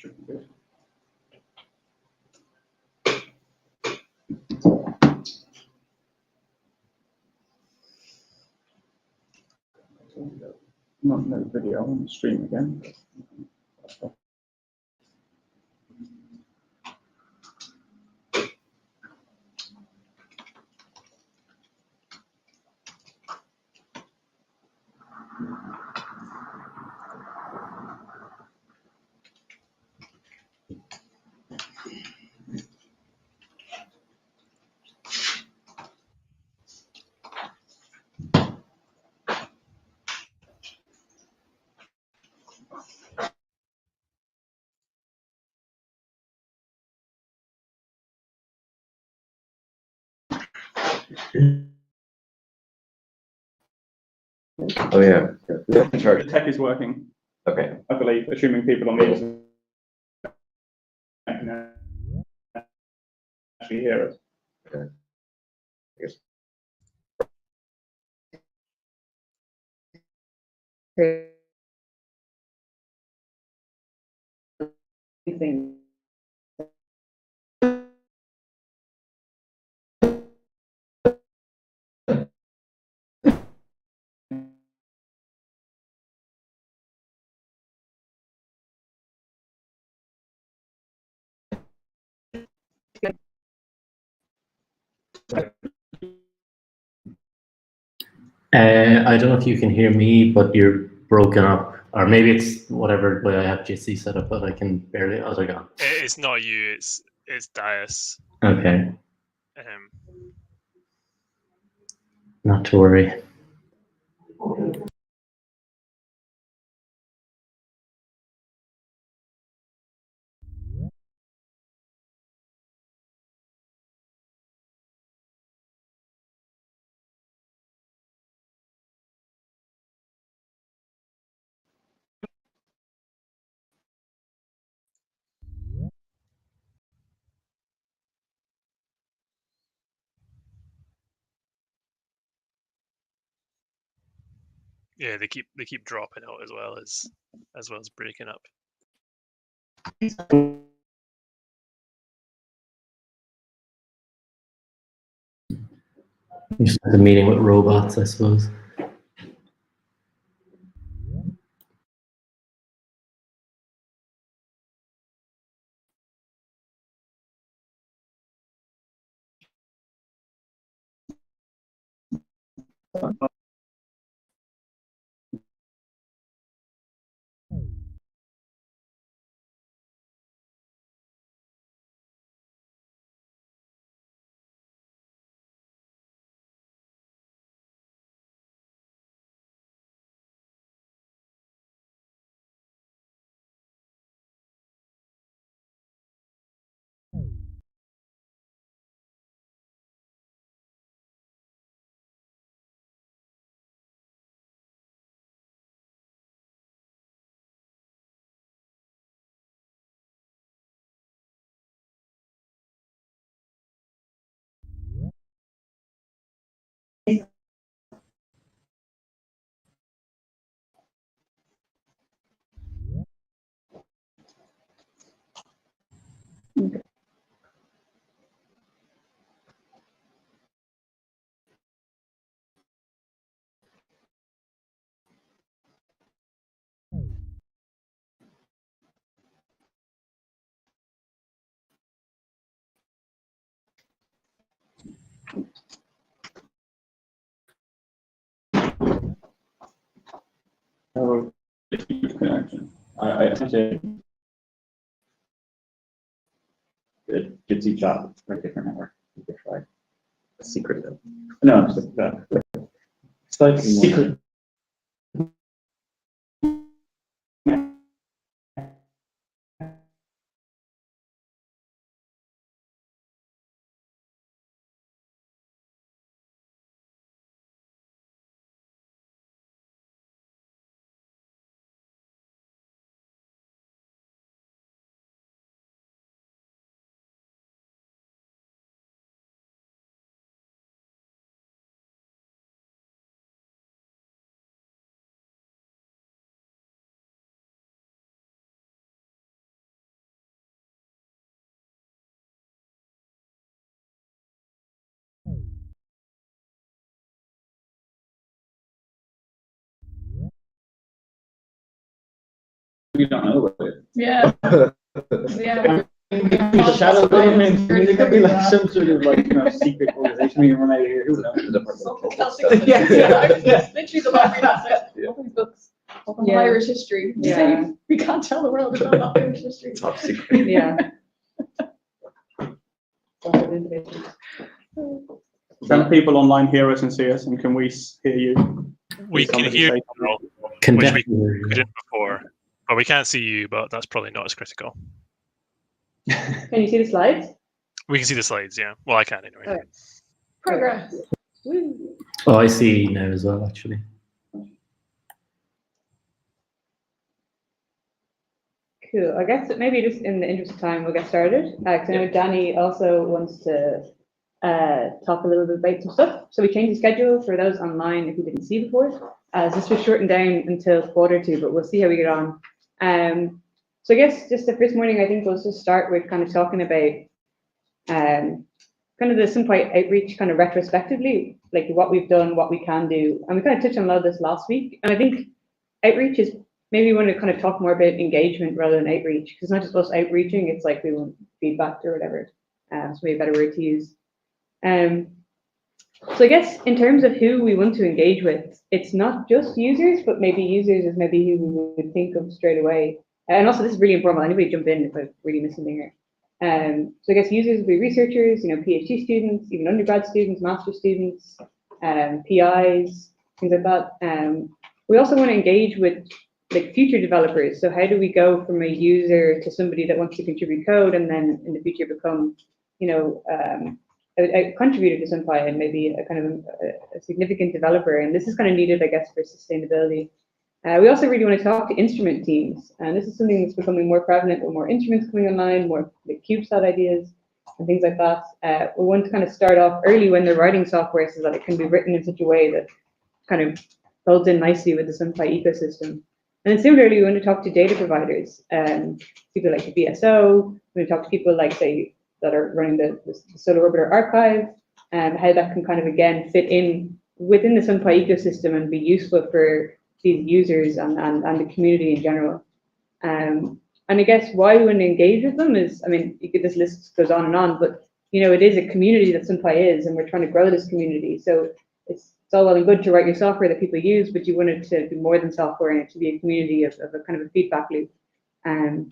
should be good. Not no video on the stream again. Oh yeah. The tech is working. Okay. I believe, assuming people on the can actually hear us. Okay. Yes. Anything. I don't know if you can hear me, but you're broken up, or maybe it's whatever way I have JC set up, but I can barely. Oh, they're gone. It's not you. It's Dias. Okay, not to worry. Yeah, they keep dropping out as well as breaking up. Just like a meeting with robots, I suppose. Oh, connection. I think it gets each up. It's a very different network. A secret though. No, it's like secret. we don't know about it. Yeah. Yeah. The shadow government, I mean, it could be like some sort of like, secret organization we run out of here, who knows? The Department of Health Celtic stuff. yeah. Literally the library that's it. Yeah. Open books. Open Yeah. Irish history. Yeah. Say, we can't tell the world about Irish history. Top secret. Yeah. Can people online hear us and see us, and can we hear you? We can Somebody hear say you now, Can which definitely hear you. we didn't before, but we can't see you. But that's probably not as critical. Can you see the slides? We can see the slides. Yeah. Well, I can anyway. Okay. Progress. Woo. Oh, I see now as well, actually. Cool. I guess that maybe just in the interest of time, we'll get started. Because I know Danny also wants to talk a little bit about some stuff. So we changed the schedule for those online if you didn't see before. This was shortened down until 1:45, but we'll see how we get on. So I guess just the first morning, I think we'll just start with kind of talking about kind of the SunPy outreach kind of retrospectively, like what we've done, what we can do. And we kind of touched on a lot of this last week. And I think outreach is maybe we want to kind of talk more about engagement rather than outreach, because it's not just us outreaching, it's like we want feedback or whatever. So maybe a better word to use. So I guess in terms of who we want to engage with, it's not just users, but maybe users is maybe who we would think of straight away. And also this is really informal, anybody jump in if I really miss something here. So I guess users would be researchers, PhD students, even undergrad students, master students, PIs, things like that. We also want to engage with like future developers. So how do we go from a user to somebody that wants to contribute code and then in the future become, a contributor to SunPy and maybe a kind of a significant developer. And this is kind of needed, I guess, for sustainability. We also really want to talk to instrument teams, and this is something that's becoming more prevalent with more instruments coming online, more like CubeSat ideas and things like that. We want to kind of start off early when they're writing software so that it can be written in such a way that kind of folds in nicely with the SunPy ecosystem. And then similarly, we want to talk to data providers, people like the BSO. We want to talk to people like, say, that are running the Solar Orbiter archive, and how that can kind of again fit in within the SunPy ecosystem and be useful for these users and the community in general. And I guess why we want to engage with them is, I mean, this list goes on, but it is a community that SunPy is, and we're trying to grow this community. So it's all well and good to write your software that people use, but you want it to be more than software and it to be a community of a kind of a feedback loop. To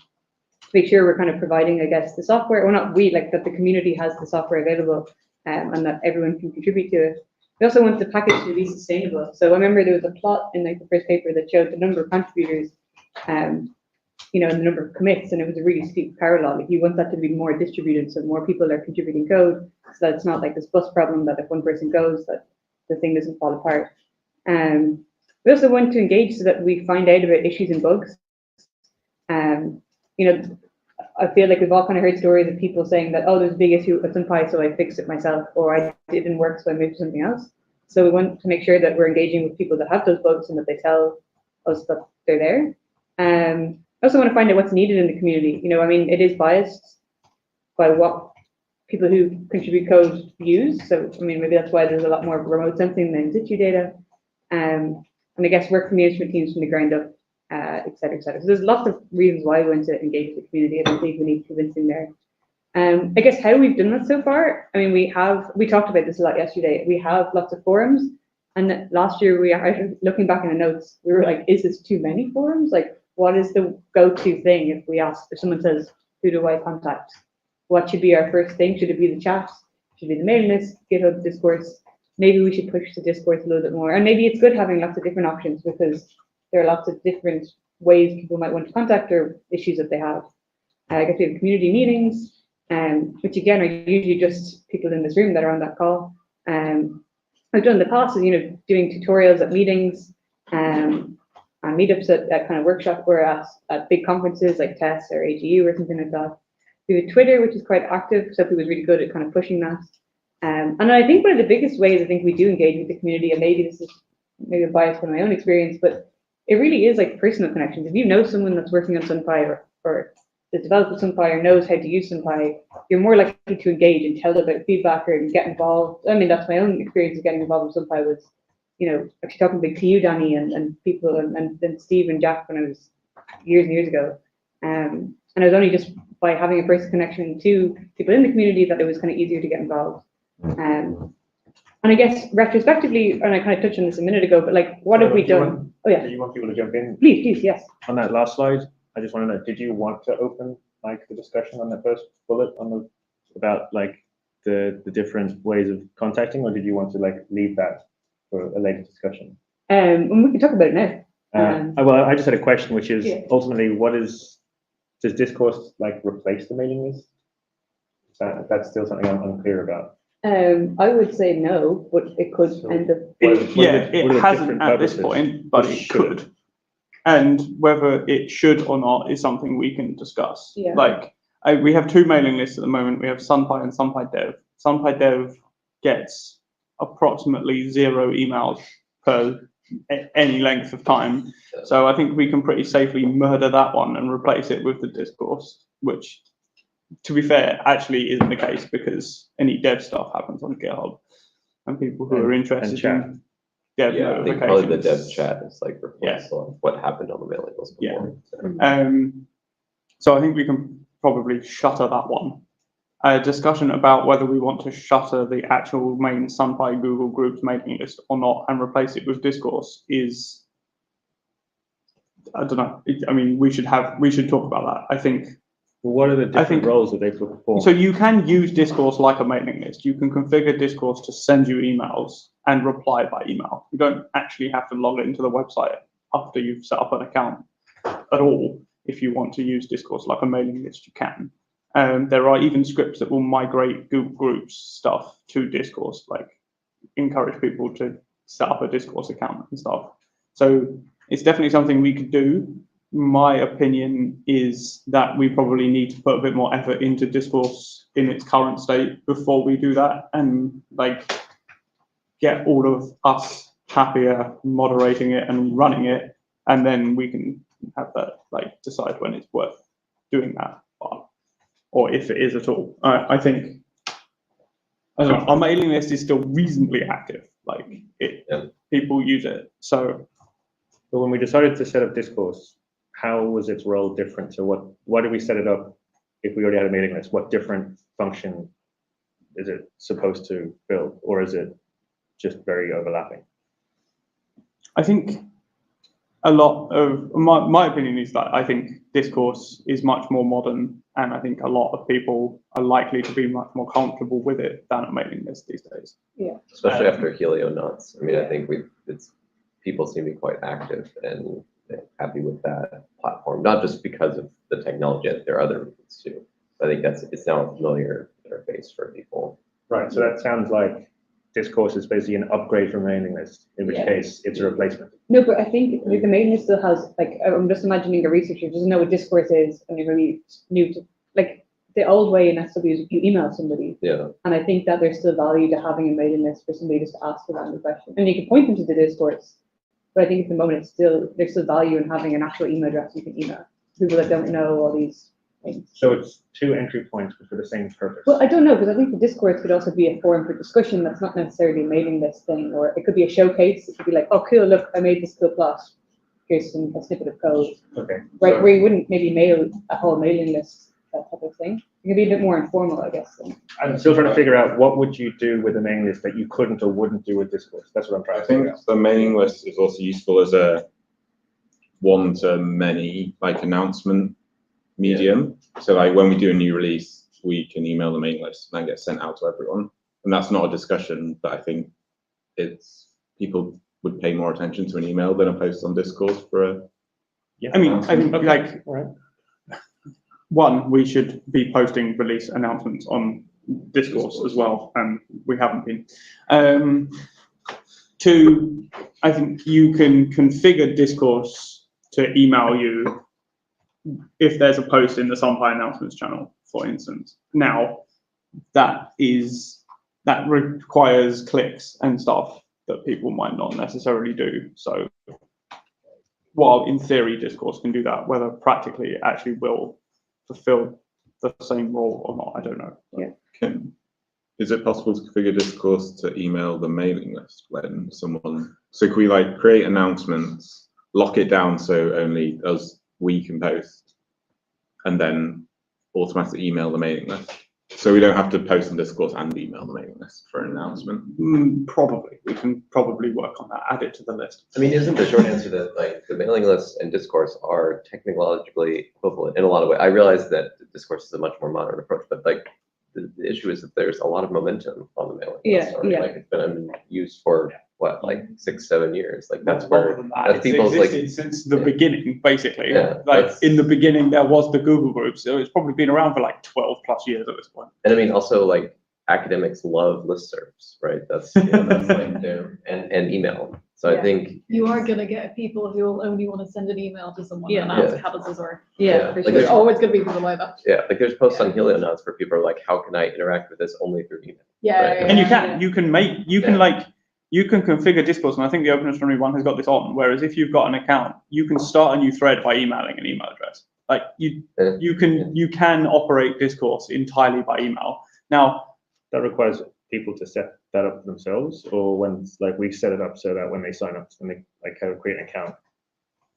make sure we're kind of providing, I guess, the software, or not we, like that the community has the software available and that everyone can contribute to it. We also want the package to be sustainable. So I remember there was a plot in like the first paper that showed the number of contributors, and the number of commits, and it was a really steep parallel. Like you want that to be more distributed, so more people are contributing code, so that it's not like this bus problem that if one person goes, that the thing doesn't fall apart. We also want to engage so that we find out about issues and bugs. I feel like we've all kind of heard stories of people saying that, oh, there's a big issue with SunPy, so I fixed it myself, or it didn't work, so I moved to something else. So we want to make sure that we're engaging with people that have those bugs and that they tell us that they're there. I also want to find out what's needed in the community. I mean, it is biased by what people who contribute code use. So, I mean, maybe that's why there's a lot more remote sensing than in situ data. And I guess work from the instrument teams from the ground up. Et cetera, et cetera. So there's lots of reasons why we want to engage with the community. I don't think we need convincing there. I guess how we've done that so far, I mean, we talked about this a lot yesterday. We have lots of forums, and last year looking back in the notes, we were like, is this too many forums? Like, what is the go-to thing if someone says, who do I contact? What should be our first thing? Should it be the chat? Should it be the mailing list, GitHub, discourse? Maybe we should push the discourse a little bit more. And maybe it's good having lots of different options because there are lots of different ways people might want to contact or issues that they have. I guess we have community meetings, which again are usually just people in this room that are on that call. I've done in the past is doing tutorials at meetings and meetups at kind of workshop or at big conferences like TESS or AGU or something like that. We have Twitter, which is quite active, so people are really good at kind of pushing that. And I think one of the biggest ways I think we do engage with the community, and maybe this is maybe a bias from my own experience, but it really is like personal connections. If you know someone that's working on SunPy or is developed with SunPy or knows how to use SunPy, you're more likely to engage and tell them about feedback or get involved. I mean, that's my own experience of getting involved with SunPy was, actually talking to you, Danny, and people, and then Steve and Jack when I was years and years ago. And it was only just by having a first connection to people in the community that it was kind of easier to get involved. And I guess retrospectively, and I kind of touched on this a minute ago, but like, what have we done? Oh yeah, Do you want people to jump in? please, yes. On that last slide, I just want to know, did you want to open like the discussion on the first bullet on the, about like the different ways of contacting, or did you want to like leave that for a later discussion? And we can talk about it now. Well, I just had a question, which is Yeah. ultimately, does discourse like replace the mailing list? That's still something I'm unclear about. I would say no, but it could end up. It hasn't at this point, but it could. And whether it should or not is something we can discuss. Yeah. Like, we have two mailing lists at the moment. We have SunPy and SunPy Dev. SunPy Dev gets approximately 0 emails per any length of time. So I think we can pretty safely murder that one and replace it with the discourse, which, to be fair, actually isn't the case because any dev stuff happens on GitHub, and people who are interested in dev Yeah, I think probably the dev notifications. chat is like replaced on what happened on the mailing list before. So I think we can probably shutter that one. A discussion about whether we want to shutter the actual main SunPy Google Groups mailing list or not and replace it with discourse is, I don't know. I mean, we should talk about that. I think. What are the different roles that they perform? So you can use discourse like a mailing list. You can configure discourse to send you emails and reply by email. You don't actually have to log into the website after you've set up an account at all. If you want to use discourse like a mailing list, you can. There are even scripts that will migrate Google Groups stuff to discourse, like encourage people to set up a discourse account and stuff. So it's definitely something we could do. My opinion is that we probably need to put a bit more effort into discourse in its current state before we do that, and like get all of us happier moderating it and running it, and then we can have that, like, decide when it's worth doing that, or if it is at all. I think, I don't know, our mailing list is still reasonably active. Like people use it. So, but when we decided to set up discourse, how was its role different? So why did we set it up if we already had a mailing list? What different function is it supposed to fill, or is it just very overlapping? I think a lot of my opinion is that I think discourse is much more modern, and I think a lot of people are likely to be much more comfortable with it than a mailing list these days. Yeah. Especially after Helionauts. I mean, I think people seem to be quite active and happy with that platform, not just because of the technology. There are other reasons too. I think it's now a familiar interface for people. Right. So that sounds like discourse is basically an upgrade from mailing list, in which case it's a replacement. No, but I think the mailing list still has, like, I'm just imagining a researcher doesn't know what discourse is, and you're really new to, like, the old way in SW is you email somebody. Yeah. And I think that there's still value to having a mailing list for somebody just to ask a random question. And you can point them to the discourse, but I think at the moment there's still value in having an actual email address you can email people that don't know all these things. So it's 2 entry points for the same purpose. Well, I don't know, because I think the discourse could also be a forum for discussion that's not necessarily a mailing list thing, or it could be a showcase. It could be like, oh, cool, look, I made this cool plot. Here's a snippet of code. Okay. Right, where you wouldn't maybe mail a whole mailing list, that type of thing. It can be a bit more informal, I guess. I'm still trying to figure out what would you do with a mailing list that you couldn't or wouldn't do with discourse. That's what I'm trying I to figure think out. the mailing list is also useful as a one-to-many like announcement medium. So like when we do a new release, we can email the mailing list and that gets sent out to everyone. And that's not a discussion, but I think people would pay more attention to an email than a post on discourse for a. Yeah. I mean, like, All right. one, we should be posting release announcements on discourse as well, and we haven't been. Two, I think you can configure discourse to email you if there's a post in the SunPy announcements channel, for instance. Now, that requires clicks and stuff that people might not necessarily do. So, while in theory discourse can do that, whether practically it actually will fulfill the same role or not, I don't know. Yeah. Is it possible to configure discourse to email the mailing list when someone? So can we like create announcements, lock it down so only us we can post and then automatically email the mailing list. So we don't have to post in Discourse and email the mailing list for an announcement. Probably. We can probably work on that, add it to the list. I mean, isn't the short answer that like the mailing list and Discourse are technologically equivalent in a lot of ways? I realize that Discourse is a much more modern approach, but like the issue is that there's a lot of momentum on the mailing list. Yeah. Like it's been used for what, like 6-7 years? Like that's Longer where than that. that's It's people's like. existed since the beginning, basically. Yeah, like that's- in the beginning, there was the Google group, so it's probably been around for like 12 plus years at this point. And I mean, also like academics love listservs, right? That's, that's like their, and email. So I Yeah. think, You are gonna get people who will only want to send an email to someone Yeah. and ask Yeah. how does this work. Yeah, Like, for There's sure. always gonna be people like that. yeah, like there's posts on Yeah. Helionauts where people are like, how can I interact with this only through email? Yeah. Right. yeah, And you yeah. can Yeah. you can configure Discourse, and I think the Open Astronomy one has got this on, whereas if you've got an account, you can start a new thread by emailing an email address. Like Yeah. you can operate Discourse entirely by email. Now, That requires people to set that up themselves, or when like we set it up so that when they sign up, when they like create an account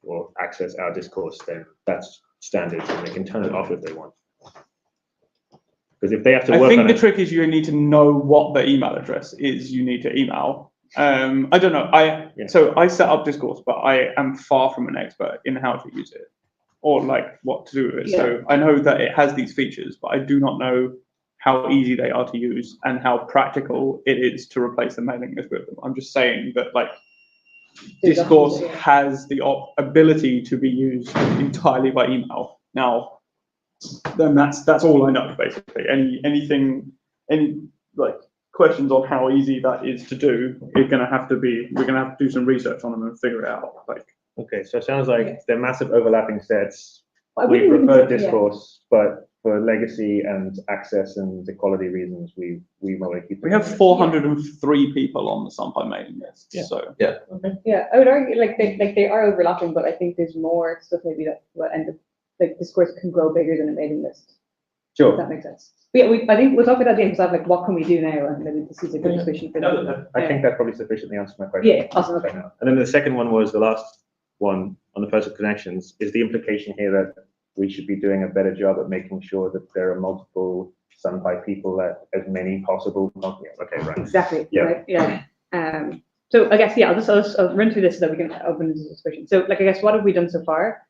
or access our Discourse, then that's standard, and they can turn it off if they want. Because if they have to I work think on the it, trick is you need to know what the email address is you need to email. I don't know. Yeah. So I set up Discourse, but I am far from an expert in how to use it or like what to do with it. So I know that it has these features, but I do not know how easy they are to use and how practical it is to replace the mailing list with them. I'm just saying that like Discourse has the ability to be used entirely by email. Now, then that's all I know basically. Any like questions on how easy that is to do, we're gonna have to do some research on them and figure it out. Like, okay, so it sounds like they're massive overlapping sets. I We wouldn't even prefer say- yeah. Discourse, but for legacy and access and equality reasons, we want to keep. we have 403 people on the SunPy mailing list, Yeah. so Yeah, I would argue like they are overlapping, but I think there's more stuff maybe that will end up like Discourse can grow bigger than a mailing list. If Sure. that makes sense. But yeah, I think we'll talk about that James. Like, what can we do now? And maybe this is a good discussion for that. I think that probably sufficiently answers my question. Yeah, awesome. Okay. And then the second one was the last one on the personal connections. Is the implication here that we should be doing a better job at making sure that there are multiple SunPy people at as many possible? Okay, right. Exactly. Yeah. Right, yeah. So I guess I'll run through this so that we can open this discussion. So like I guess what have we done so far?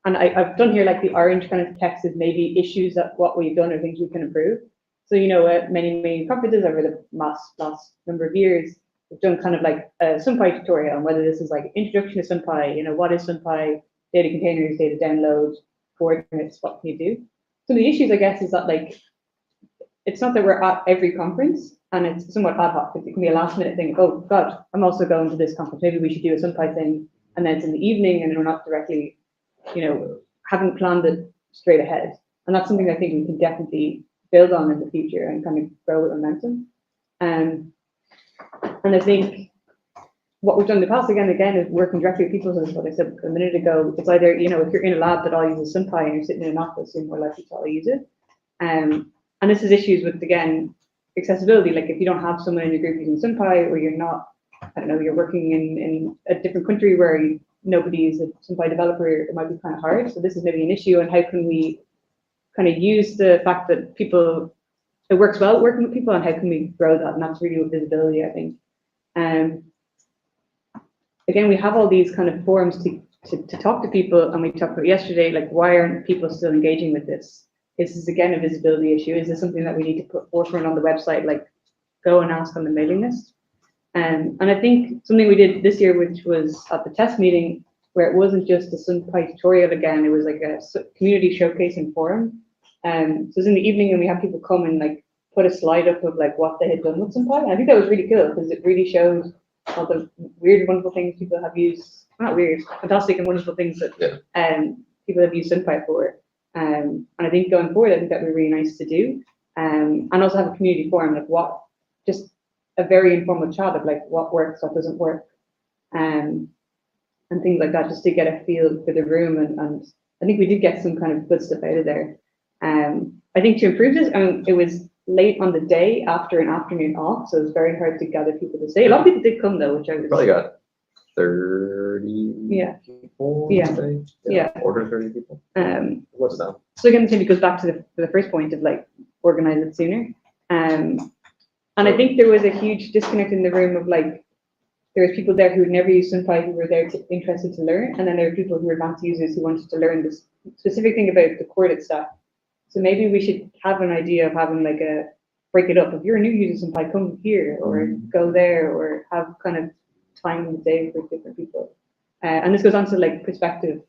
And I've done here like the orange kind of text is maybe issues that what we've done or things we can improve. So you know, at many conferences over the last number of years, we've done kind of like a SunPy tutorial on whether this is like introduction to SunPy. You know, what is SunPy? Data containers, data download, coordinates. What can you do? So the issues, I guess, is that like it's not that we're at every conference and it's somewhat ad hoc. It can be a last minute thing. Oh God, I'm also going to this conference. Maybe we should do a SunPy thing, and then it's in the evening, and we're not directly, you know, haven't planned it straight ahead. And that's something I think we can definitely build on in the future and kind of grow with momentum. And I think what we've done in the past again and again is working directly with people. As what I said a minute ago, it's either, you know, if you're in a lab that all uses SunPy and you're sitting in an office, you're more likely to all use it. And this is issues with, again, accessibility. Like if you don't have someone in your group using SunPy, or you're not, I don't know, you're working in a different country where nobody is a SunPy developer, it might be kind of hard. So this is maybe an issue, and how can we kind of use the fact that it works well working with people, and how can we grow that? And that's really with visibility, I think. Again, we have all these kind of forums to talk to people, and we talked about yesterday, like why aren't people still engaging with this? Is this again a visibility issue? Is this something that we need to put forefront on the website, like go and ask on the mailing list? And I think something we did this year, which was at the test meeting, where it wasn't just a SunPy tutorial again, it was like a community showcasing forum. So it was in the evening, and we had people come and like put a slide up of like what they had done with SunPy. And I think that was really cool because it really shows all the weird, wonderful things people have used. Not weird, fantastic and wonderful things that people have used SunPy for. And I think going forward, I think that would be really nice to do. And also have a community forum, like just a very informal chat of like what works, what doesn't work, and things like that, just to get a feel for the room. And I think we did get some kind of good stuff out of there. I think to improve this, it was late on the day after an afternoon off, so it was very hard to gather people to stay. A lot of people did come though, which I was probably got 30 30 Yeah. people. Yeah. Say? Yeah. Order 30 people. What's that? So again, I think it goes back to the first point of like organize it sooner. And I think there was a huge disconnect in the room of like, there was people there who had never used SunPy who were there interested to learn, and then there were people who were advanced users who wanted to learn this specific thing about the coordinate stuff. So maybe we should have an idea of having like a break it up. If you're a new user SunPy, come here or go there, or have kind of time in the day for different people. And this goes on to like perspective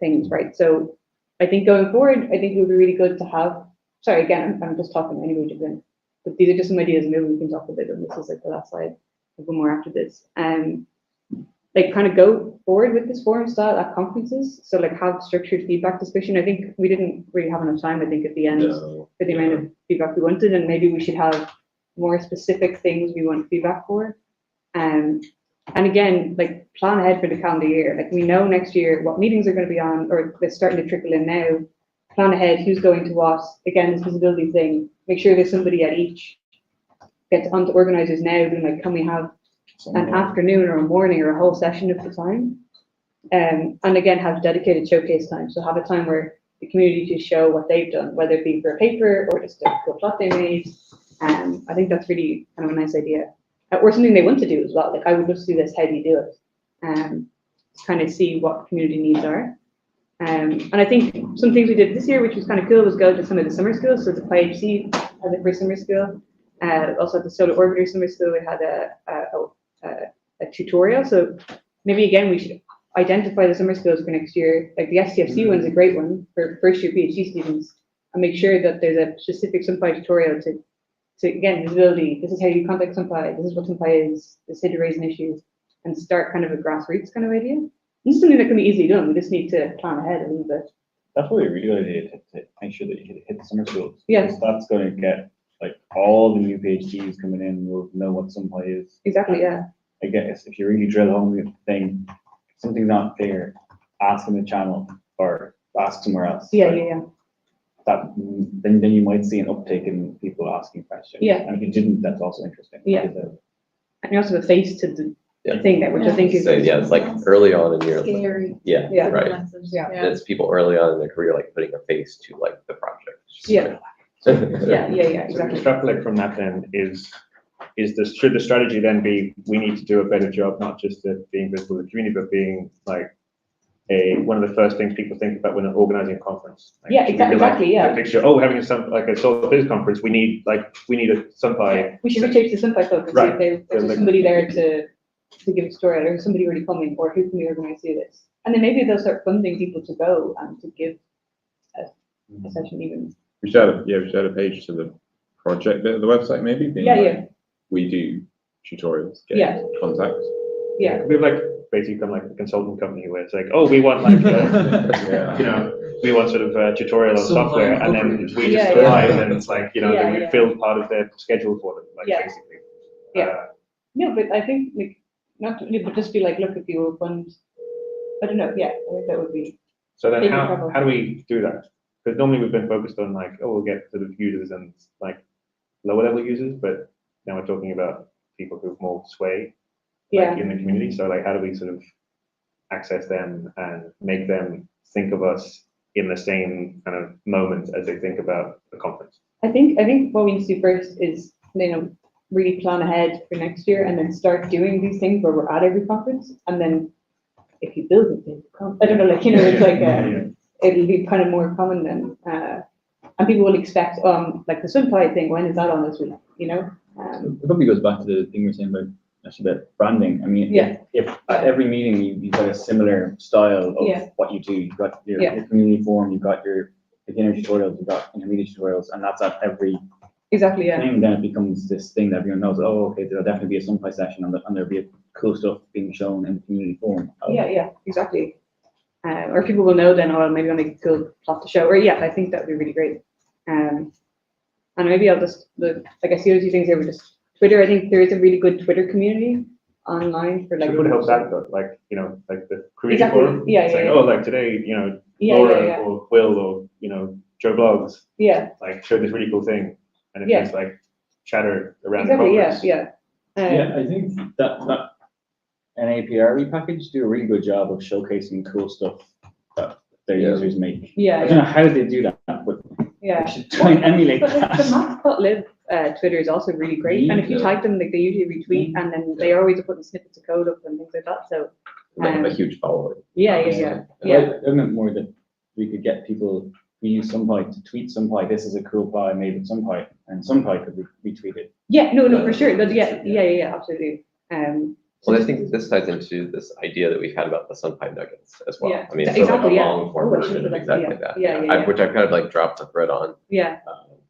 things, right? So I think going forward, I think it would be really good to have. Sorry, again, I'm just talking anyway, Jim, but these are just some ideas, and maybe we can talk a bit. And this is like the last slide. One more after this. Like kind of go forward with this forum style at conferences. So like have structured feedback discussion. I think we didn't really have enough time, I think, at the end for the amount of feedback we wanted, and maybe we should have more specific things we want feedback for. And again, like plan ahead for the calendar year. Like we know next year what meetings are going to be on, or they're starting to trickle in now. Plan ahead, who's going to what. Again, this visibility thing. Make sure there's somebody at each. Get on to organizers now, being like, can we have an afternoon or a morning or a whole session of the time? And again, have dedicated showcase time. So have a time where the community to show what they've done, whether it be for a paper or just a cool plot they made. I think that's really kind of a nice idea. Or something they want to do as well. Like I would just do this, how do you do it? To kind of see what community needs are. And I think some things we did this year, which was kind of cool, was go to some of the summer schools. So the PyHC had it for summer school. Also at the Solar Orbiter Summer School, we had a tutorial. So maybe again, we should identify the summer schools for next year. Like the STFC one's a great one for first year PhD students, and make sure that there's a specific SunPy tutorial to again, visibility. This is how you contact SunPy. This is what SunPy is. This is how to raise an issue, and start kind of a grassroots kind of idea. This is something that can be easily done. We just need to plan ahead a little bit. That's probably a really good idea to make sure that you hit the summer schools. Yes. Because that's going to get like all the new PhDs coming in will know what SunPy is. Exactly. Yeah. I guess if you really drill home the thing, if something's not clear, ask in the channel or ask somewhere else. Yeah. Like, Yeah. That then you might see an uptake in people asking questions. Yeah. And if you didn't, that's also interesting. Yeah. And you also have a face to the thing that, which I think is. So yeah, it's like early on in your Scary. yeah, Yeah. right. Yeah. And it's people early on in their career like putting a face to like the project. Yeah. Yeah. So Exactly. extrapolate from that then should the strategy then be we need to do a better job, not just at being visible to the community, but being like one of the first things people think about when they're organizing a conference. Like, Yeah, should we be exactly, like, yeah. The picture, oh, having like a solar biz conference, we need a SunPy. We should reach out to SunPy folks and see if there's Like- somebody there to give a tutorial, or somebody already coming, or who can we organize to do this? And then maybe they'll start funding people to go and to give a session even. We should add a page to the project bit of the website, maybe. Being Yeah, like, yeah. We do tutorials, get Yeah. contacts. Yeah. We've like basically become like a consultant company where it's like, oh, we want like, we want sort of a tutorial on software, and then we just Yeah, apply, yeah. and it's like, Yeah, then we yeah. fill part of their schedule for them, like Yeah. basically. Yeah. No, but I think like not to, but just be like, look, if you will fund, I don't know. Yeah, I think that would be. So then Big how trouble. do we do that? Because normally we've been focused on like, oh, we'll get sort of users and like lower level users, but now we're talking about people who have more sway like, in the community. So like, how do we sort of access them and make them think of us in the same kind of moment as they think about the conference? I think what we need to do first is really plan ahead for next year, and then start doing these things where we're at every conference, and then if you build it, they come. I don't know, like it's like it'll be kind of more common then, and people will expect like the SunPy thing. When is that on this week? It probably goes back to the thing we were saying about actually about branding. I mean, if at every meeting you've got a similar style of what you do, you've got your community forum, you've got your beginner tutorials, you've got intermediate tutorials, and that's at every exactly thing, then it becomes this thing that everyone knows, oh, okay, there'll definitely be a SunPy session, and there'll be cool stuff being shown in the community forum. Yeah, exactly. Or people will know then, oh, maybe I'll make a cool plot to show, or I think that would be really great. And maybe I'll just look, like I see those two things here with just Twitter. I think there is a really good Twitter community online for like. So would help that though, like like the community Exactly. forum. Yeah, it's yeah, like, yeah. oh, like today, Laura or Will or Joe Blogs. Yeah. Like showed this really cool thing, and it just like chatter around exactly. the conference. Yeah. I think that an API package do a really good job of showcasing cool stuff that their users make. Yeah. I don't know how they do that, but Yeah. I should try and emulate But like, the that. Matplotlib Twitter is also really great, and if you tag them, like they usually retweet, and then they always put snippets of code up and things like that. So They have a huge following. yeah. I meant more that we could get people who use SunPy to tweet SunPy, this is a cool pie made with SunPy, and SunPy could retweet it. Yeah, no, for sure. Yeah, absolutely. Well, I think this ties into this idea that we've had about the SunPy nuggets as well. Yeah, I mean, it's sort of like exactly, a yeah. long form Oh, I version should've of put exactly that, that. yeah. Which I've kind of like dropped the thread on. Yeah.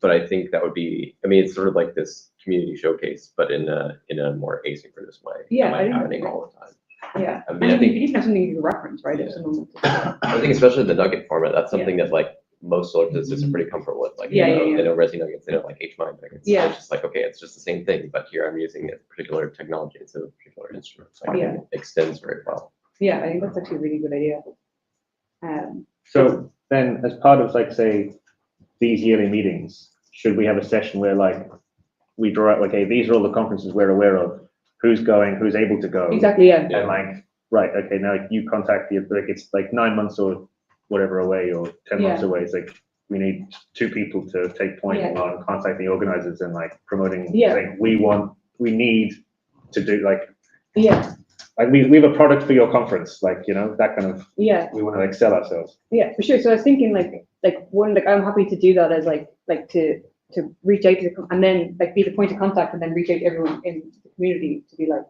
But I think that would be, I mean, it's sort of like this community showcase, but in a more asynchronous way. Yeah, That I might think happening that's all the time. Yeah. I mean, I You think, could even have something you can reference, right? If someone. I think especially the nugget format, that's something that like most solar physicists are pretty comfortable with. Like, Yeah, they know Resi nuggets, they know like HMI nuggets. Yeah. It's just like, okay, it's just the same thing, but here I'm using a particular technology instead of a particular instrument. So I think it extends very well. Yeah, I think that's actually a really good idea. So then, as part of like, say, these yearly meetings, should we have a session where like we draw out, like, hey, these are all the conferences we're aware of, who's going, who's able to go. Exactly, yeah. And like, right, okay, now you contact the, like, it's like 9 months or whatever away, or 10 months away. It's like, we need 2 people to take point on contacting the organizers and like promoting, saying, we need to do like, like we have a product for your conference, like, you know, that kind of, we want to like sell ourselves. Yeah, for sure. So I was thinking like I'm happy to do that as like to reach out to and then like be the point of contact and then reach out to everyone in the community to be like,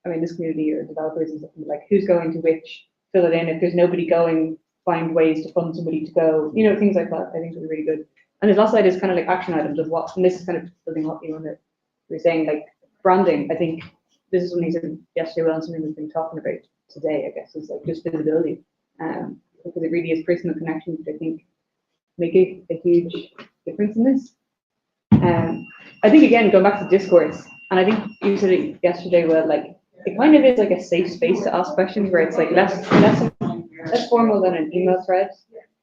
I mean, this community or developers and stuff, like who's going to which, fill it in. If there's nobody going, find ways to fund somebody to go, you know, things like that. I think would be really good. And there's lots of ideas, kind of like action items of what, and this is kind of building up, you know, that we're saying like branding. I think this is something you said yesterday, well, and something we've been talking about today, I guess, is like just visibility. Because it really is personal connections that I think make a huge difference in this. I think again, going back to discourse, and I think you said it yesterday, well, like it kind of is like a safe space to ask questions where it's like less formal than an email thread.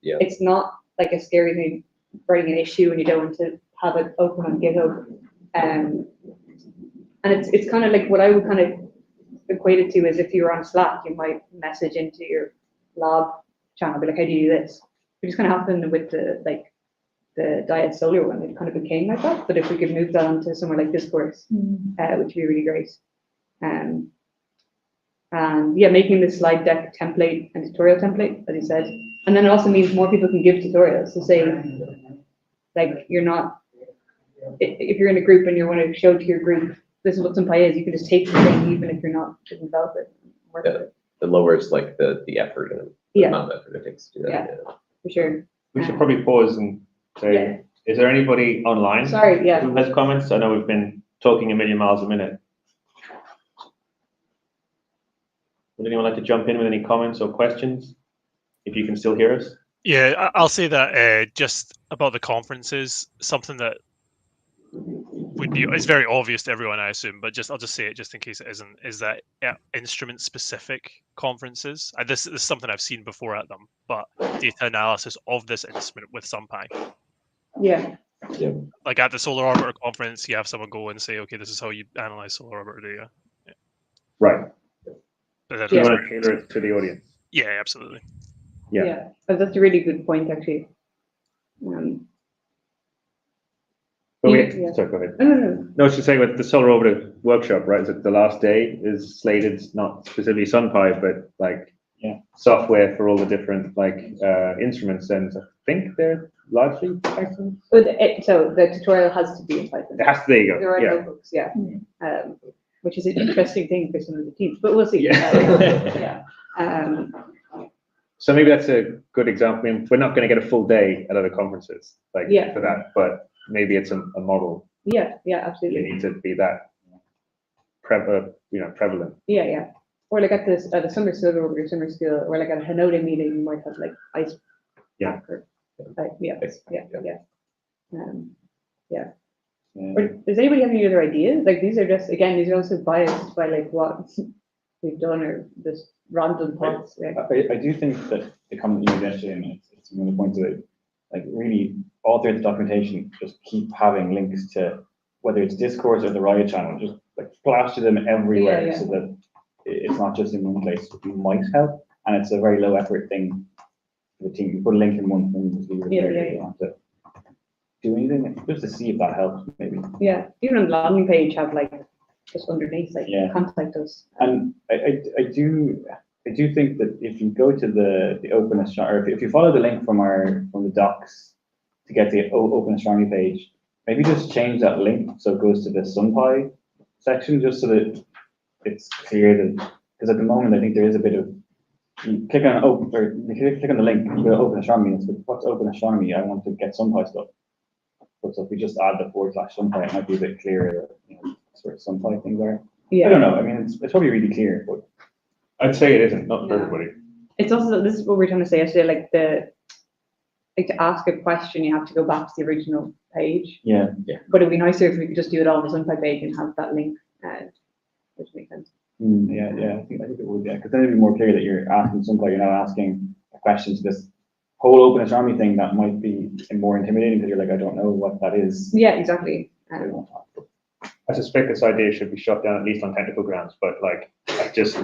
Yeah. It's not like a scary thing writing an issue and you don't want to have it open on GitHub. And it's kind of like what I would kind of equate it to is if you were on Slack, you might message into your lab channel, be like, how do you do this? It just kind of happened with the Diet Solar one. It kind of became like that. But if we could move that onto somewhere like Discourse, which would be really great. And yeah, making the slide deck template and tutorial template, as you said. And then it also means more people can give tutorials. So say, like, you're not, if you're in a group and you want to show to your group, this is what SunPy is, you can just take the thing even if you're not a developer. It lowers like the effort and the amount of effort it takes to do that. Yeah, for sure. We should probably pause and say, is there anybody online? Sorry, who has comments? I know we've been talking a million miles a minute. Would anyone like to jump in with any comments or questions? If you can still hear us? Yeah, I'll say that just about the conferences, something that would be, it's very obvious to everyone, I assume, but I'll just say it just in case it isn't, is that instrument specific conferences. This is something I've seen before at them, but data analysis of this instrument with SunPy. Yeah. Like at the Solar Orbiter conference, you have someone go and say, okay, this is how you analyze Solar Orbiter data. Yeah. Right. So you want to tailor it to the audience. Yeah, absolutely. Yeah, that's a really good point, actually. Sorry, go ahead. No. No, I was just saying with the Solar Orbiter workshop, right? Is it the last day is slated, not specifically SunPy, but like software for all the different like instruments, and I think they're largely Python. So the tutorial has to be in Python. It has to, there you go. There are notebooks, which is an interesting thing for some of the teams, but we'll see. So maybe that's a good example. I mean, we're not going to get a full day at other conferences like for that, but maybe it's a model. Yeah, absolutely. You need to be that prevalent. Yeah. Or like at the summer school or your summer school, or like at a Hanode meeting, you might have like ice. Or does anybody have any other ideas? Like these are also biased by like what we've done or just random thoughts. I do think that the comment you made yesterday, and it's one of the points of it, like really all throughout the documentation, just keep having links to whether it's Discourse or the Riot channel, just like plaster them everywhere so that it's not just in one place, might help, and it's a very low effort thing for the team. You put a link in one thing, just leave it there. You don't have to do anything, just to see if that helps, maybe. Yeah, even on the landing page, have like just underneath, like contact us. And I do think that if you go to the Open Astronomy, or if you follow the link from the docs to get the Open Astronomy page, maybe just change that link so it goes to the SunPy section, just so that it's clear that, because at the moment I think there is a bit of, you click on click on the link, you go to Open Astronomy, and it's like, what's Open Astronomy? I want to get SunPy stuff. So if we just add the /SunPy, it might be a bit clearer, sort of SunPy things are. I don't know. I mean, it's probably really clear, but I'd say it isn't, not for everybody. It's also, this is what we were trying to say yesterday, like to ask a question, you have to go back to the original page. Yeah. But it'd be nicer if we could just do it all on the SunPy page and have that link, which makes sense. Yeah, I think it would, because then it'd be more clear that you're asking SunPy, you're not asking a question to this whole Open Astronomy thing that might be more intimidating because you're like, I don't know what that is. Yeah, exactly. I suspect this idea should be shot down at least on technical grounds, but like, I just,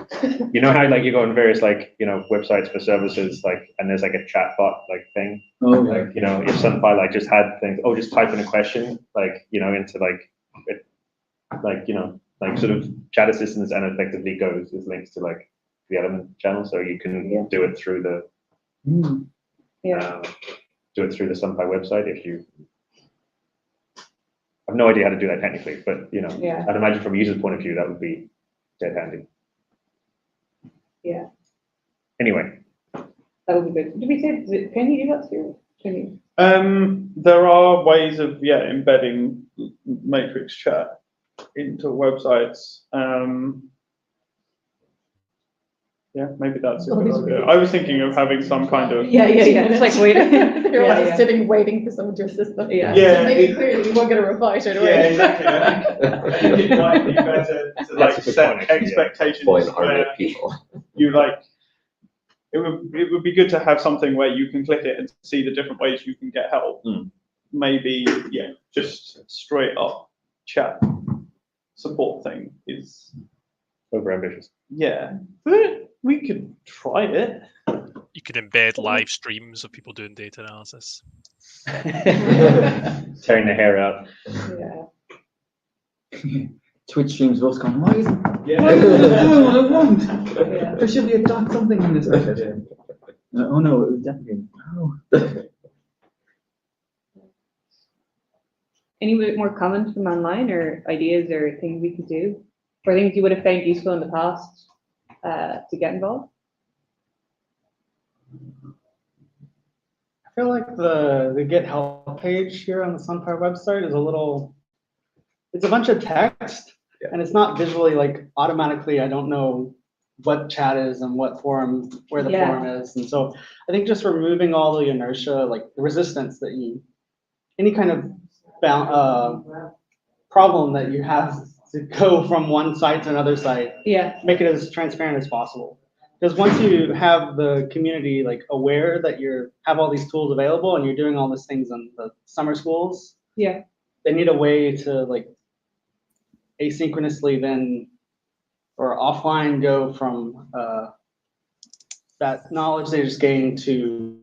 you know how like you go on various like, websites for services, like, and there's like a chat bot like thing. Oh, like, if SunPy like just had things, just type in a question, like, into like, like sort of chat assistants, and effectively goes as links to like the Element channel, so you can do it through the do it through the SunPy website if you. I have no idea how to do that technically, but I'd imagine from a user's point of view that would be dead handy. Yeah. Anyway. That would be good. Did we say, can you do that too? Can you? There are ways of embedding matrix chat into websites. Yeah, maybe that's a good idea. I was thinking of having some kind of It's like waiting. You're all just sitting waiting for someone to assist them. Yeah. To make it clear that you won't get a reply straight away. Yeah, exactly. I think it might be better to like set expectations where you like. It would be good to have something where you can click it and see the different ways you can get help. Maybe just straight up chat support thing is over ambitious. Yeah, but we could try it. You could embed live streams of people doing data analysis. Tearing the hair out. Yeah. Twitch streams of us going, why isn't why doing what I want? There should be a dot something in this. Oh no, it was definitely Any more comments from online or ideas or things we could do? Or things you would have found useful in the past to get involved? I feel like the Get Help page here on the SunPy website is it's a bunch of text, and it's not visually like automatically, I don't know what chat is and what forum, where the forum is. And so I think just removing all the inertia, like the resistance that any kind of problem that you have to go from one site to another site, make it as transparent as possible. Because once you have the community like aware that you have all these tools available and you're doing all these things in the summer schools, they need a way to like asynchronously then or offline go from that knowledge they just gained to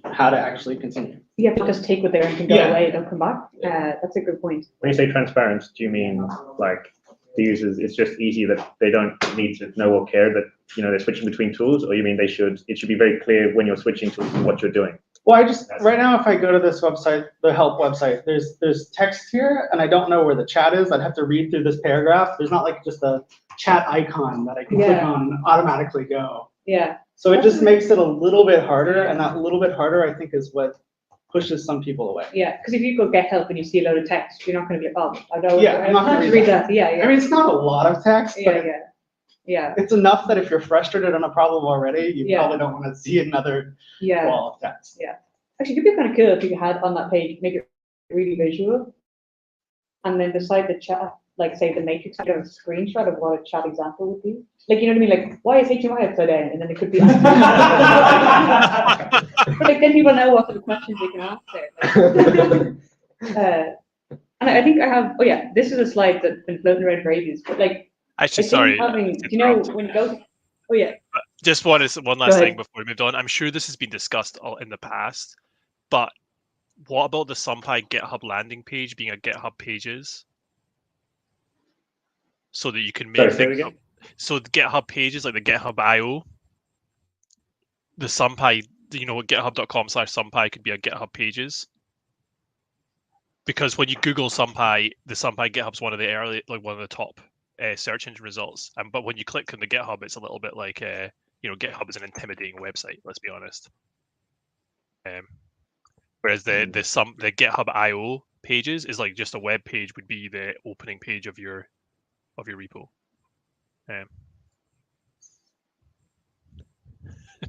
how to actually continue. You have to just take what they learned and go away and don't come back. That's a good point. When you say transparent, do you mean like the users, it's just easy that they don't need to know or care that they're switching between tools, or you mean it should be very clear when you're switching to what you're doing? Well, right now, if I go to this website, the help website, there's text here, and I don't know where the chat is. I'd have to read through this paragraph. There's not like just a chat icon that I can click on and automatically go. Yeah. So it just makes it a little bit harder, and that little bit harder, I think, is what pushes some people away. Yeah, because if you go get help and you see a load of text, you're not going to be like, oh, I don't. I'm not going to read that. Yeah. I mean, it's not a lot of text. But Yeah. It's enough that if you're frustrated on a problem already, you probably don't want to see another wall of text. Yeah. Actually, it could be kind of cool if you had on that page, make it really visual, and then beside the chat, like say the matrix, have a screenshot of what a chat example would be. Like, you know what I mean? Like, why is HMI upside down? And then it could be. But like, then people know what sort of questions they can ask there. And I think I have. Oh yeah, this is a slide that's been floating around for ages. But like, Actually, I think sorry. having, to you know, interrupt. when you go, oh yeah, Just one last ahead. thing before we moved on. I'm sure this has been discussed in the past, but what about the SunPy GitHub landing page being a GitHub Pages, so that you can make things up? So the GitHub Pages, like the GitHub IO, the SunPy, you know, github.com/SunPy could be a GitHub Pages. Because when you Google SunPy, the SunPy GitHub's one of the early, like one of the top search engine results. But when you click on the GitHub, it's a little bit like, you know, GitHub is an intimidating website. Let's be honest. Whereas the GitHub IO pages is like just a web page would be the opening page of your repo.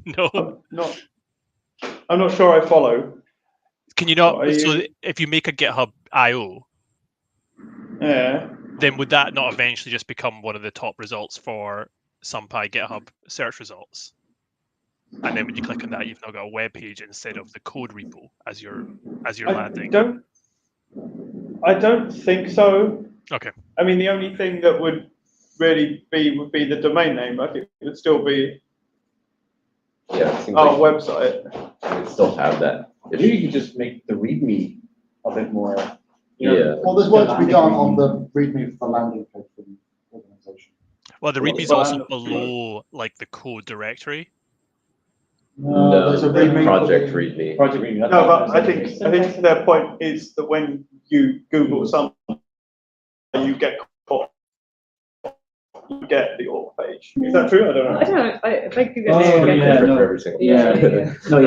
No, I'm not sure I follow. Can you not? So if you make a GitHub IO, Yeah. then would that not eventually just become one of the top results for SunPy GitHub search results? And then when you click on that, you've now got a web page instead of the code repo as your landing. I don't think so. Okay. I mean, the only thing that would really would be the domain name. Like it would still be our website. We still have that. Maybe you could just make the README a bit more. Yeah. Well, there's work to be done on the README for the landing page for the organization. Well, the README is also below like the code directory. No, there's a README project README. Project README. No, but I think their point is that when you Google something, you get caught. You get the auth page. Is that true? I don't know. I don't know. I think you get Every single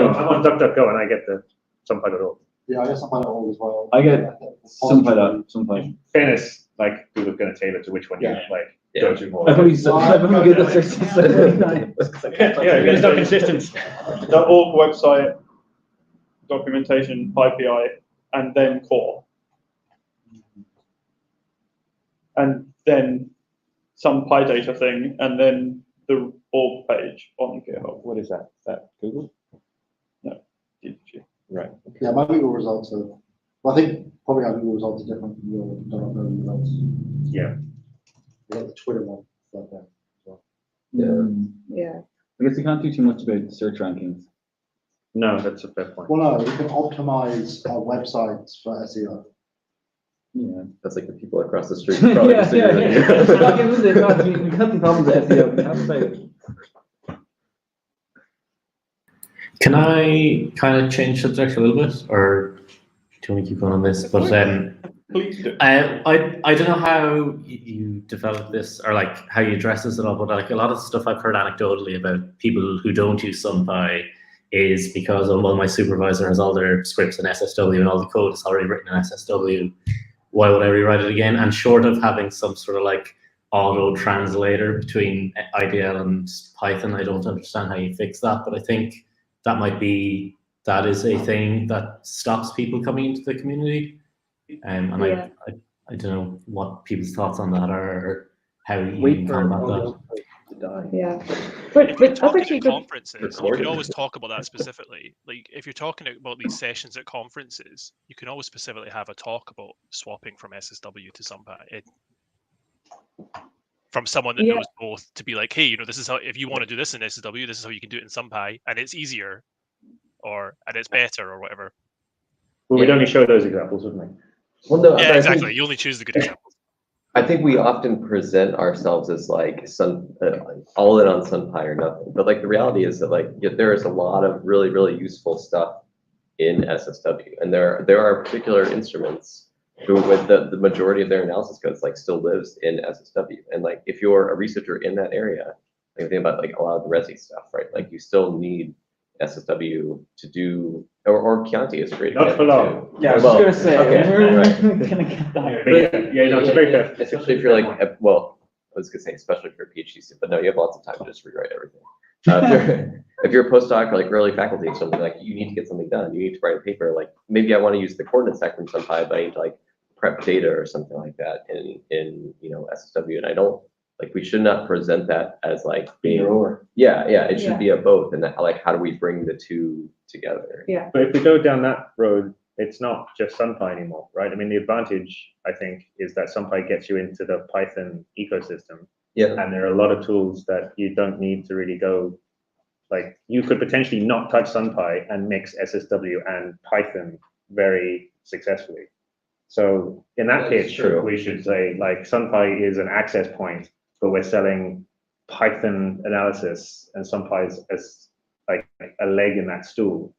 I'm on DuckDuckGo and I get the SunPy.org. Yeah, I guess I'm at all as well. I get SunPy. Fairness, like Google's going to tailor to which one you like go to more. I've only good at search. Yeah, it's not consistent. The org website, documentation, PyPI, and then core. And then some PyData thing, and then the org page on GitHub. What is that? Is that Google? No, DG. Right. Yeah, my Google results are, well, I think probably our Google results are different from your DuckDuckGo results. Yeah. You got the Twitter one like that as well. Yeah. I guess you can't do too much about search rankings. No, that's a fair point. Well, no, we can optimize our websites for SEO. Yeah. That's like the people across the street probably disagree with you. We can't do problems with SEO. We have to say. Can I kind of change subject a little bit, or do you want to keep going on this? But Please do. I don't know how you develop this or like how you address this at all, but like a lot of stuff I've heard anecdotally about people who don't use SunPy is because well, my supervisor has all their scripts in SSW and all the code is already written in SSW. Why would I rewrite it again? And short of having some sort of like auto translator between IDL and Python, I don't understand how you fix that, but I think that is a thing that stops people coming into the community. And I don't know what people's thoughts on that are, or how you combat that. Yeah, but that's actually good. Conferences, you can always talk about that specifically. Like if you're talking about these sessions at conferences, you can always specifically have a talk about swapping from SSW to SunPy. From someone that knows both, to be like, hey, you know, this is how, if you want to do this in SSW, this is how you can do it in SunPy, and it's easier, and it's better, or whatever. Well, we'd only show those examples, wouldn't we? Well, no, yeah, exactly. You only choose the good examples. I think we often present ourselves as like all in on SunPy or nothing, but like the reality is that like there is a lot of really, really useful stuff in SSW, and there are particular instruments who, with the majority of their analysis codes, like still lives in SSW, and like if you're a researcher in that area, like think about like a lot of the Resi stuff, right? Like you still need SSW to do, or Chianti is great. Not for long. Yeah, I was just gonna say, we're right. gonna get that. Yeah, no, it's very fair. Especially if you're like, well, I was gonna say, especially if you're a PhD student, but no, you have lots of time to just rewrite everything. If you're a postdoc or like early faculty or something, like you need to get something done, you need to write a paper, like maybe I want to use the coordinate stack from SunPy, but I need to like prep data or something like that in SSW, and I don't, like, we should not present that as like being it should be a both, and that, like, how do we bring the two together? Yeah. But if we go down that road, it's not just SunPy anymore, right? I mean, the advantage, I think, is that SunPy gets you into the Python ecosystem, Yeah. And there are a lot of tools that you don't need to really go, like you could potentially not touch SunPy and mix SSW and Python very successfully. So in that That's pitch, true. we should say like SunPy is an access point, but we're selling Python analysis and SunPy as like a leg in that stool.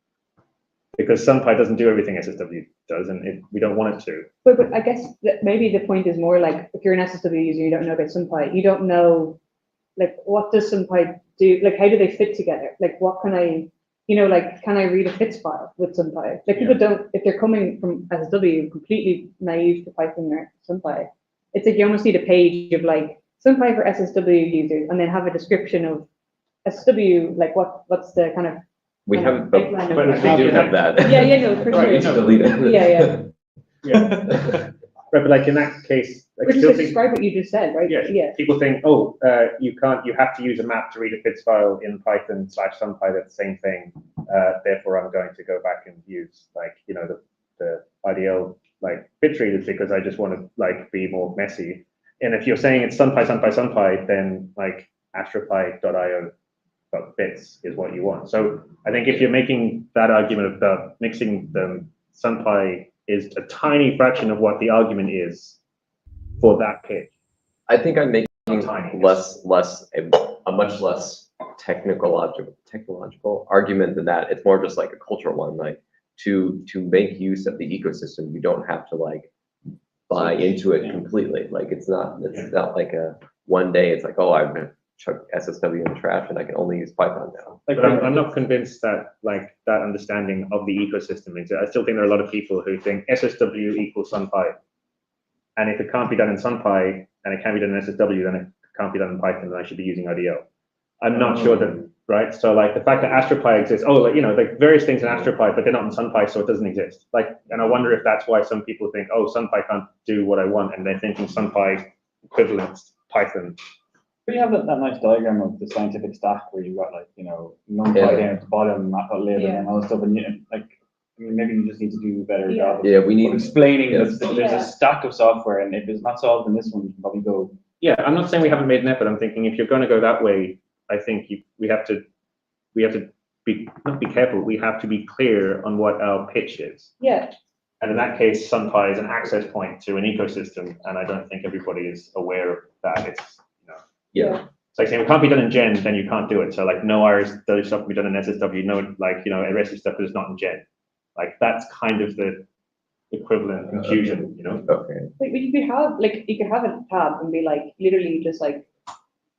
Because SunPy doesn't do everything SSW does, and we don't want it to. But I guess that maybe the point is more like if you're an SSW user, you don't know about SunPy. You don't know, like, what does SunPy do? Like, how do they fit together? Like, what can I, like, can I read a fits file with SunPy? Like, people don't, if they're coming from SSW, completely naive to Python or SunPy, it's like you almost need a page of like SunPy for SSW users, and then have a description of SSW, like what's the kind of We have, but pipeline of- they do have that. Yeah, no, for Right, you sure. should delete it. Yeah. Yeah. Right, but like in that case, like Which is still to think, describe what you just said, right? yeah, people think, oh, you have to use a map to read a fits file in Python / SunPy, that's the same thing. Therefore, I'm going to go back and use like, the IDL like fit readers because I just want to like be more messy. And if you're saying it's SunPy, then like astropy.io bits is what you want. So I think if you're making that argument about mixing them, SunPy is a tiny fraction of what the argument is for that pitch. I think I'm making Tiny. a much less technological argument than that. It's more just like a cultural one. Like to make use of the ecosystem, you don't have to like buy into it completely. Like it's not like a one day. It's like, oh, I've chucked SSW in the trash and I can only use Python now. But I'm not convinced that like that understanding of the ecosystem is. I still think there are a lot of people who think SSW equals SunPy, and if it can't be done in SunPy and it can be done in SSW, then it can't be done in Python. Then I should be using IDL. I'm not sure that, right? So like the fact that AstroPy exists, like various things in AstroPy, but they're not in SunPy, so it doesn't exist. Like, and I wonder if that's why some people think, oh, SunPy can't do what I want, and they're thinking SunPy equivalents Python. But you have that nice diagram of the scientific stack where you've got like, NumPy down at the bottom, matplotlib, and all this stuff, and maybe you just need to do a better job of explaining that there's a stack of software, and if it's not solved in this one, you can probably go. Yeah, I'm not saying we haven't made an effort. I'm thinking if you're going to go that way, I think we have to not be careful. We have to be clear on what our pitch is. Yeah. And in that case, SunPy is an access point to an ecosystem, and I don't think everybody is aware of that. It's It's like saying it can't be done in Gen, then you can't do it. So like no RSW stuff can be done in SSW, no RSW stuff is not in Gen. Like that's kind of the equivalent confusion, Okay. Like, but you could have a tab and be like literally just like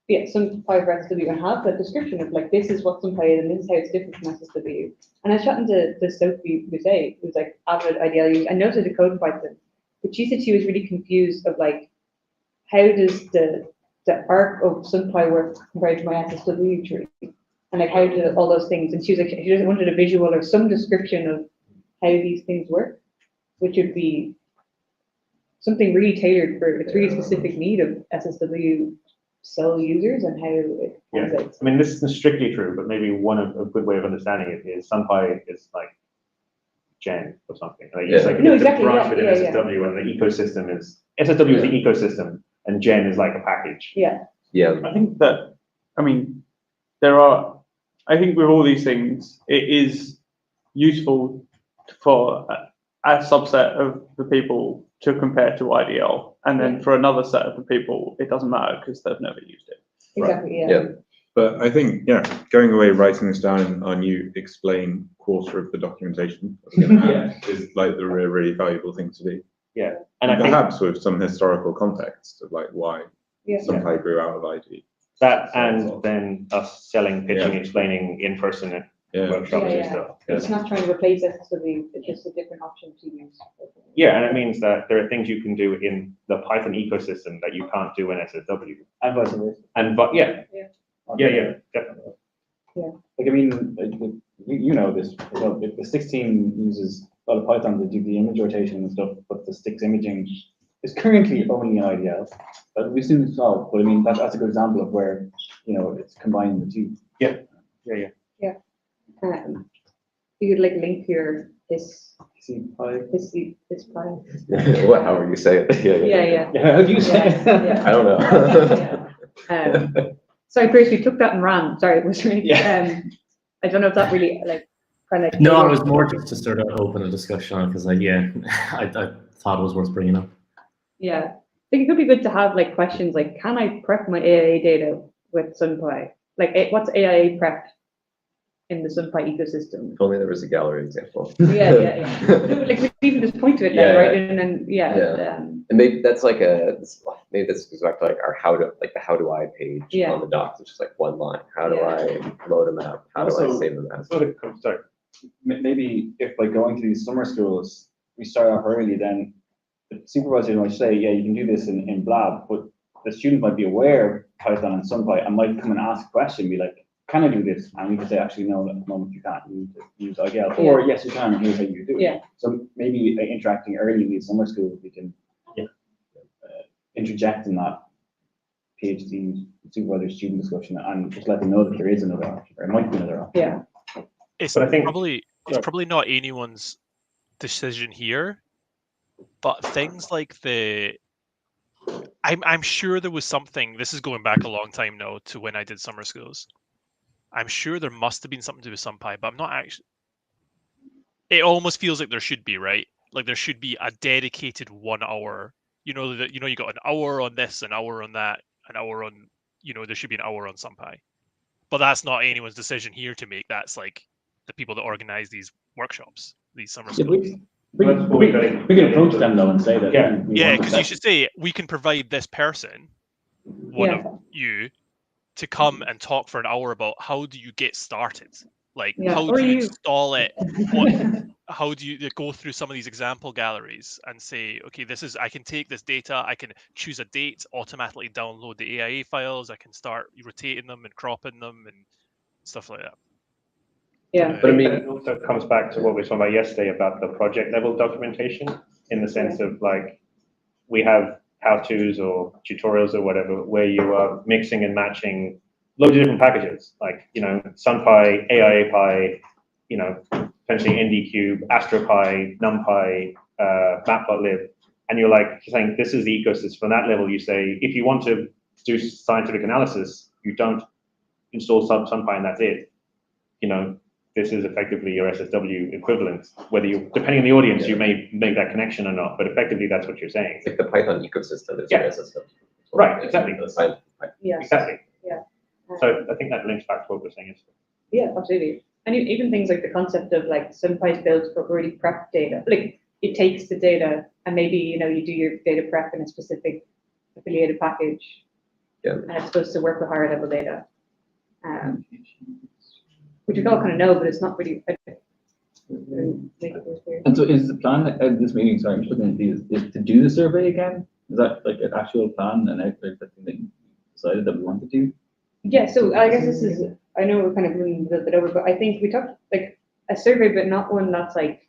SunPy for SSW and have the description of like this is what SunPy is and this is how it's different from SSW. And I was chatting to Sophie Boutet, who's like avid IDL user, and noted the code in Python, but she said she was really confused of like how does the arc of SunPy work compared to my SSW tree, and like how do all those things. And she was like, she just wanted a visual or some description of how these things work, which would be something really tailored for its really specific need of SSW cell users and how it translates. I mean, this isn't strictly true, but maybe a good way of understanding it is SunPy is like Gen or something. Like it's like a branch within SSW, and the ecosystem is SSW is the ecosystem, and Gen is like a package. Yeah. I think that, I think with all these things, it is useful for a subset of the people to compare to IDL, and then for another set of the people, it doesn't matter because they've never used it. Exactly. Yeah. But I think, going away, writing this down, and on you explain quarter of the documentation is like the really, really valuable thing to do. Yeah. And perhaps with some historical context of like why SunPy grew out of ID. That and then us selling, pitching, explaining in person at workshops and stuff. It's not trying to replace SSW, it's just a different option to use. Yeah, and it means that there are things you can do in the Python ecosystem that you can't do in SSW. And vice versa. Definitely. Yeah. Like, I mean, you know this, if the 16 uses a lot of Python to do the image rotation and stuff, but the sticks imaging is currently only in IDL. But we soon solve. But I mean, that's a good example of where, it's combining the two. Yeah. You could like link your this Py. What? How would you say it? Yeah. How do you say it? Yeah. I don't know. Sorry, Bruce, we took that and ran. Sorry, it was really. Yeah. I don't know if that really kind of. No, it was more just to sort of open a discussion on because I thought it was worth bringing up. Yeah, I think it could be good to have like questions like, can I prep my AIA data with SunPy? Like, what's AIA prep in the SunPy ecosystem? If only there was a gallery example. Yeah. No, like we even just point to it then, right? And then And maybe that's like maybe this goes back to like our how do I page on the docs, which is like one line. How do I load them out? How do I save them as? Sorry. Maybe if by going to these summer schools, we start off early, then the supervisor might say, yeah, you can do this in Blab, but the student might be aware of Python and SunPy and might come and ask a question, be like, can I do this? And we could say, actually, no, at the moment you can't. You need to use IGL. Or yes, you can, and here's how you do it. Yeah. So maybe interacting early in these summer schools, we can interject in that PhD supervisor student discussion and just let them know that there is another option, or it might be another option. Yeah. It's But I think- probably not anyone's decision here, but things like I'm sure there was something, this is going back a long time now to when I did summer schools. I'm sure there must have been something to do with SunPy, but I'm not actually, it almost feels like there should be, right? Like there should be a dedicated 1 hour, you got an hour on this, an hour on that, an hour on, there should be an hour on SunPy. But that's not anyone's decision here to make. That's like the people that organize these workshops, these summer schools. We can approach them though and say that. Yeah, because you should say, we can provide this person, one of you, to come and talk for an hour about how do you get started? Like, how do you install it? How do you go through some of these example galleries and say, okay, I can take this data, I can choose a date, automatically download the AIA files, I can start rotating them and cropping them and stuff like that. Yeah. But I mean, it also comes back to what we were talking about yesterday about the project level documentation, in the sense of like, we have how-tos or tutorials or whatever, where you are mixing and matching loads of different packages, like, SunPy, AIAPy, potentially NDCube, AstroPy, NumPy, Matplotlib, and you're like saying, this is the ecosystem. From that level, you say, if you want to do scientific analysis, you don't install SunPy and that's it. This is effectively your SSW equivalent. Whether depending on the audience, you may make that connection or not, but effectively that's what you're saying. It's like the Python ecosystem is your SSW. Right, exactly. Yeah. Exactly. Yeah. So I think that links back to what we're saying yesterday. Yeah, absolutely. And even things like the concept of like SunPy is built for already prep data. Like it takes the data and maybe, you do your data prep in a specific affiliated package. Yeah. And it's supposed to work with higher level data. Which we all kind of know, but it's not really. And so is the plan at this meeting, sorry, I'm just looking at these, is to do the survey again? Is that like an actual plan and output that you decided that we want to do? Yeah, so I guess this is, I know we're kind of moving a little bit over, but I think we talked like a survey, but not one that's like,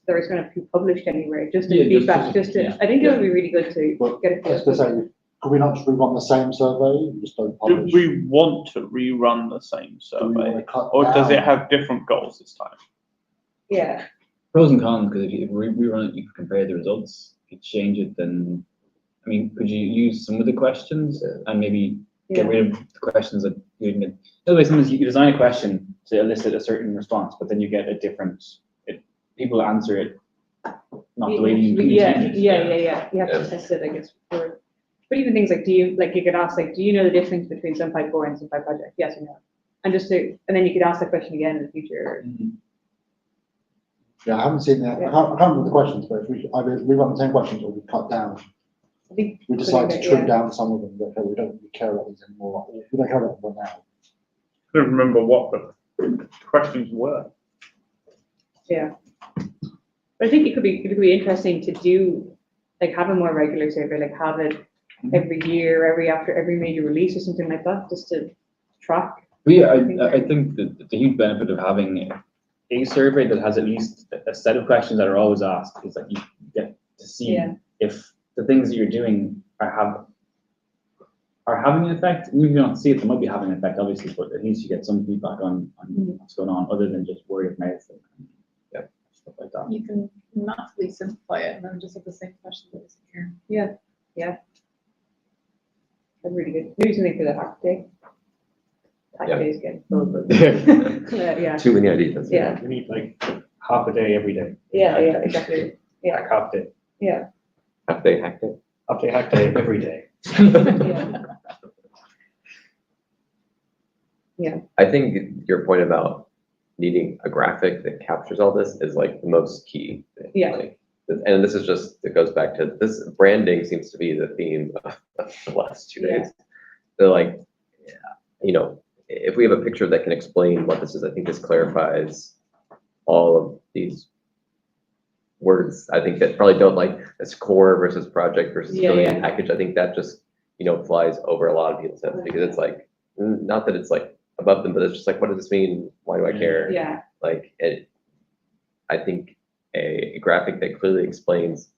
that is going to be published anywhere, just in feedback, I think it would be really good to get it. Could we not just rerun the same survey? Just don't publish? Do we want to rerun the same survey? Or does it have different goals this time? Yeah. Pros and cons, because if you rerun it, you can compare the results. If you change it, then, I mean, could you use some of the questions and maybe get rid of the questions that you didn't get? Otherwise, sometimes you design a question to elicit a certain response, but then you get a different, people answer it not the way you intended. Yeah. You have to test it, I guess. But even things like, you could ask, like, do you know the difference between SunPy Core and SunPy Project? Yes or no? And then you could ask that question again in the future. Yeah, I haven't seen that. I can't remember the questions, but if we run the same questions or we cut down. I think we decide to trim down some of them, but we don't care about these anymore. We don't care about them now. I don't remember what the questions were. Yeah. But I think it could be interesting to do, like, have a more regular survey, like have it every year, after every major release or something like that, just to track. Yeah, I think the huge benefit of having a survey that has at least a set of questions that are always asked is that you get to see if the things that you're doing are having an effect. Even if you don't see it, they might be having an effect, obviously, but at least you get some feedback on what's going on, other than just word of mouth and stuff like that. You can massively simplify it and then just have the same questions that is here. Yeah. That's really good. Maybe something for the hack day. Hack Yeah. days again. Yeah. Too many ideas. Yeah. We need like half a day every day. Yeah, exactly. Yeah. Like half day. Yeah. Have they hacked it? Half day, hack day, every day. Yeah. I think your point about needing a graphic that captures all this is like the most key thing. Yeah. Like, and this is just, it goes back to this branding seems to be the theme of the last 2 days. They're like, if we have a picture that can explain what this is, I think this clarifies all of these words. I think that probably don't like this core versus project versus building package. I think that just, flies over a lot of people's heads because it's like, not that it's like above them, but it's just like, what does this mean? Why do I care? Yeah. Like I think a graphic that clearly explains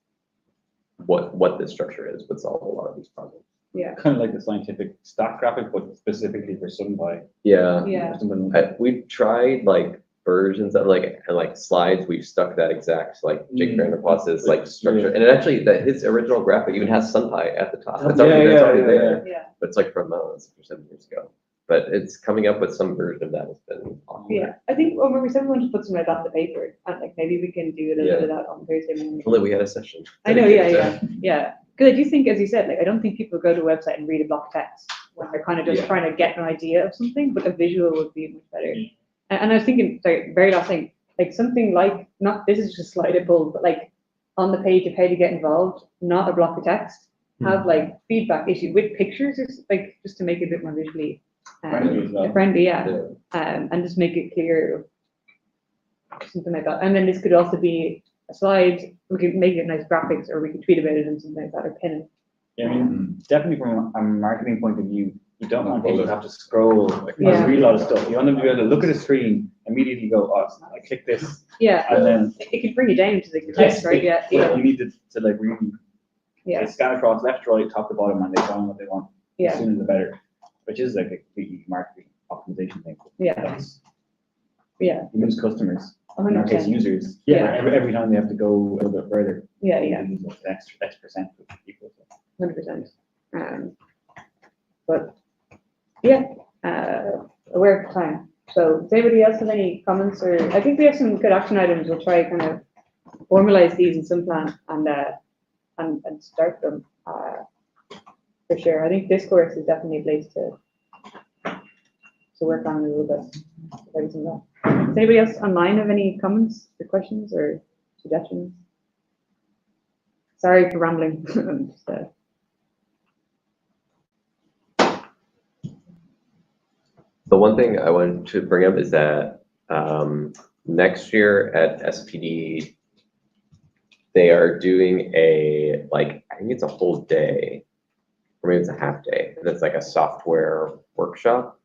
what this structure is would solve a lot of these problems. Yeah. Kind of like the scientific stack graphic, but specifically for SunPy. Yeah. Yeah. Or something. We've tried like versions of like slides. We've stuck that exact like Jake Vanderplas's like structure, and it actually his original graphic even has SunPy at the top. It's already there. Yeah. But it's like from 6 or 7 years ago. But it's coming up with some version of that. It's been awesome. Yeah. I think we said we want to put some of that on the paper, and like maybe we can do a little bit of that on Thursday morning. Well, we had a session. I know. Yeah. Because I do think, as you said, like I don't think people go to a website and read a block of text when they're kind of just trying to get an idea of something, but a visual would be much better. And I was thinking, sorry, very last thing, like something like, not, this is just a slide I pulled, but like on the page of how to get involved, not a block of text, have like feedback issue with pictures, or like just to make it a bit more visually friendly, and just make it clear, something like that. And then this could also be a slide, we could make it nice graphics, or we could tweet about it and something like that, or pin it. Yeah, I mean, definitely from a marketing point of view, you don't want people to have to scroll, like, read a lot of stuff. You want them to be able to look at a screen, immediately go, oh, it's not, I click this. Yeah. And then it can bring you down to the text, right? Yeah. You need to like really they scan across left, right, top to bottom, and they find what they want. Yeah. The sooner the better, which is like a completely marketing optimization thing. Yeah. You lose customers. 100%. In our case, users. Yeah. Every time they have to go a little bit further. Yeah. You lose an extra percent of people. 100%. But yeah, aware of time. So does anybody else have any comments, or I think we have some good action items. We'll try kind of formalize these in some plan and start them for sure. I think discourse is definitely a place to work on a little bit. Does anybody else online have any comments or questions or suggestions? Sorry for rambling. Just, The one thing I wanted to bring up is that next year at SPD, they are doing I think it's a whole day, or maybe it's a half day, and it's like a software workshop.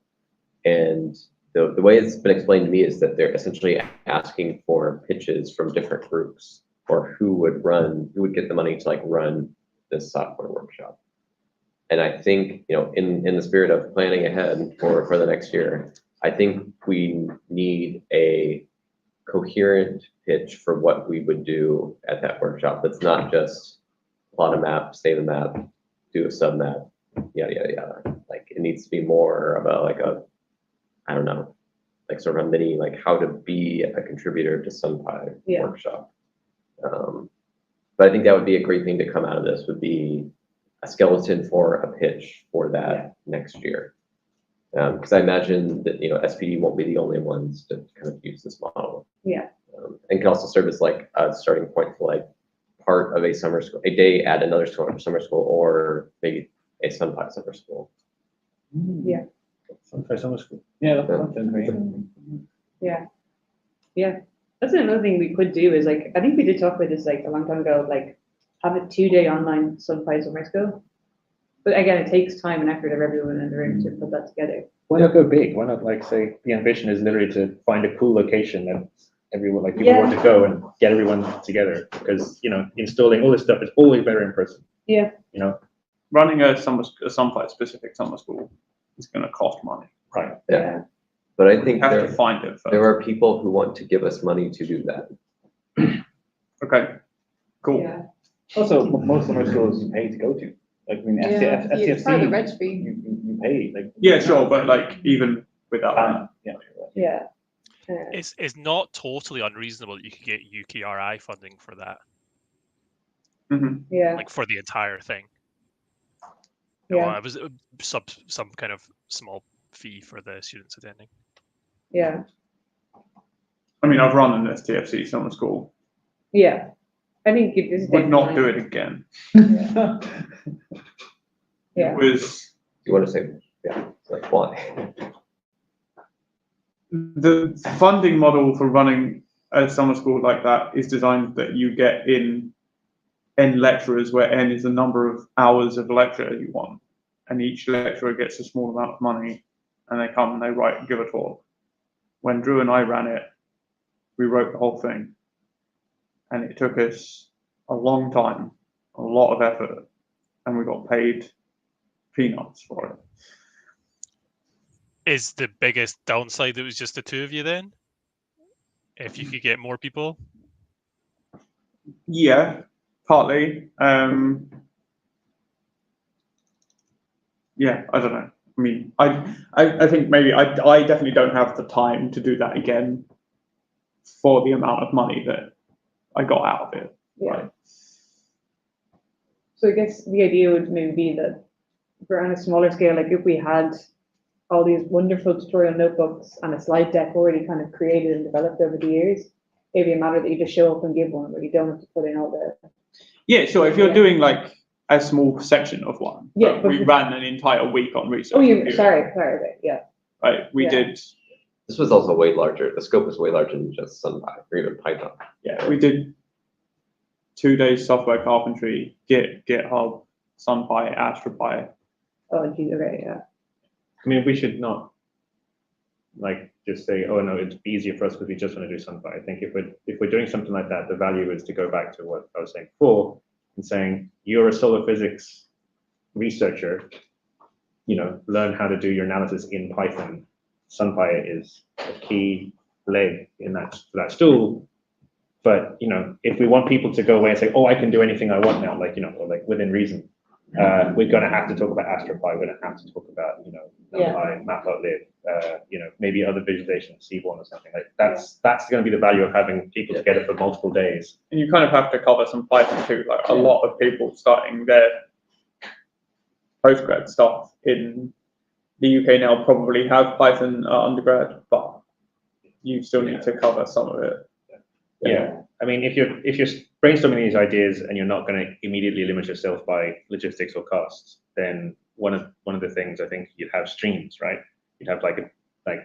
And the way it's been explained to me is that they're essentially asking for pitches from different groups, or who would get the money to like run this software workshop. And I think, in the spirit of planning ahead for the next year, I think we need a coherent pitch for what we would do at that workshop. That's not just plot a map, save a map, do a sub map, yada, yada, yada. Like it needs to be more about like I don't know, like sort of a mini, like how to be a contributor to SunPy workshop. But I think that would be a great thing to come out of this, would be a skeleton for a pitch for that next year. Because I imagine that, SPD won't be the only ones to kind of use this model. Yeah. And can also serve as like a starting point for like part of a summer school, a day at another summer school, or maybe a SunPy summer school. Yeah. SunPy summer school. Yeah, that sounds great. Yeah. Yeah. That's another thing we could do is like, I think we did talk about this like a long time ago, like have a 2-day online SunPy summer school. But again, it takes time and effort of everyone in the room to put that together. Why not go big? Why not like say the ambition is literally to find a cool location that everyone like people want to go and get everyone together, because installing all this stuff is always better in person. Yeah. Running a SunPy specific summer school is going to cost money. Right. Yeah. But I think you have to find it first. There are people who want to give us money to do that. Okay. Cool. Yeah. Also, most summer schools you pay to go to. Like, I mean, Yeah, it's part of the STFC, reg fee. you pay, like. Yeah, sure, but like even without that. Yeah. Yeah. It's not totally unreasonable that you could get UKRI funding for that, Mhm. Yeah. like for the entire thing. Yeah. Well, it was some kind of small fee for the students attending. Yeah. I mean, I've run an STFC summer school. Yeah. I think it is. Would not do it again. Yeah. It was You want to say, yeah, like why? the funding model for running a summer school like that is designed that you get in N lecturers, where N is the number of hours of lecture you want, and each lecturer gets a small amount of money, and they come and they write and give a talk. When Drew and I ran it, we wrote the whole thing, and it took us a long time, a lot of effort, and we got paid peanuts for it. Is the biggest downside that it was just the two of you then? If you could get more people? Yeah, partly. Yeah, I don't know. I mean, I think maybe I definitely don't have the time to do that again for the amount of money that I got out of it. Yeah. Right? So I guess the idea would maybe be that for on a smaller scale, like if we had all these wonderful tutorial notebooks and a slide deck already kind of created and developed over the years, it'd be a matter that you just show up and give one, where you don't have to put in all the. Yeah, sure. If you're doing like a small section of one, Yeah, but we ran an entire week on research. Oh, review. sorry, yeah. Right, we Yeah. did. This was also way larger. The scope was way larger than just SunPy or even Python. Yeah, we did 2 days software carpentry, Git, GitHub, SunPy, AstroPy. Oh, geez, okay, yeah. I mean, we should not like just say, oh no, it's easier for us because we just want to do SunPy. I think if we're doing something like that, the value is to go back to what I was saying before and saying you're a solar physics researcher, learn how to do your analysis in Python. SunPy is a key leg in that stool. But if we want people to go away and say, oh, I can do anything I want now, or like within reason, we're going to have to talk about AstroPy. We're going to have to talk about, NumPy, Matplotlib, maybe other visualization, Seaborn or something like that's going to be the value of having people together for multiple days. And you kind of have to cover some Python too. Like a lot of people starting their postgrad stuff in the UK now probably have Python undergrad, but you still need to cover some of it. Yeah. I mean, if you're brainstorming these ideas and you're not going to immediately limit yourself by logistics or costs, then one of the things I think you'd have streams, right? You'd have like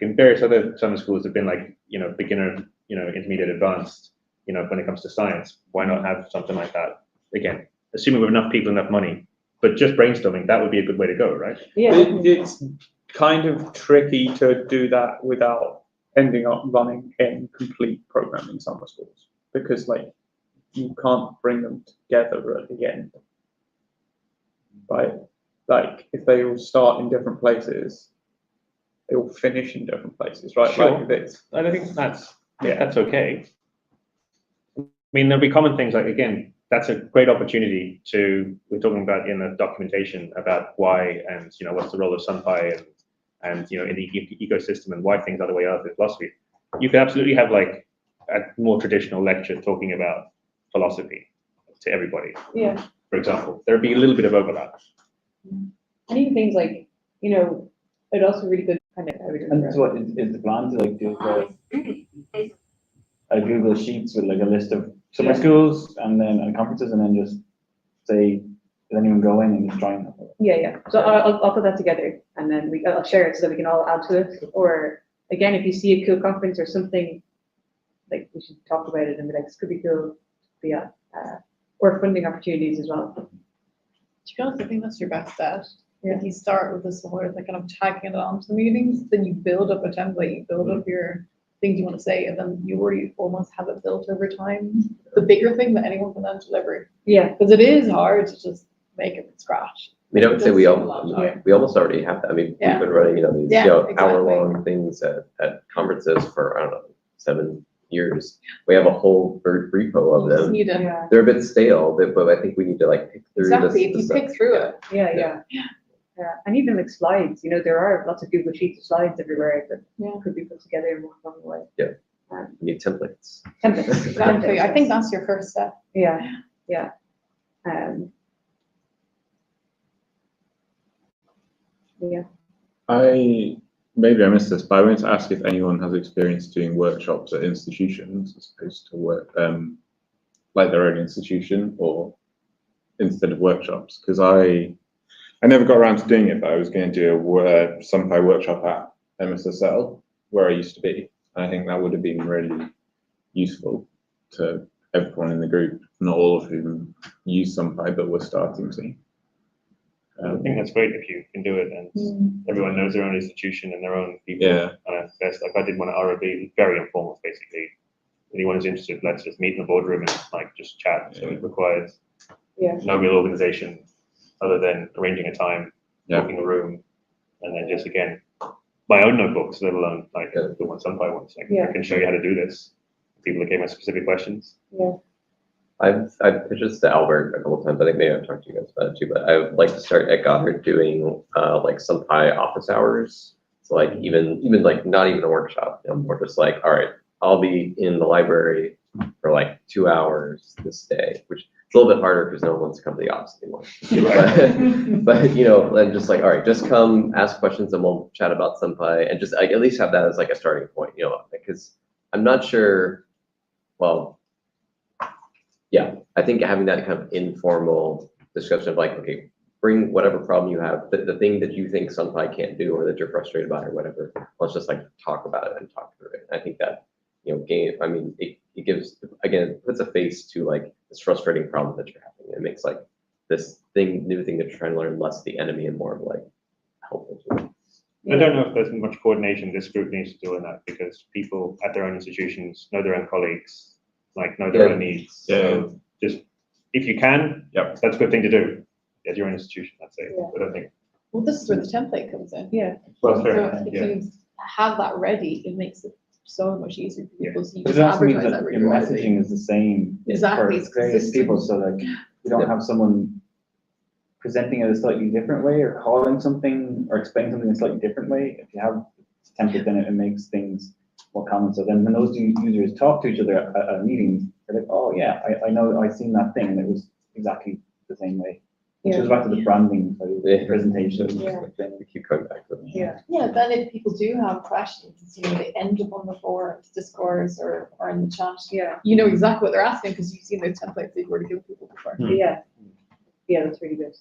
in various other summer schools have been like beginner, intermediate, advanced. When it comes to science, why not have something like that? Again, assuming we have enough people, enough money, but just brainstorming, that would be a good way to go, right? Yeah. It's kind of tricky to do that without ending up running in complete programming summer schools, because like you can't bring them together at the end, right? Like if they all start in different places, they all finish in different places, right? Sure. Like this. I think that's okay. I mean, there'll be common things like, again, that's a great opportunity we're talking about in the documentation about why and what's the role of SunPy and in the ecosystem and why things are the way are in philosophy. You could absolutely have like a more traditional lecture talking about philosophy to everybody. Yeah. For example, there'd be a little bit of overlap. And even things like, it also really good kind of. And so what is the plan to like do a Google Sheets with like a list of summer schools and conferences, and then just say, does anyone go in and just join? Yeah. So I'll put that together, and then I'll share it so that we can all add to it. Or again, if you see a cool conference or something, like we should talk about it and be like, this could be cool. But yeah, or funding opportunities as well. To be honest, I think that's your best bet. Yeah. If you start with the smaller, like kind of tagging it onto the meetings, then you build up a template, you build up your things you want to say, and then you already almost have it built over time. The bigger thing that anyone can then deliver. Yeah. Because it is hard to just make it from scratch. I mean, I would say we Yeah. almost already have that. I mean, Yeah. we've been running, these Yeah, exactly. hour-long things at conferences for, I don't know, years. We have a whole repo of them. Yeah. They're a bit stale, but I think we need to like pick through Exactly, this. if you pick through it. Yeah. And even like slides, there are lots of Google Sheets of slides everywhere that could be put together in more fun way. Yeah. We need templates. Templates. Exactly, I think that's your first step. Yeah. Maybe I missed this, but I wanted to ask if anyone has experience doing workshops at institutions as opposed to work, like their own institution, or instead of workshops. Because I never got around to doing it, but I was going to do a SunPy workshop at MSSL, where I used to be. And I think that would have been really useful to everyone in the group, not all of whom use SunPy, but were starting to. I think that's great if you can do it, and everyone knows their own institution and their own people. Yeah. And that's like I did one at ROB, very informal, basically. Anyone who's interested, let's just meet in the boardroom and like just chat. So it requires no real organization other than arranging a time, booking a room, and then just again my own notebooks, let alone like the one SunPy ones. Like, I can show you how to do this. People that came with specific questions. Yeah. I've pitched this to Albert a couple of times. I think maybe I've talked to you guys about it too, but I would like to start at Goddard doing like SunPy office hours. So like even like not even a workshop, more just like, all right, I'll be in the library for like 2 hours this day, which is a little bit harder because no one wants to come to the office anymore. but then just like, all right, just come ask questions and we'll chat about SunPy and just like at least have that as like a starting point, because I'm not sure. Well, yeah, I think having that kind of informal discussion of like, okay, bring whatever problem you have, the thing that you think SunPy can't do or that you're frustrated by or whatever, let's just like talk about it and talk through it. I think that, it gives, again, it puts a face to like this frustrating problem that you're having. It makes like this new thing that you're trying to learn less the enemy and more of like helpful to it. I don't know if there's much coordination this group needs to do in that because people at their own institutions know their own colleagues, like know their own needs. So just if you can, that's a good thing to do at your own institution. That's it. But I think. Well, this is where the template comes in. Yeah. Well, fair. So if you have that ready, it makes it so much easier for people. So you But just it also means advertise that that your really messaging is the same Exactly, for it's various consistent. people, so like you don't have someone presenting it a slightly different way or calling something or explaining something a slightly different way. If you have a template, then it makes things more common. So then when those users talk to each other at meetings, they're like, oh yeah, I know, I've seen that thing and it was exactly the same way. Which goes back to the branding presentation. We keep coming back to it. Yeah, then if people do have questions, they end up on the forums, discourse or in the chat. Yeah. You know exactly what they're asking because you've seen those templates that you've already given people before. Yeah, that's really good.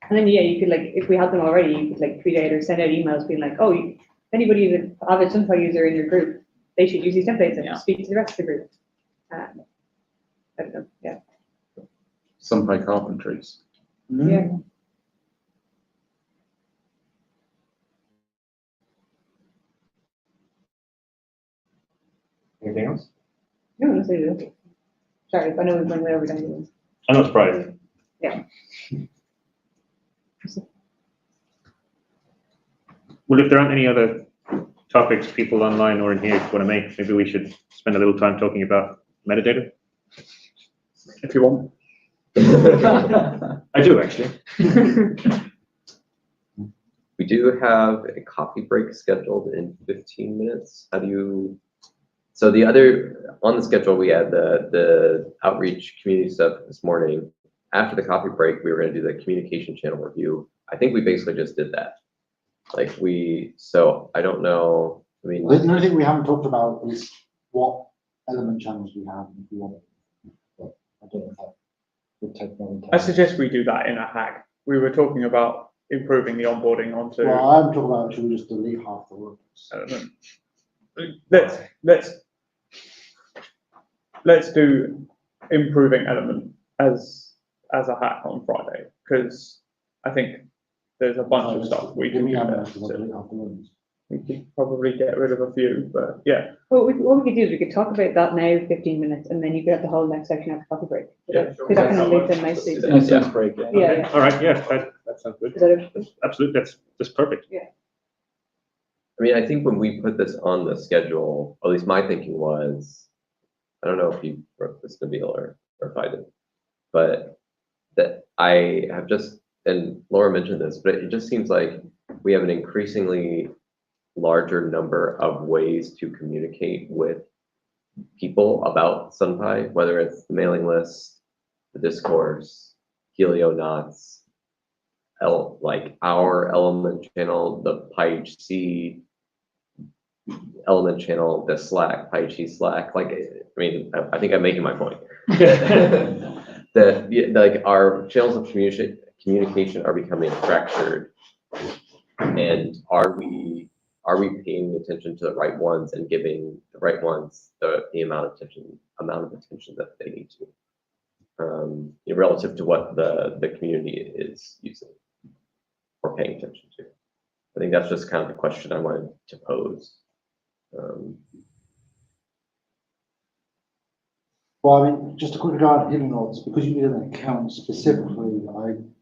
And then you could like, if we had them already, you could like tweet out or send out emails being like, oh, if anybody is an avid SunPy user in your group, they should use these templates and speak to the rest of the group. I don't know, yeah. SunPy carpentries. Yeah. Anything else? No, that's it. Sorry, I know we've gone way over time. I'm not surprised. Yeah. Well, if there aren't any other topics people online or in here want to make, maybe we should spend a little time talking about metadata. If you want. I do actually. We do have a coffee break scheduled in 15 minutes. So on the schedule, we had the outreach community stuff this morning. After the coffee break, we were going to do the communication channel review. I think we basically just did that. So I don't know. I mean, the only thing we haven't talked about is what element channels we have if we want it. But I don't know if that would take more time. I suggest we do that in a hack. We were talking about improving the onboarding onto. Well, I'm talking about should we just delete half the work? I don't know. Let's do improving element as a hack on Friday, because I think there's a bunch of stuff we can do there. We could probably get rid of a few, but yeah. Well, what we could do is we could talk about that now, 15 minutes, and then you could have the whole next section after coffee break. Because that kind of leads in nicely. Nice break. Yeah. Okay. Yeah. All right. Yeah, that sounds good. Is that okay? Absolutely. That's perfect. Yeah. I mean, I think when we put this on the schedule, at least my thinking was, I don't know if you wrote this, Nabil, or if I did, but that I have just, and Laura mentioned this, but it just seems like we have an increasingly larger number of ways to communicate with people about SunPy, whether it's the mailing list, the discourse, Helionauts, like our element channel, the PyHC element channel, the Slack, PyHC Slack. Like, I mean, I think I'm making my point. That like our channels of communication are becoming fractured, and are we paying attention to the right ones and giving the right ones the amount of attention that they need to, relative to what the community is using or paying attention to? I think that's just kind of the question I wanted to pose. Well, I mean, just a quick regard to Helionauts, because you need an account specifically, even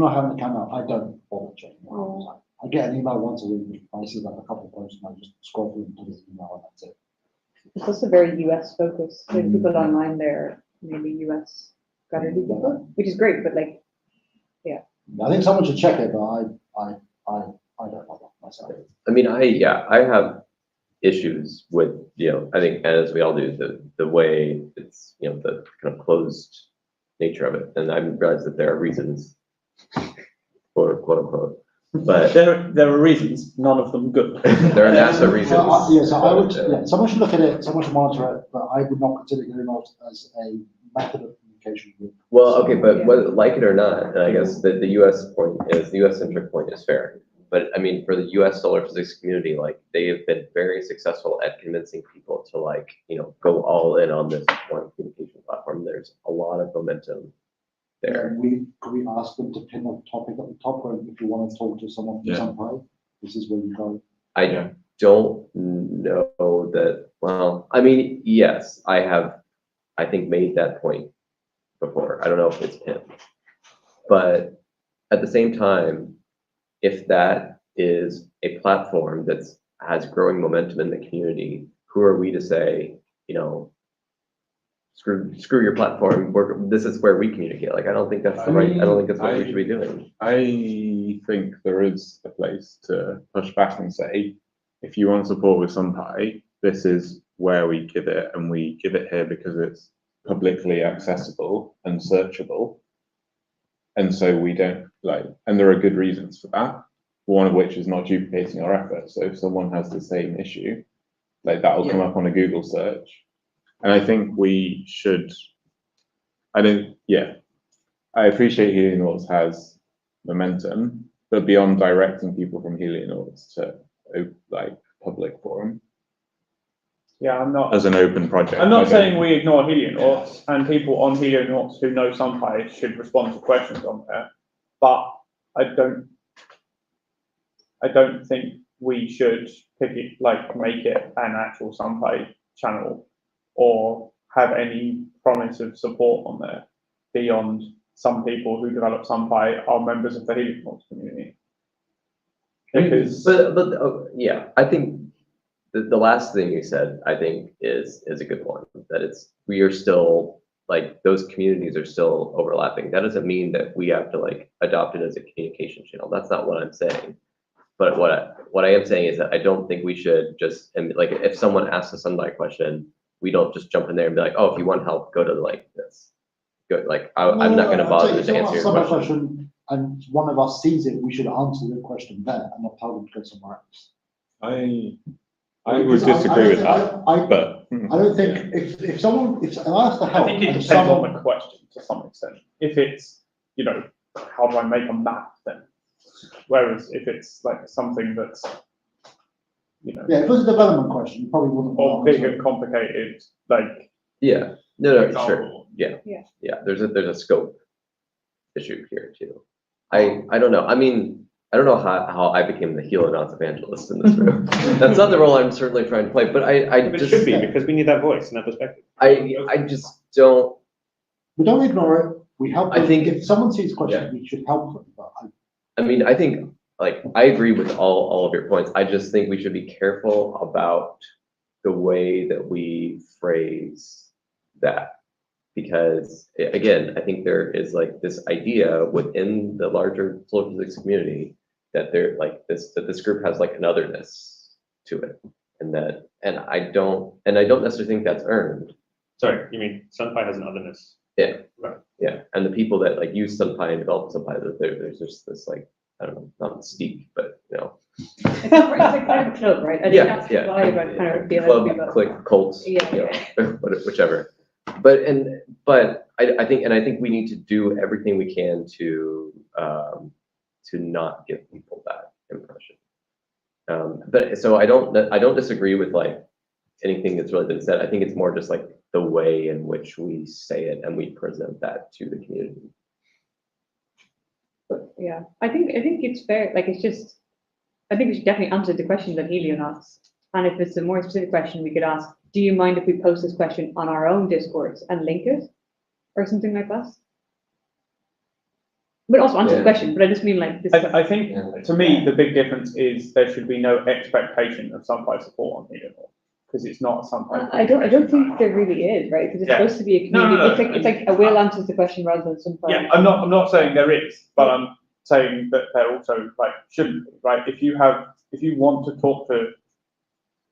though I have an account now, I don't bother checking it out. I get an email once a week, I see like a couple of posts, and I just scroll through into this email, and that's it. It's also very US focused. Like people online there, maybe US graduate people, which is great, but like, yeah. I think someone should check it, but I don't bother myself. I mean, I have issues with, I think, as we all do, the way it's, the kind of closed nature of it. And I realize that there are reasons, quote unquote, but there are reasons, none of them good. There are NASA reasons. So I would, someone should look at it, someone should monitor it, but I would not consider Helionauts as a method of communication with. Well, okay, but whether like it or not, and I guess the US point is, the US centric point is fair. But I mean, for the US solar physics community, like they have been very successful at convincing people to like, go all in on this one communication platform. There's a lot of momentum there. Could we ask them to pin a topic at the top, where if you want to talk to someone from SunPy, this is where you go? I don't know that, well, I mean, yes, I have, I think, made that point before. I don't know if it's pinned. But at the same time, if that is a platform that has growing momentum in the community, who are we to say, screw your platform, this is where we communicate? Like, I don't think that's the right, I don't think that's what we should be doing. I think there is a place to push back and say, if you want support with SunPy, this is where we give it, and we give it here because it's publicly accessible and searchable. And so we don't and there are good reasons for that. One of which is not duplicating our efforts. So if someone has the same issue, that will come up on a Google search. And I think we should, I appreciate Helionauts has momentum, but beyond directing people from Helionauts to public forum. Yeah, I'm not. As an open project. I'm not saying we ignore Helionauts, and people on Helionauts who know SunPy should respond to questions on there, but I don't think we should pick it, make it an actual SunPy channel, or have any promise of support on there beyond some people who develop SunPy are members of the Helionauts community. Because, I think the last thing you said, I think, is a good one. That we are still, those communities are still overlapping. That doesn't mean that we have to adopt it as a communication channel. That's not what I'm saying. But what I am saying is that I don't think we should just, if someone asks a SunPy question, we don't just jump in there and be like, oh, if you want help, go to this. Go, I'm not going to bother to answer your question. And one of us sees it, we should answer the question there and not tell them to go somewhere else. I would disagree with that. But I don't think if someone asks for help, I think it depends on the question to some extent. If it's, how do I make a map then? Whereas if it's something that's, if it was a development question, you probably wouldn't. Or big and complicated, Sure. Yeah. There's a scope issue here too. I don't know. I mean, I don't know how I became the Helionauts evangelist in this room. That's not the role I'm certainly trying to play, but It should be, because we need that voice and that perspective. I just don't. We don't ignore it. We help. I think if someone sees questions, we should help them. But I mean, I think like, I agree with all of your points. I just think we should be careful about the way that we phrase that. Because again, I think there is like this idea within the larger social physics community that this group has like an otherness to it. And I don't necessarily think that's earned. Sorry, you mean SunPy has an otherness? Yeah. Right. Yeah. And the people that like use SunPy and develop SunPy, there's just this like, I don't know, not mystique, but you know. It's like kind of a club, right? I think that's the vibe I kind of feel Club, about. click, cults, Yeah, you know, whichever. But I think we need to do everything we can to not give people that impression. But so I don't disagree with like anything that's really been said. I think it's more just like the way in which we say it and we present that to the community. But yeah, I think it's fair. Like it's just, I think we should definitely answer the question that Helion asks. And if it's a more specific question, we could ask, do you mind if we post this question on our own Discourse and link it? Or something like that? But also answer the question, but I just mean like this. I think, to me, the big difference is there should be no expectation of SunPy support on here, because it's not a SunPy. I don't think there really is, right? Because it's supposed to be a community. No. It's like a will answers the question rather than SunPy. Yeah, I'm not saying there is, but I'm saying that there also like shouldn't be, right? If you want to talk to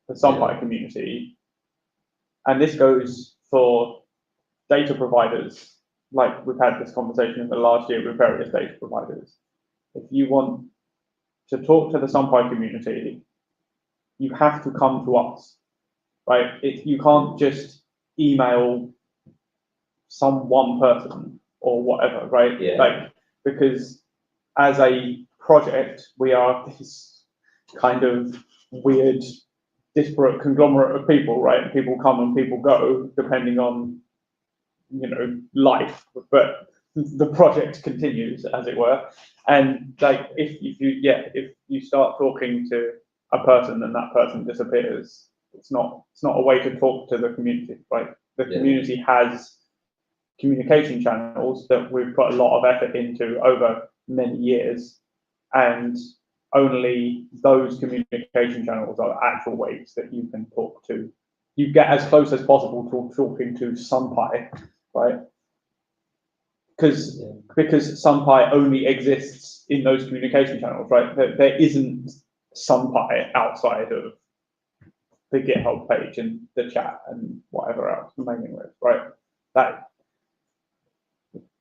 the SunPy community, and this goes for data providers, like we've had this conversation in the last year with various data providers. If you want to talk to the SunPy community, you have to come to us, right? You can't just email some one person or whatever, right? Yeah. Like, because as a project, we are this kind of weird, disparate conglomerate of people, right? People come and people go depending on, you know, life, but the project continues, as it were. And like, if you start talking to a person and that person disappears, it's not a way to talk to the community, right? The community has communication channels that we've put a lot of effort into over many years, and only those communication channels are actual ways that you can talk to. You get as close as possible to talking to SunPy, right? Because SunPy only exists in those communication channels, right? There isn't SunPy outside of the GitHub page and the chat and whatever else, the mailing list, right?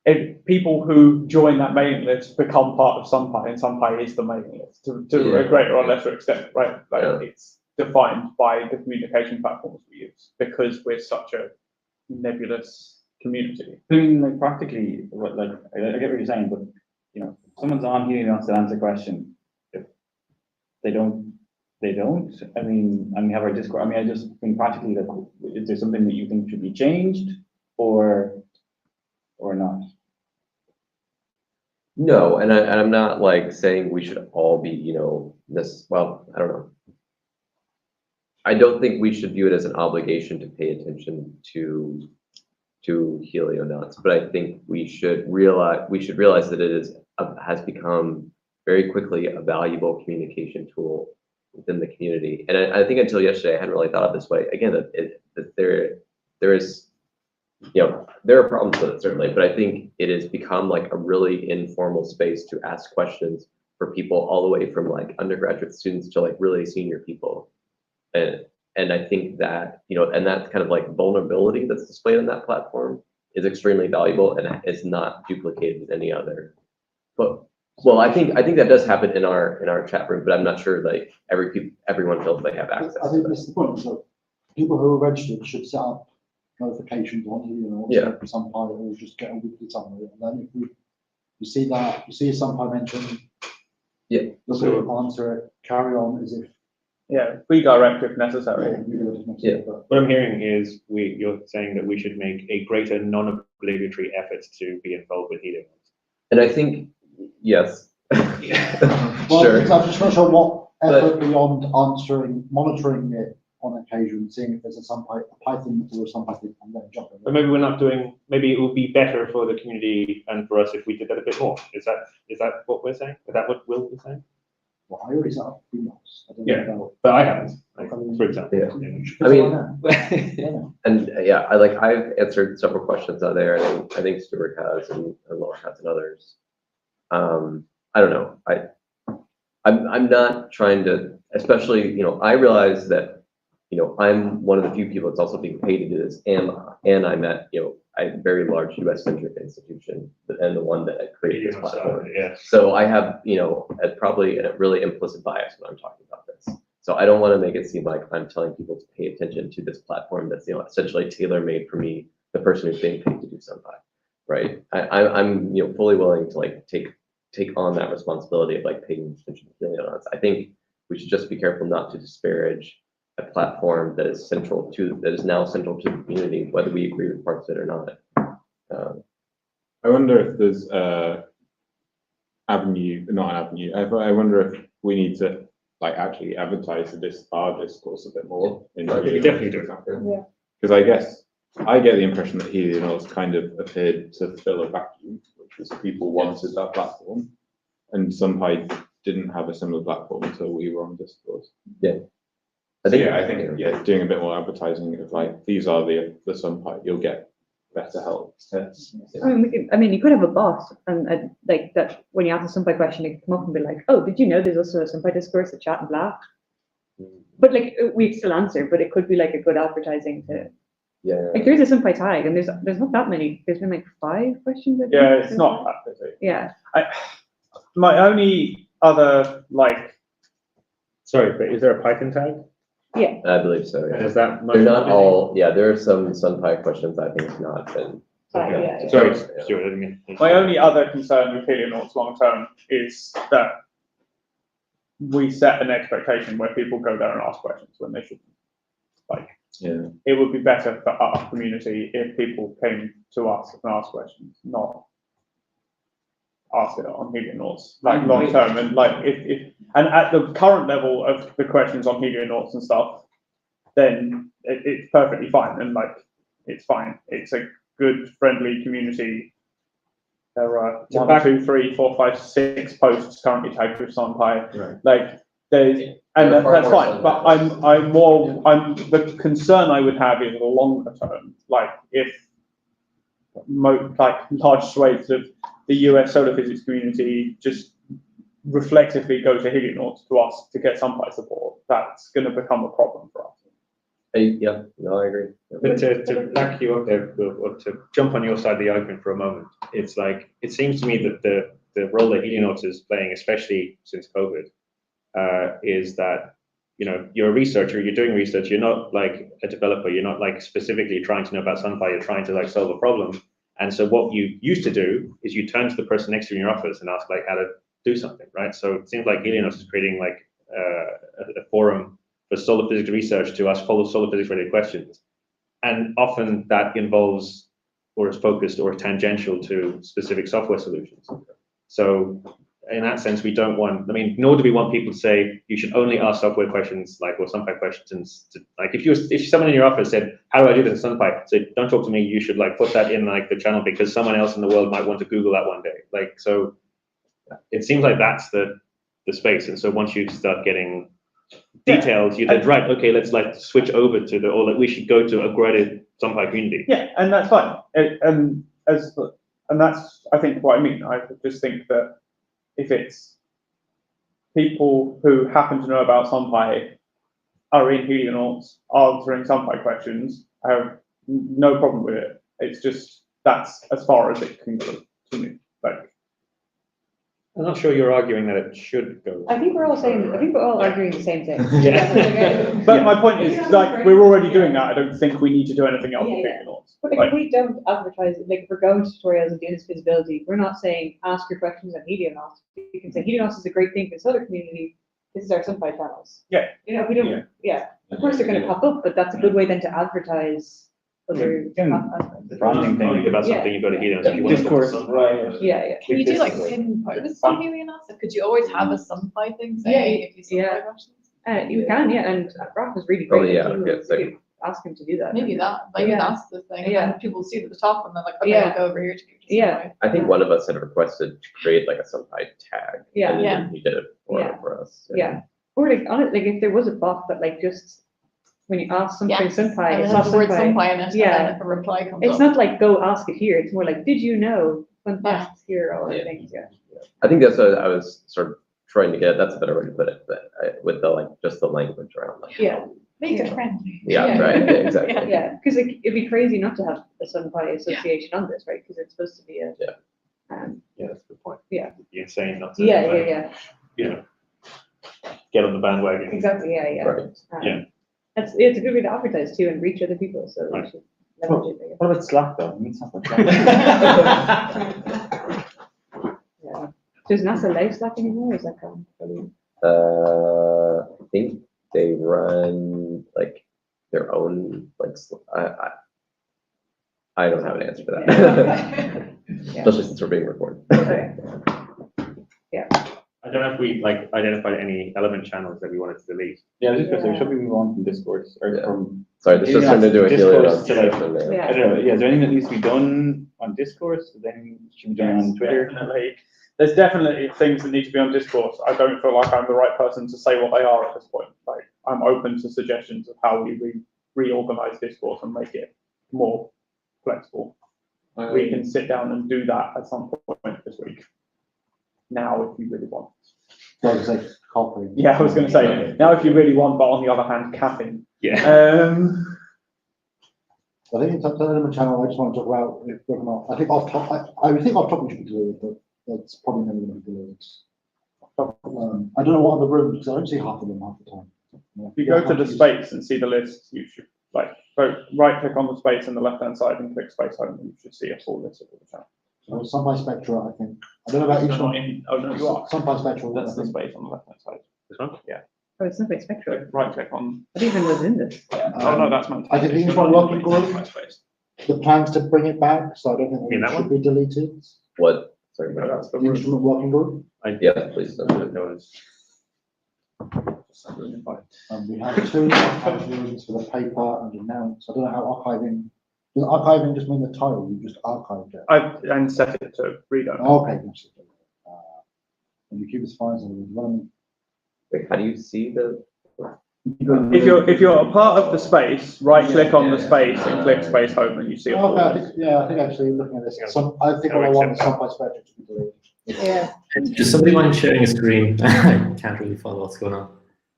If people who join that mailing list become part of SunPy, and SunPy is the mailing list to a greater or lesser extent, right? Like it's defined by the communication platforms we use because we're such a nebulous community. I mean, like practically, I get what you're saying, but you know, someone's on here who wants to answer a question. If they don't. I mean, and we have our Discord. I mean, I just think practically, like, is there something that you think should be changed, or not? No, and I'm not like saying we should all be, you know, this. Well, I don't know. I don't think we should view it as an obligation to pay attention to Helionauts, but I think we should realize that it has become very quickly a valuable communication tool within the community. And I think until yesterday, I hadn't really thought of it this way. Again, that there is, you know, there are problems with it certainly, but I think it has become like a really informal space to ask questions for people all the way from like undergraduate students to like really senior people. And I think that, you know, and that kind of like vulnerability that's displayed on that platform is extremely valuable and is not duplicated in any other. But well, I think that does happen in our chat room, but I'm not sure like everyone feels they have access. I think that's the point. So people who are registered should set up notifications on here, you know, for SunPy, or just get a weekly summary. And then if you see a SunPy mention, look at it, answer it, carry on as if. Yeah, redirect if necessary. Yeah. What I'm hearing is you're saying that we should make a greater non-obligatory effort to be involved with Helionauts. And I think, yes. Well, Sure. I'm just not sure what effort beyond monitoring it on occasion, seeing if there's a Python or a SunPy thing, and then jumping. But maybe we're not doing. Maybe it would be better for the community and for us if we did that a bit more. Is that what we're saying? Is that what Will was saying? Well, I already set up emails. I don't Yeah. know But I haven't, like, for example. I mean, and yeah, I've answered several questions out there. I think Stuart has and Laura has and others. I don't know. I'm not trying to, especially, I realize that, I'm one of the few people that's also being paid to do this, and I'm at, a very large US-centric institution, and the one that created this platform. Yeah. So I have, probably a really implicit bias when I'm talking about this. So I don't want to make it seem like I'm telling people to pay attention to this platform that's, essentially tailor-made for me, the person who's being paid to do SunPy, right? I'm, fully willing to like take on that responsibility of like paying attention to Helios. I think we should just be careful not to disparage a platform that is now central to the community, whether we agree with parts of it or not. I wonder if there's not an avenue. I wonder if we need to like actually advertise our discourse a bit more. We definitely do. Yeah. Because I guess I get the impression that Helios kind of appeared to fill a vacuum, which was people wanted that platform, and SunPy didn't have a similar platform until we were on Discourse. Yeah. I think doing a bit more advertising of like, these are the SunPy, you'll get better help. I mean, you could have a bot and like that when you ask a SunPy question, it can come up and be like, "Oh, did you know there's also a SunPy discourse, a chat and blah?" But like we still answer, but it could be like a good advertising to. Yeah. Like there's a SunPy tag, and there's not that many. There's been like 5 questions. I think, Yeah, it's not that busy. Yeah. My only other Sorry, but is there a Python tag? Yeah. I believe so. Yeah. And is that They're not all. Yeah, there are some SunPy questions I think have not been. Yeah. Sorry, Stuart, I didn't mean. My only other concern with Helios long term is that we set an expectation where people go there and ask questions when they shouldn't. Yeah. It would be better for our community if people came to us and asked questions, not ask it on Helios, long term. And if at the current level of the questions on Helios and stuff, then it's perfectly fine. And it's fine. It's a good, friendly community. There are 1, 2, 3, 4, 5, 6 posts currently tagged with SunPy. Right. That's fine. But the concern I would have is longer term. If large swathes of the US solar physics community just reflexively go to Helios to us to get SunPy support, that's going to become a problem for us. Yeah, no, I agree. But to back you up there, or to jump on your side of the argument for a moment, it's like, it seems to me that the role that Helios is playing, especially since COVID, is that, you're a researcher, you're doing research, you're not like a developer, you're not like specifically trying to know about SunPy, you're trying to like solve a problem. And so what you used to do is you turn to the person next to you in your office and ask how to do something, right? So it seems like Helios is creating a forum for solar physics research to ask solar physics related questions. And often that involves or is focused or tangential to specific software solutions. So in that sense, we don't want, nor do we want people to say you should only ask software questions or SunPy questions. If someone in your office said, "How do I do this in SunPy?" Say, "Don't talk to me. You should put that in the channel because someone else in the world might want to Google that one day." So it seems like that's the space. And so once you start getting details, you said, right, okay, let's switch over to we should go to a graded SunPy community. Yeah, and that's fine. And that's, I think, what I mean. I just think that if it's people who happen to know about SunPy are in Helios answering SunPy questions, I have no problem with it. It's just, that's as far as it can go to me. I'm not sure you're arguing that it should go. I think we're all arguing the same thing. Yeah. But my point is, we're already doing that. I don't think we need to do anything else with Helios. But if we don't advertise, if we're going to tutorials and doing this visibility, we're not saying ask your questions on Helios. You can say Helios is a great thing for the solar community. This is our SunPy channels. Yeah. If we don't, of course they're going to pop up, but that's a good way then to advertise. The branding thing about something you go to Helios. If you want to Discourse, right? Yeah. Can you do pinned posts on Helios? Could you always have a SunPy thing say if you SunPy questions? You can, and Brock was really great. Oh, yeah, He ask him to do that. Maybe maybe Yeah. that's the thing. Yeah. And people see it at the top and they're like, okay, Yeah. I'll go over here to do Yeah. I think one of us had requested to create like a SunPy tag. Yeah. And Yeah. then he did it Yeah. for us. Yeah. Or like, on it, like if there was a bot that like just, when you ask something Yes. SunPy, And it's then not have the word SunPy. SunPy in it, Yeah. and then a reply comes It's up. not like go ask it here. It's more like, did you know? Fun Yeah. facts here, all the Yeah. things. Yeah. I think that's what I was sort of trying to get. That's a better way to put it, but with the like just the language around like. Yeah. Make it Yeah. friendly. Yeah, Yeah. right. Yeah, exactly. Yeah. Yeah, because it'd be crazy not to have a SunPy association on this, right? Because it's supposed to be a. Yeah. Yeah, that's a good point. Yeah. It'd be insane not to. Yeah, like, yeah, You know, get on the bandwagon. exactly. Yeah, yeah. Right. Yeah. It's a good way to advertise too and reach other people. So we Right. should leverage it. What about Slack though? I mean, it's not like Yeah. Does NASA allow Slack anymore? Or is that gone? Probably. I think they run like their own like I don't have an answer for that. Yeah. Especially since we're being recorded. Okay. I don't know if we like identified any element channels that we wanted to delete. Yeah, I was just gonna say, should we move on from discourse or Yeah. from? Sorry, this just Yeah, turned into a discourse Helios to, like, session there. Yeah. I don't know, yeah, is there anything that needs to be done on discourse? Is there anything that should be done on Twitter? Definitely. There's definitely things that need to be on discourse. I don't feel like I'm the right person to say what they are at this point. Like, I'm open to suggestions of how we reorganize discourse and make it more flexible. We can sit down and do that at some point this week. Now, if you really want. Like, it's like copy. Yeah, I was going to say, now if you really want, but on the other hand, caffeine. Yeah. I think it's up to the element channel. I just want to talk about if whether or not, I think off top, I would think off top should be deleted, but that's probably never going to be deleted. I don't know what other rooms, because I don't see half of them half the time. Yeah. If you go to the space and see the list, you should like right click on the space on the left hand side and click space home, and you should see a full list of all the channels. So SunPy Spectra, I think. I don't know about each one. Oh, no, you are. SunPy Spectra. That's I the think. space on the left hand side. This one? Yeah. Oh, it's not very spectral. Right click on. I didn't even know it was in this. Oh, no, that's meant. I think the English working group, the plans to bring it back, so I don't think mean it that should be deleted. What? Sorry, No, about that's the The room. instrument working group, Yeah, please. we have two archive rooms for the paper and announce. I don't know how archiving, does archiving just mean the title, you just archived it? And set it to read only. Okay, gotcha. And you keep as far as the development. Wait, how do you see the? If you're a part of the space, right click on the space and click space home, and you see a full Okay, I list. think, yeah, I think actually looking at this, I think what I want is SunPy Spectra to be deleted. Yeah. Does somebody mind sharing a screen? I can't really follow what's going on.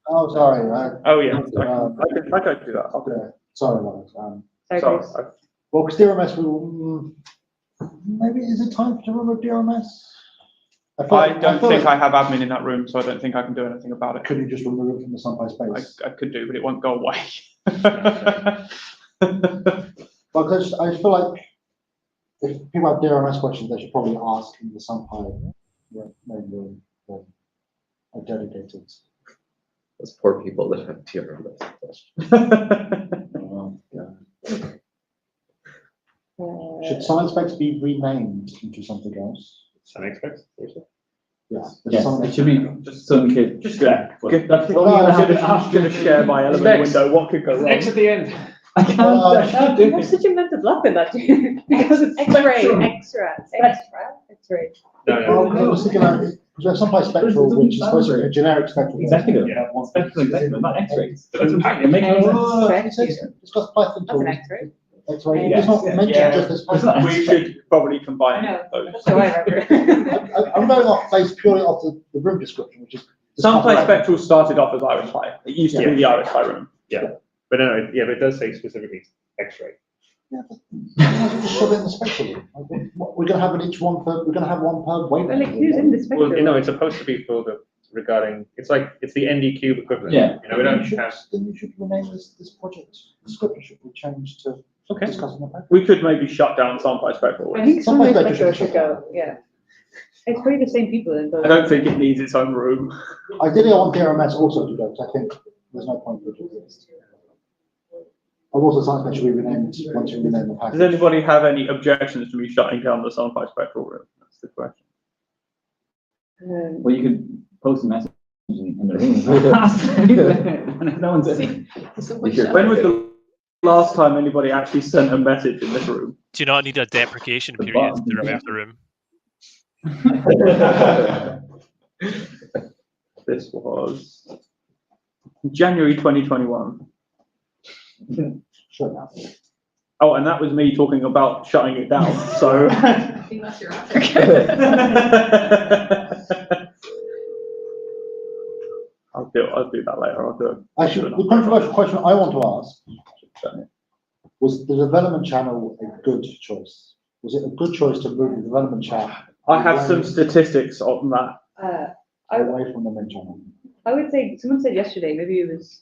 Oh, sorry, Oh, yeah, Um, I can do that. I'll do it. sorry about it. Sorry, So, Chris. Well, because DRMS, maybe is it time to remove DRMS? I don't think I have admin in that room, so I don't think I can do anything about it. Could you just remove it from the SunPy space? I could do, but it won't go away. Because I just feel like if people have DRMS questions, they should probably ask in the SunPy main room, a dedicated. Those poor people that have TRMS. Should science specs be renamed into something else? Some experts. Yes. Yes, it should be just some kid. Just that. That's I'm gonna share my element window. What could go wrong? X at the end. I can't do You have it. such a mental block in that, because it's X-ray, X-ray. Well, I was thinking like, because we have SunPy Spectral, which is supposed to be a generic spectral. Executive. Yeah. Spectral executive, not X-rays. It doesn't It makes no sense. It's got Python That's an tools. X-ray. X-ray, Yes, it's not yeah, mentioned yeah. just as It's Python. not- We should probably I combine know, those. that's how I remember. I'm going off based purely off the room description, which is. SunPy Spectral started off as Irish Pie. It used to be the Irish Pie room. But no, yeah, but it does say specifically X-ray. Yeah, but just shove it in the spectral. We're gonna have an each one per, we're gonna have one per Well, like, wavelength. who's in the Well, spectrum? you know, it's supposed to be for the regarding. It's like it's the ND cube equivalent. Yeah. You know, we don't Then have. you should rename this project, description should be changed to Okay. discussing the paper. We could maybe shut down SunPy Spectral. I think Somebody some better spectrum should should go, yeah. It's probably the same people in both. I don't think it needs its own room. Ideally, I want DRMS also to go, because I think there's no point for it to exist. I've also science should be renamed once you rename the Does package. anybody have any objections to me shutting down the SunPy Spectral room? That's the question. Well, you could post a message in the room. No one's in. When was the last time anybody actually sent a message in this room. Do you not need a deprecation period to remove the room? This was January 2021. Sure now. Oh, and that was me talking about shutting it down. So. I think that's your answer. I'll do that later. I'll do it. Actually, the controversial question I want to ask, was the development channel a good choice? Was it a good choice to move the development channel? I have some statistics on that. Away from the main channel. I would say, someone said yesterday, maybe it was,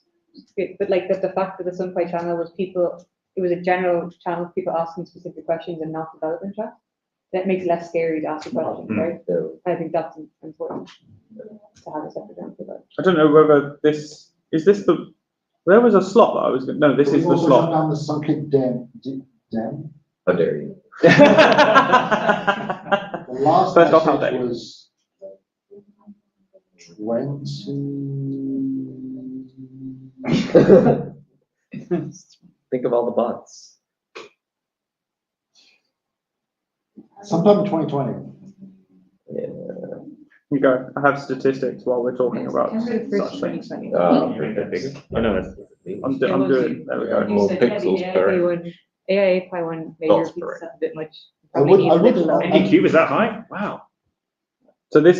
but like that the fact that the SunPy channel was it was a general channel of people asking specific questions and not development chat. That makes it less scary to ask a question, right? So I think that's important to have a separate channel for that. I don't know whether this there was a slot that I was going. No, this is the slot. Down the sunken dam. How dare you? The last First off, how message dare you? was 20. Think of all the bots. Sometime in 2020. Yeah. You go. I have statistics while we're talking about September 1st, such things. 2020. Oh no, that's I'm doing. There we go. More pixels per. AIA Pi 1 maybe Dots repeats per. that a bit much. I would Probably NDQ is that high? Wow. So this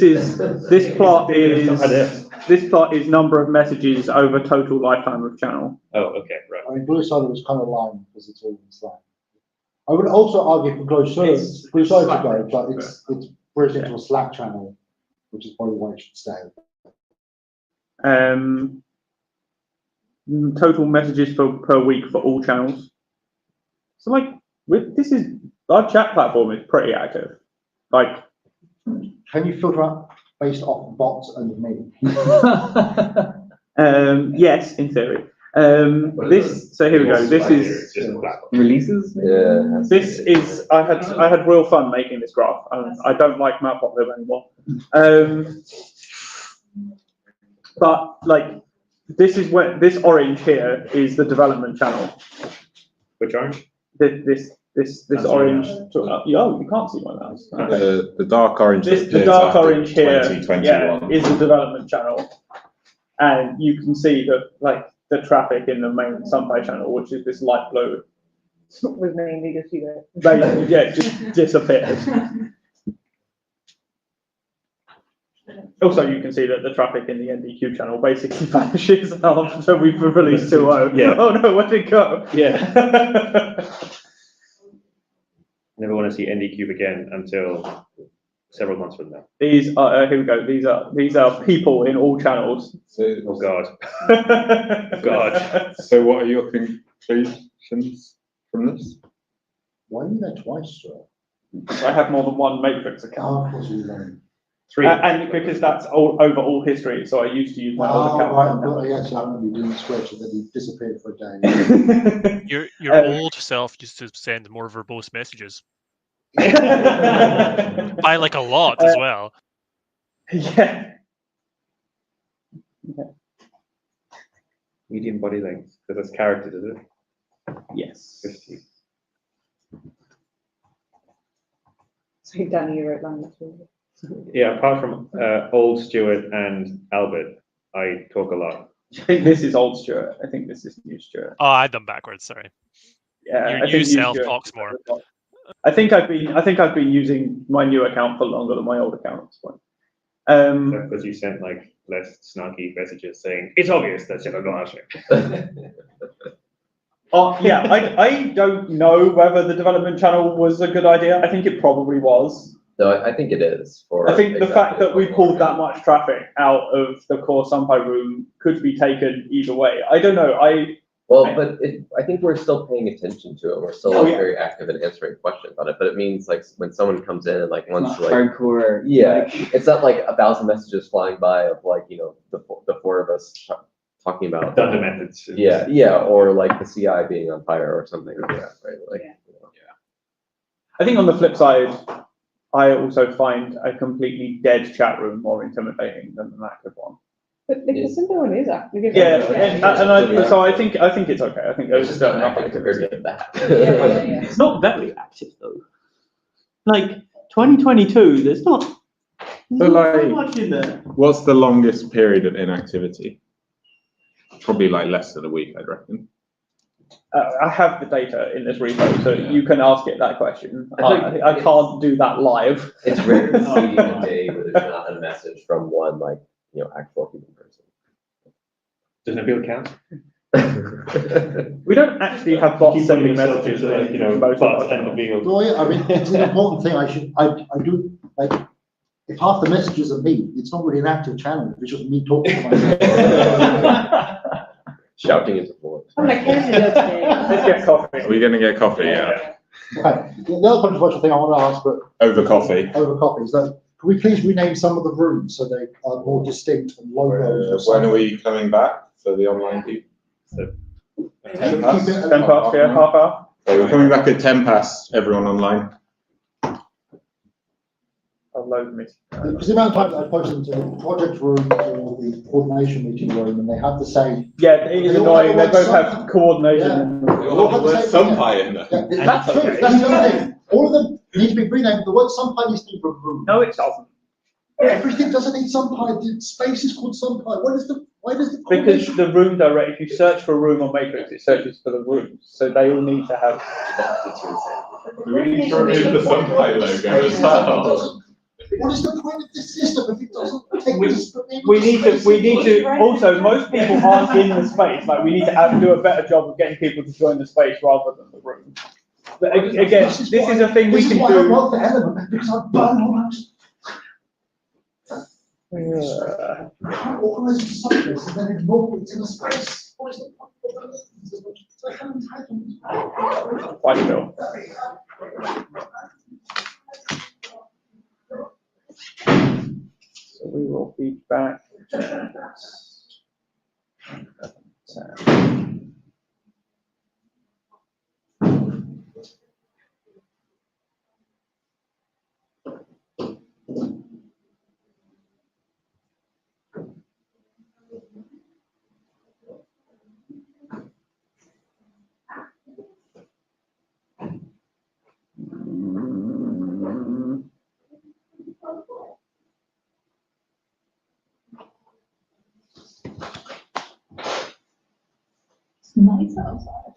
plot is number of messages over total lifetime of channel. Oh, okay, right. I mean, Blue Side was kind of lying because it's all in Slack. I would also argue for closed servers, Blue Side to go, but it's bridged into a Slack channel, which is probably why it should stay. Total messages per week for all channels. So like, our chat platform is pretty active. Like, Can you filter out based off bots and me? yes, in theory. So here we go. This is Releases? Yeah. this is I had real fun making this graph. I don't like Matplotlib anymore. But like, this is where this orange here is the development channel. Which orange? This That's orange. orange. Oh, you can't see my mouse. The dark orange. The dark orange here, 2021. is the development channel, and you can see that like the traffic in the main SunPy channel, which is this light blue, was mainly just you just disappeared. Also, you can see that the traffic in the NDQ channel basically vanishes after we've released 2.0. Yeah. Oh no, where'd it go? Yeah. Never want to see NDQ again until several months from now. These are here we go. These are people in all channels. Oh God. God. So what are your conclusions from this? Why are you there twice, Stuart? I have more than one matrix account. Oh, of course you don't. 3. And because that's over all history, so I used to use my old Oh, account. right, but yes, I remember you doing the switch and then you disappeared for a day. Your old self used to send more verbose messages. By like a lot as well. Yeah. Medium body length, because that's characters, is it? Yes. 50. So Danny, you wrote long. Yeah, apart from old Stuart and Albert, I talk a lot. I think this is old Stuart. I think this is new Stuart. Oh, I had them backwards. Sorry. Yeah, Your I new think self Stuart- talks more. I think I've been using my new account for longer than my old account at this point. Because you sent like less snarky messages saying it's obvious that you're not answering. Yeah, I don't know whether the development channel was a good idea. I think it probably was. No, I think it is. For I think the exactly fact that we what- pulled that much traffic out of the core SunPy room could be taken either way. I don't know. But I think we're still paying attention to it. We're still Oh, yeah. very active in answering questions on it. But it means like when someone comes in and like wants to like Hardcore. yeah, it's not like 1,000 messages flying by of like the four of us talking about Done the methods. yeah, or like the CI being on fire or something like that, right? Like I think on the flip side, I also find a completely dead chat room more intimidating than an active one. But the simple one is actually. Yeah, so I think it's okay. I think there's It's just not enough active compared activity. to that. It's not very active though. Like 2022, there's not like- much in there. What's the longest period of inactivity? Probably like less than a week, I'd reckon. I have the data in this repo, so you can ask it that question. I I can't do that live. It's rare to see a day where there's not a message from one, like, actual human person. Doesn't it feel count? We don't actually have bots sending messages. Bots tend to be. Well, yeah, I mean, it's an important thing. I do, like, if half the messages are me, it's not really an active channel. It's just me talking to myself. Shouting into the floor. I'm like, here's the today. Let's get coffee. Are we going to get coffee? Yeah. Okay. The other controversial thing I want to ask, but Over coffee. over copy, is that can we please rename some of the rooms so they are more distinct and logos? When are we coming back for the online people? 10 past? 10 past, yeah, half hour. So we're coming back at 10 past, everyone online. I'll load me. Because the amount of times I post them to the project room or the coordination meeting room, and they have to say. Yeah, it is They all have annoying. the They both word have coordination. They all have the same thing. SunPy in there. Yeah, that's true. That's the other thing. All of them need to be renamed. The word SunPy needs to be removed. No, it doesn't. Everything doesn't need SunPy. The space is called SunPy. Why does the Because the room direct, if you search for a room on Matrix, it searches for the rooms. So they all need to have. We need to remove the SunPy logo as well. What is the point of this system if it doesn't take this? We need to, also, most people aren't in the space. Like, we need to do a better job of getting people to join the space rather than the room. But again, this is a thing we This is can why I do. love the element, because I burn all those. You can't organize it to someplace and then ignore it's in a space. What is the point of that? It's like an entitlement. Quite sure. So we will be back. It's nice outside.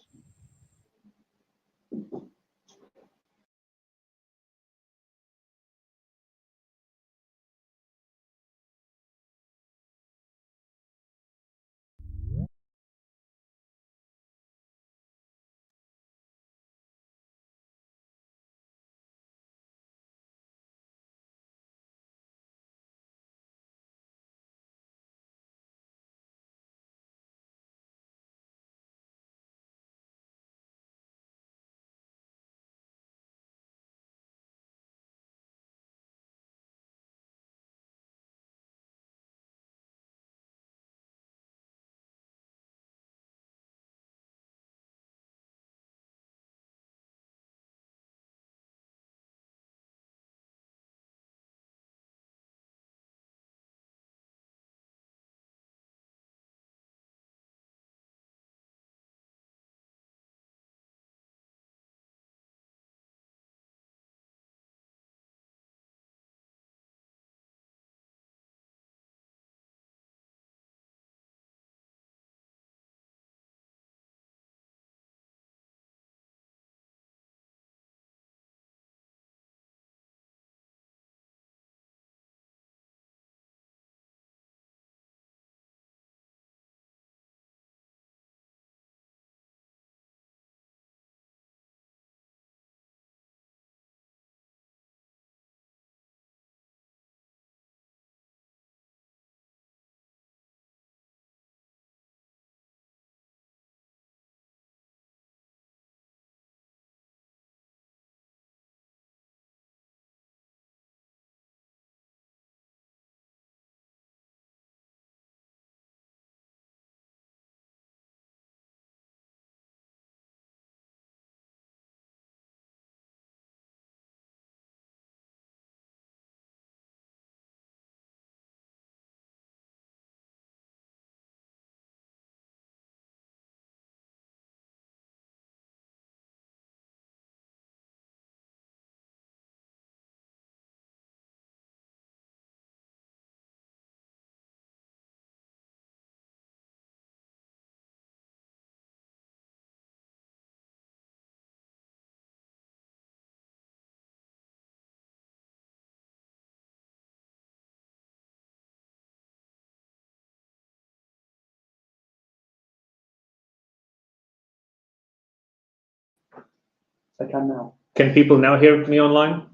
I can now. Can people now hear me online?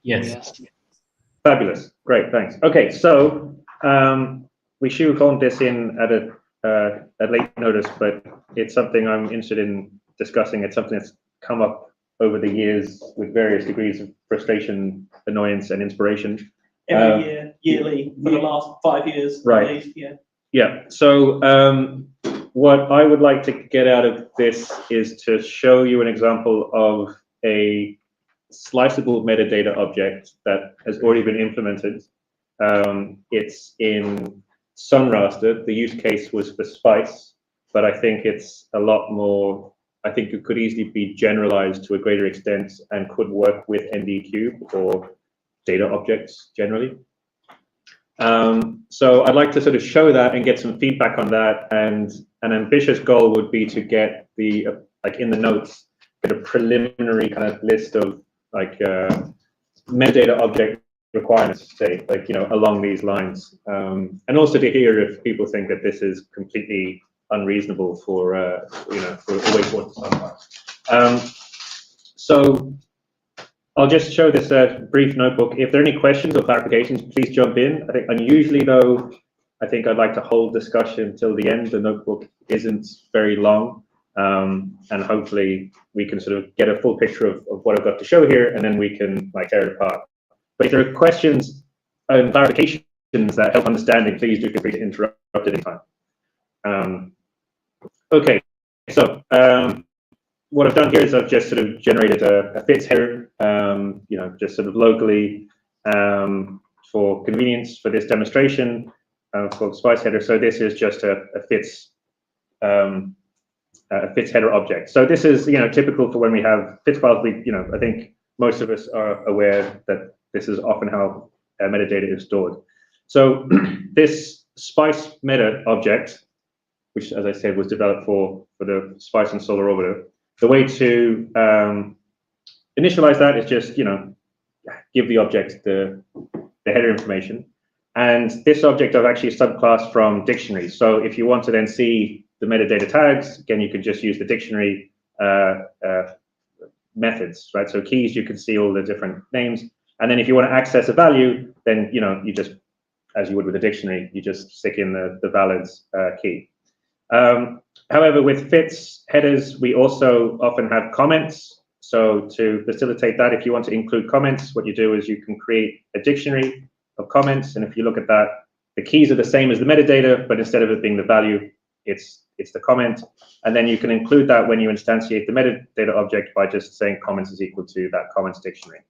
Yes. Fabulous. Great. Thanks. Okay. So we shoehorned this in at a late notice, but it's something I'm interested in discussing. It's something that's come up over the years with various degrees of frustration, annoyance, and inspiration. Every year, yearly, for the last 5 years. Right. At least, yeah. Yeah. So what I would like to get out of this is to show you an example of a sliceable metadata object that has already been implemented. It's in SunRaster. The use case was for Spice, but I think it's a lot more. I think it could easily be generalized to a greater extent and could work with NDCube or data objects generally. So I'd like to sort of show that and get some feedback on that. And an ambitious goal would be to get the, like in the notes, get a preliminary kind of list of like metadata object requirements, say, like, you know, along these lines. And also to hear if people think that this is completely unreasonable for, you know, for a way forward to SunPy. So I'll just show this brief notebook. If there are any questions or clarifications, please jump in. I think unusually though, I think I'd like to hold discussion till the end. The notebook isn't very long, and hopefully we can sort of get a full picture of what I've got to show here, and then we can like tear it apart. But if there are questions and clarifications that help understanding, please do feel free to interrupt at any time. Okay, so what I've done here is I've just sort of generated a FITS header, you know, just sort of locally for convenience for this demonstration called Spice header. So this is just a FITS header object. So this is, you know, typical for when we have FITS files. We, you know, I think most of us are aware that this is often how metadata is stored. So this Spice meta object, which, as I said, was developed for the Spice and Solar Orbiter. The way to initialize that is just, you know, give the object the header information. And this object I've actually subclassed from dictionaries. So if you want to then see the metadata tags, again, you can just use the dictionary methods, right? So keys, you can see all the different names. And then if you want to access a value, then, you know, you just, as you would with a dictionary, you just stick in the valid key. However, with FITS headers, we also often have comments. So to facilitate that, if you want to include comments, what you do is you can create a dictionary of comments. And if you look at that, the keys are the same as the metadata, but instead of it being the value, it's the comment. And then you can include that when you instantiate the metadata object by just saying comments is equal to that comments dictionary.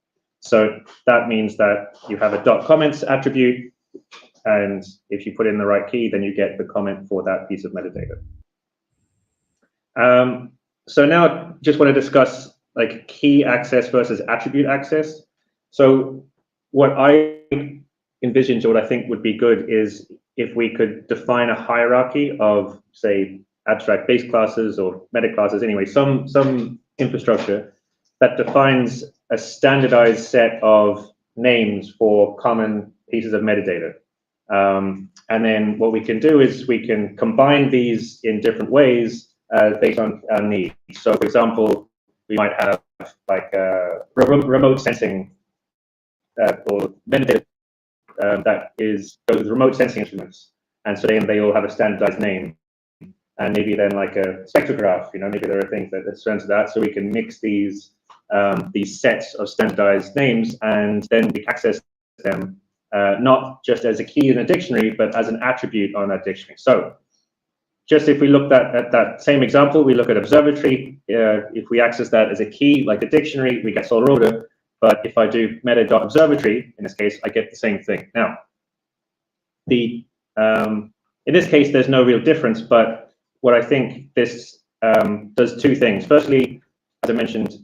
So that means that you have a .comments attribute. And if you put in the right key, then you get the comment for that piece of metadata. So now just want to discuss like key access versus attribute access. So what I envisioned, or what I think would be good, is if we could define a hierarchy of, say, abstract base classes or meta classes, anyway, some infrastructure that defines a standardized set of names for common pieces of metadata. And then what we can do is we can combine these in different ways based on our needs. So, for example, we might have like remote sensing or metadata that goes with remote sensing instruments, and so then they all have a standardized name. And maybe then like a spectrograph, you know, maybe there are things that surround that, so we can mix these sets of standardized names, and then we access them not just as a key in a dictionary, but as an attribute on that dictionary. So just if we looked at that same example, we look at observatory. If we access that as a key, like a dictionary, we get Solar Orbiter. But if I do meta.observatory, in this case, I get the same thing. Now, in this case, there's no real difference, but what I think this does two things. Firstly, as I mentioned,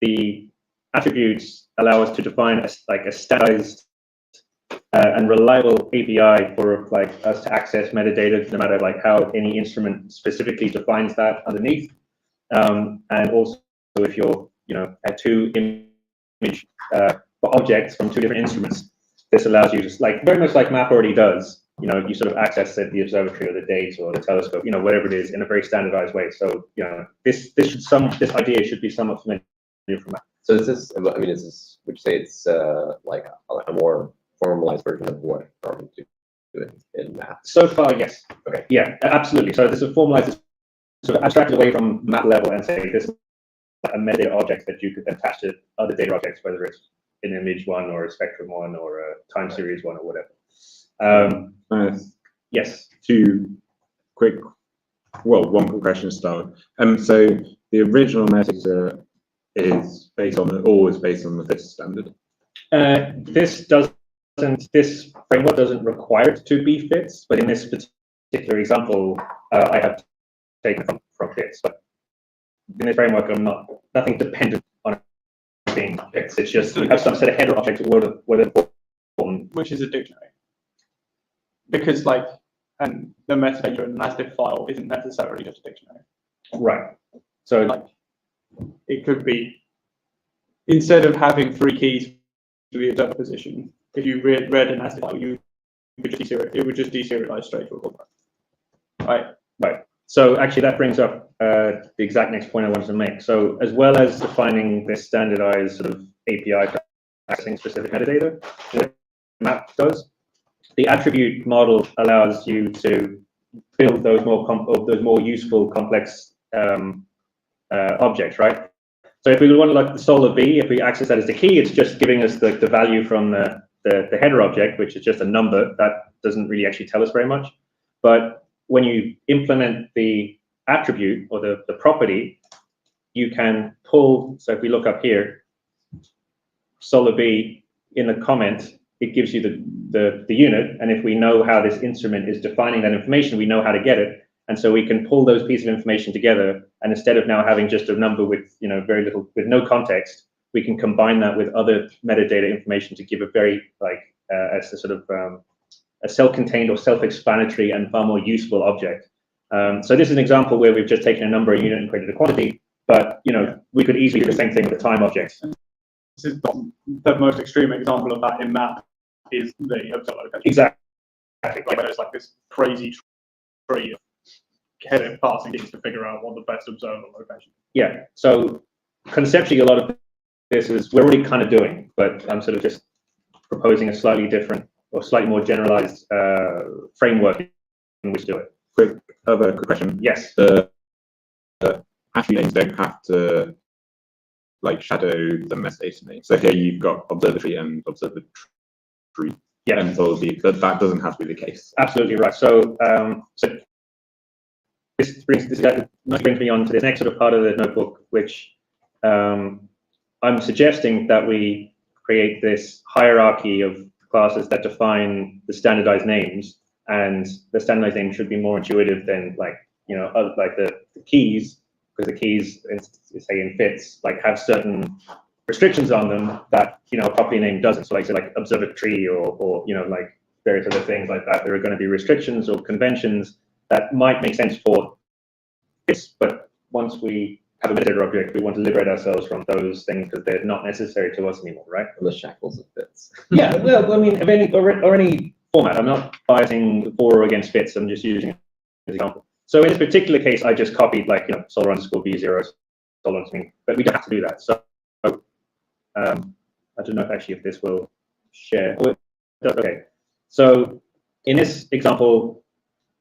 the attributes allow us to define a standardized and reliable API for like us to access metadata, no matter like how any instrument specifically defines that underneath. And also, if you're, you know, at two image objects from two different instruments, this allows you, just like very much like map already does, you sort of access the observatory or the date or the telescope, whatever it is, in a very standardized way. So, this idea should be somewhat familiar from that. So is this, would you say it's like a more formalized version of what Garmin do in math? So far, yes. Okay. Yeah, absolutely. So this is formalized, sort of abstracted away from map level and say this is a metadata object that you could attach to other data objects, whether it's an image one or a spectrum one or a time series one or whatever. Yes. One quick question to start with. So the original metadata is always based on the FITS standard. This framework doesn't require it to be FITS, but in this particular example, I have taken from FITS. But in this framework, nothing dependent on it being FITS. It's just you have some set of header objects which is a dictionary. Because and the metadata in an as-diff file isn't necessarily just a dictionary. Right. So it could be, instead of having 3 keys for the observer position, if you read an as-diff file, it would just deserialize straight to a callback. Right. So actually that brings up the exact next point I wanted to make. So as well as defining this standardized sort of API for accessing specific metadata, what map does, the attribute model allows you to build those more useful, complex objects, right? So if we want to the solar B, if we access that as the key, it's just giving us the value from the header object, which is just a number that doesn't really actually tell us very much. But when you implement the attribute or the property, you can pull. So if we look up here, solar B in the comment, it gives you the unit, and if we know how this instrument is defining that information, we know how to get it, and so we can pull those pieces of information together. And instead of now having just a number with very little, with no context, we can combine that with other metadata information to give a very as a sort of a self-contained or self-explanatory and far more useful object. So this is an example where we've just taken a number, a unit, and created a quantity. But we could easily do the same thing with a time object. This is the most extreme example of that in map is the observer location. Exactly. Where it's this crazy tree of header passing keys to figure out what the best observer location. Yeah. So conceptually, a lot of this is we're already kind of doing, but I'm sort of just proposing a slightly different or slightly more generalized framework in which to do it. Quick question. Yes. The attribute names don't have to shadow the metadata name. So here you've got observatory and observatory. Yeah. And that doesn't have to be the case. Absolutely right. So this brings me on to this next sort of part of the notebook, which I'm suggesting that we create this hierarchy of classes that define the standardized names, and the standardized name should be more intuitive than the keys, because the keys, say in FITS, have certain restrictions on them that a properly named doesn't. So say observatory or various other things like that. There are going to be restrictions or conventions that might make sense for FITS, but once we have a metadata object, we want to liberate ourselves from those things because they're not necessary to us anymore, right? The shackles of FITS. Yeah, well, I mean, any format. I'm not biasing for or against FITS. I'm just using it as an example. So in this particular case, I just copied solar _ B0, solar _ but we don't have to do that. So I don't know if this will share. Okay. So in this example,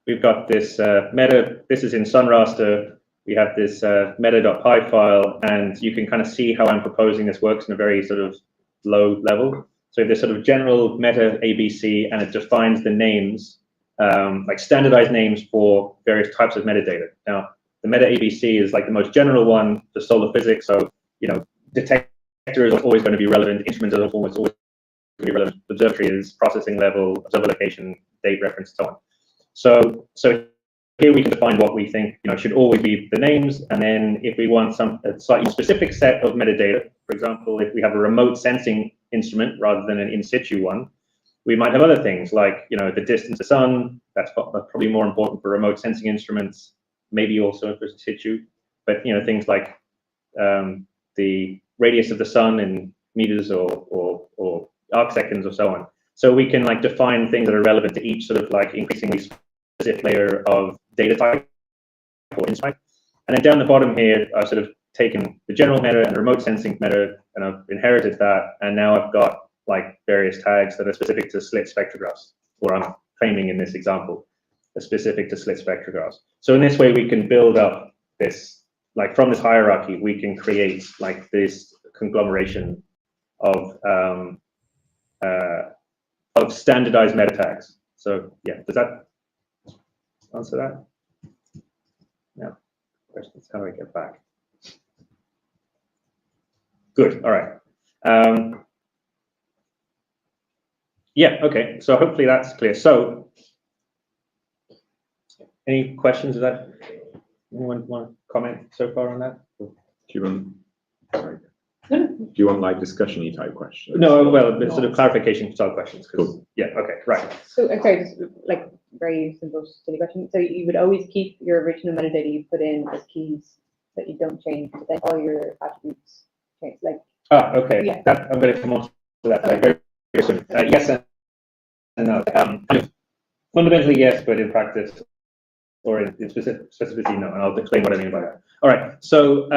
we've got this meta. This is in SunRaster. We have this meta.py file, and you can kind of see how I'm proposing this works in a very sort of low level. So this sort of general meta ABC, and it defines the names, standardized names for various types of metadata. Now, the meta ABC is the most general one for solar physics. So, detector is always going to be relevant. Instrument is always going to be relevant. Observatory is processing level, observer location, date reference, and so on. So here we can define what we think should always be the names, and then if we want a slightly specific set of metadata, for example, if we have a remote sensing instrument rather than an in situ one, we might have other things like the distance to sun. That's probably more important for remote sensing instruments, maybe also for in situ, but things like the radius of the sun in meters or arc seconds or so on. So we can like define things that are relevant to each sort of like increasingly specific layer of data type or insight. And then down the bottom here, I've sort of taken the general meta and the remote sensing meta, and I've inherited that. And now I've got like various tags that are specific to slit spectrographs, or I'm claiming in this example, are specific to slit spectrographs. So in this way, we can build up this, like from this hierarchy, we can create like this conglomeration of standardized meta tags. So yeah, does that answer that? No. Questions? How do I get back? Good. All right. Yeah. Okay. So hopefully that's clear. So, any questions? Is that anyone want to comment so far on that? Do you want like discussion-y type questions? No. Well, it's sort of clarification style questions. Cool. Yeah. Okay. Right. So, sorry, just like very simple, silly question. So you would always keep your original metadata you put in as keys that you don't change, but then all your attributes change. Like. Okay. Yeah. That I'm going to come on to that very soon. Yes and no. Fundamentally, yes, but in practice or in specificity, no. And I'll explain what I mean by that. All right. So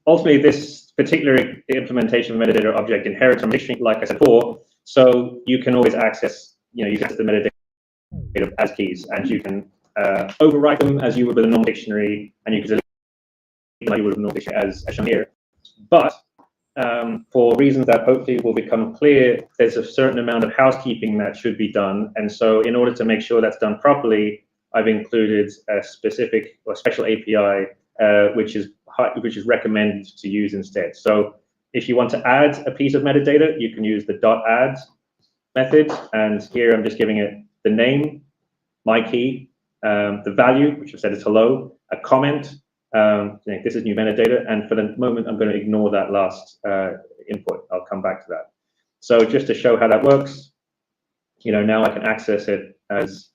ultimately, this particular implementation of metadata object inherits from dictionary, like I said before. So you can always access, you can access the metadata as keys, and you can overwrite them as you would with a normal dictionary, and you can delete them like you would with a normal dictionary as shown here. But for reasons that hopefully will become clear, there's a certain amount of housekeeping that should be done. And so in order to make sure that's done properly, I've included a specific or special API, which is recommended to use instead. So if you want to add a piece of metadata, you can use the .add method. And here I'm just giving it the name, my key, the value, which I've said is hello, a comment, this is new metadata, and for the moment, I'm going to ignore that last input. I'll come back to that. So just to show how that works, now I can access it as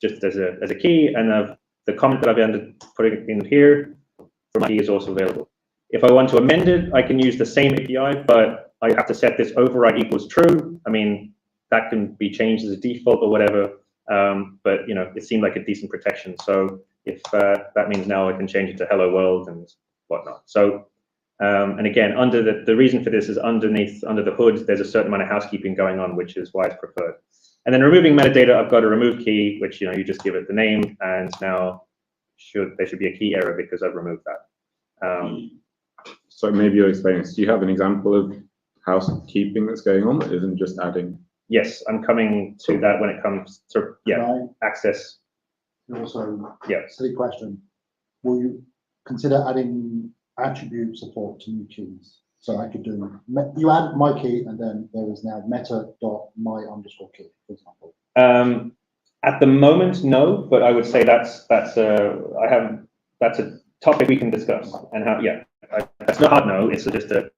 just as a key, and the comment that I've ended putting in here for my key is also available. If I want to amend it, I can use the same API, but I have to set this override equals true. I mean, that can be changed as a default or whatever, but it seemed like a decent protection. So if that means now I can change it to hello world and whatnot. So, and again, under the reason for this is under the hood, there's a certain amount of housekeeping going on, which is why it's preferred. And then removing metadata, I've got a remove key, which, you just give it the name, and now there should be a key error because I've removed that. So maybe you'll explain this. Do you have an example of housekeeping that's going on that isn't just adding? Yes, I'm coming to that when it comes to, access. Also, yeah, silly question. Will you consider adding attribute support to new keys? So I could do, you add my key and then there is now meta.my_key, for example. At the moment, no, but I would say that's a topic we can discuss, and how, that's not hard no, it's just a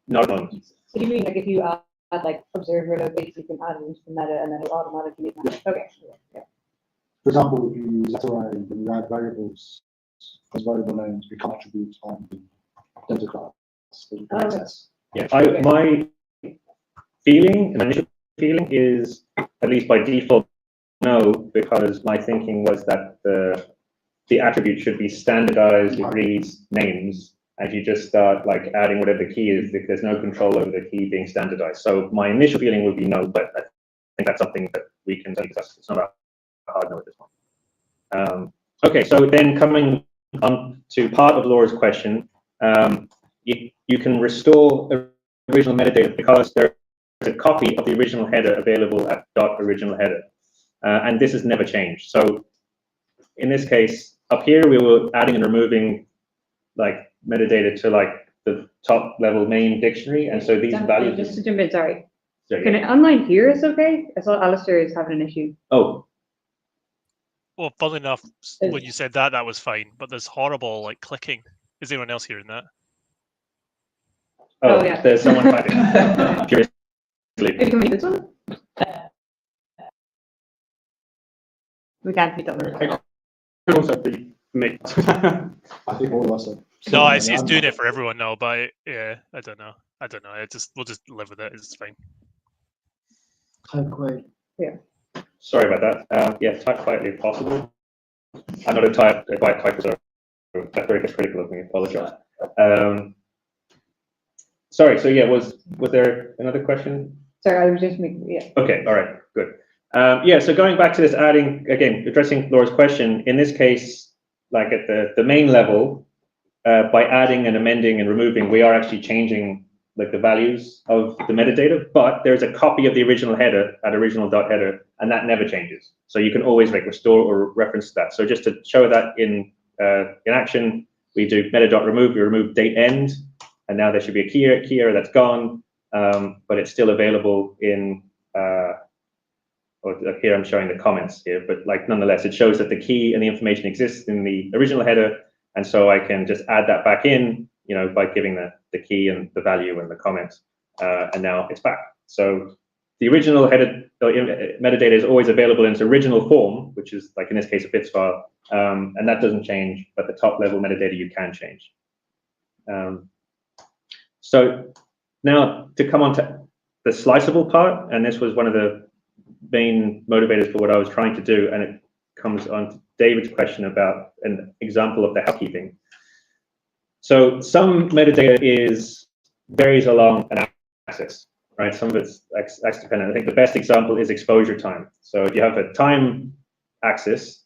not at the moment. So do you mean like if you add like observer database, you can add it into the meta and then it'll automatically match? Okay. Yeah. For example, if you use array and you add variables as variable names, become attributes on the data class. Yeah, my initial feeling is, at least by default, no, because my thinking was that the attribute should be standardized, it reads names, and you just start like adding whatever the key is, if there's no control over the key being standardized. So my initial feeling would be no, but I think that's something that we can discuss. It's not a hard no at this point. Okay, so then coming on to part of Laura's question, you can restore original metadata because there's a copy of the original header available at .original header, and this has never changed. So in this case, up here we were adding and removing like metadata to like the top level main dictionary, and so these values. Just to jump in, sorry. Can it online here is okay? I saw Alistair is having an issue. Oh. Well, funnily enough, when you said that was fine, but there's horrible like clicking. Is anyone else hearing that? Oh, yeah. There's someone typing. Curiously. Can we do this one? We can't beat over. I think all of us are. No, it's doing it for everyone now, but yeah, I don't know. We'll just live with it. It's fine. Type quiet. Sorry about that. Yeah, type quietly if possible. I'm not a quiet typer, so that's very critical of me. Apologize. Sorry. So yeah, was there another question? Sorry, I was just making, yeah. Okay. All right. Good. Yeah. So going back to this, adding again, addressing Laura's question. In this case, like at the main level, by adding and amending and removing, we are actually changing like the values of the metadata, but there's a copy of the original header at original.header, and that never changes. So you can always like restore or reference that. So just to show that in action, we do meta.remove, we remove date end, and now there should be a key error that's gone, but it's still available in, or here I'm showing the comments here, but like nonetheless, it shows that the key and the information exists in the original header, and so I can just add that back in, you know, by giving the key and the value and the comments, and now it's back. So the original header metadata is always available in its original form, which is like in this case a bits file, and that doesn't change, but the top level metadata you can change. So now to come on to the sliceable part, and this was one of the main motivators for what I was trying to do, and it comes on to David's question about an example of the housekeeping. So some metadata varies along an axis, right? Some of it's axis dependent. I think the best example is exposure time. So if you have a time axis,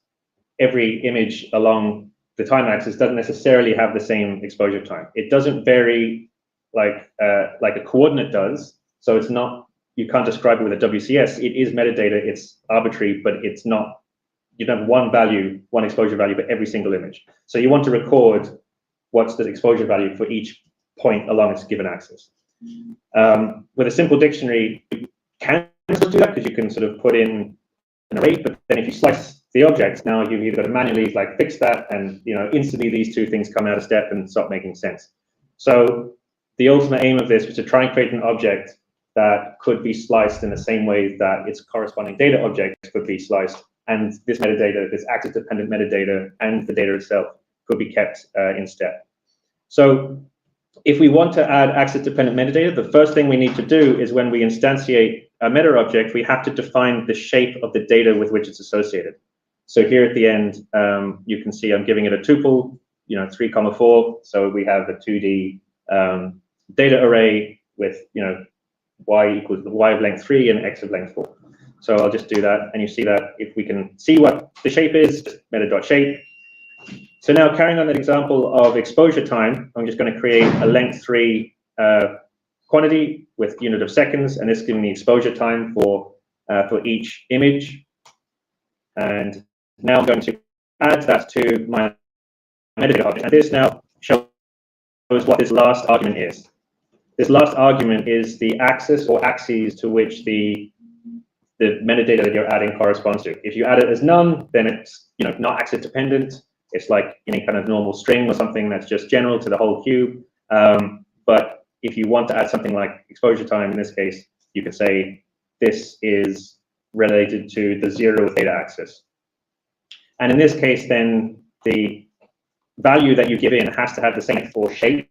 every image along the time axis doesn't necessarily have the same exposure time. It doesn't vary like a coordinate does. So it's not, you can't describe it with a WCS. It is metadata, it's arbitrary, but it's not, you don't have one value, one exposure value for every single image. So you want to record what's the exposure value for each point along its given axis. With a simple dictionary, you can still do that because you can sort of put in an array, but then if you slice the objects, now you've either got to manually like fix that, and you know instantly these two things come out of step and stop making sense. So the ultimate aim of this was to try and create an object that could be sliced in the same way that its corresponding data object could be sliced, and this metadata, this axis-dependent metadata, and the data itself could be kept in step. So if we want to add axis-dependent metadata, the first thing we need to do is when we instantiate a meta object, we have to define the shape of the data with which it's associated. So here at the end, you can see I'm giving it a tuple, 3, 4. So we have a 2D data array with, y equals the y of length 3 and x of length 4. So I'll just do that, and you see that if we can see what the shape is, just meta.shape. So now carrying on that example of exposure time, I'm just going to create a length 3 quantity with unit of seconds, and this is giving me exposure time for each image. And now I'm going to add that to my metadata object. And this now shows what this last argument is. This last argument is the axis or axes to which the metadata that you're adding corresponds to. If you add it as none, then it's not axis dependent. It's like any kind of normal string or something that's just general to the whole cube. But if you want to add something like exposure time, in this case, you could say this is related to the 0th data axis. And in this case, then the value that you give in has to have the same for shape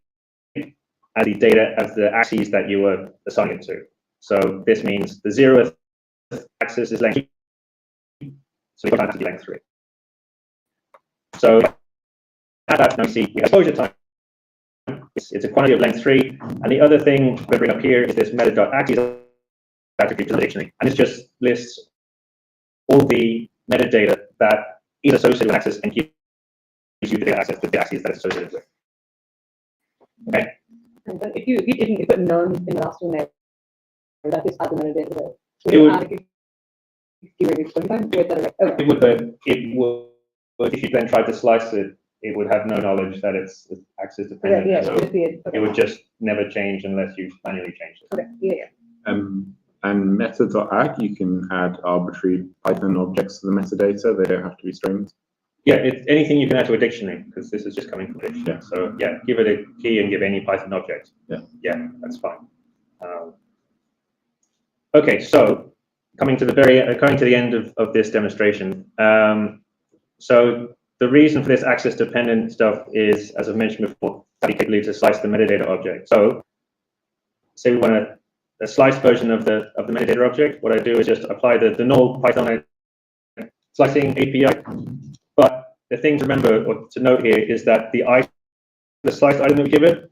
as the data as the axes that you were assigning it to. So this means the 0th axis is length 2, so you have to be length 3. So add that, now you see we have exposure time. It's a quantity of length 3, and the other thing I'm going to bring up here is this meta.axes attribute to the dictionary, and this just lists all the metadata that is associated with axis and gives you the data access to the axes that it's associated with. Okay. And if you didn't put none in the last one there, that is add the metadata there. So It would. Okay. It would, but it would. If you then tried to slice it, it would have no knowledge that it's axis dependent. Yeah, so it would just never change unless you manually changed it. Okay. Yeah. And meta.ag, you can add arbitrary Python objects to the metadata. They don't have to be strings. Yeah, it's anything you can add to a dictionary, because this is just coming from a dictionary. Yeah. So yeah, give it a key and give any Python object. Yeah, that's fine. Okay, so coming to the end of this demonstration. So the reason for this access dependent stuff is, as I've mentioned before, that you can use to slice the metadata object. So say we want to a sliced version of the metadata object, what I do is just apply the normal Python slicing API. But the thing to remember or to note here is that the sliced item that we give it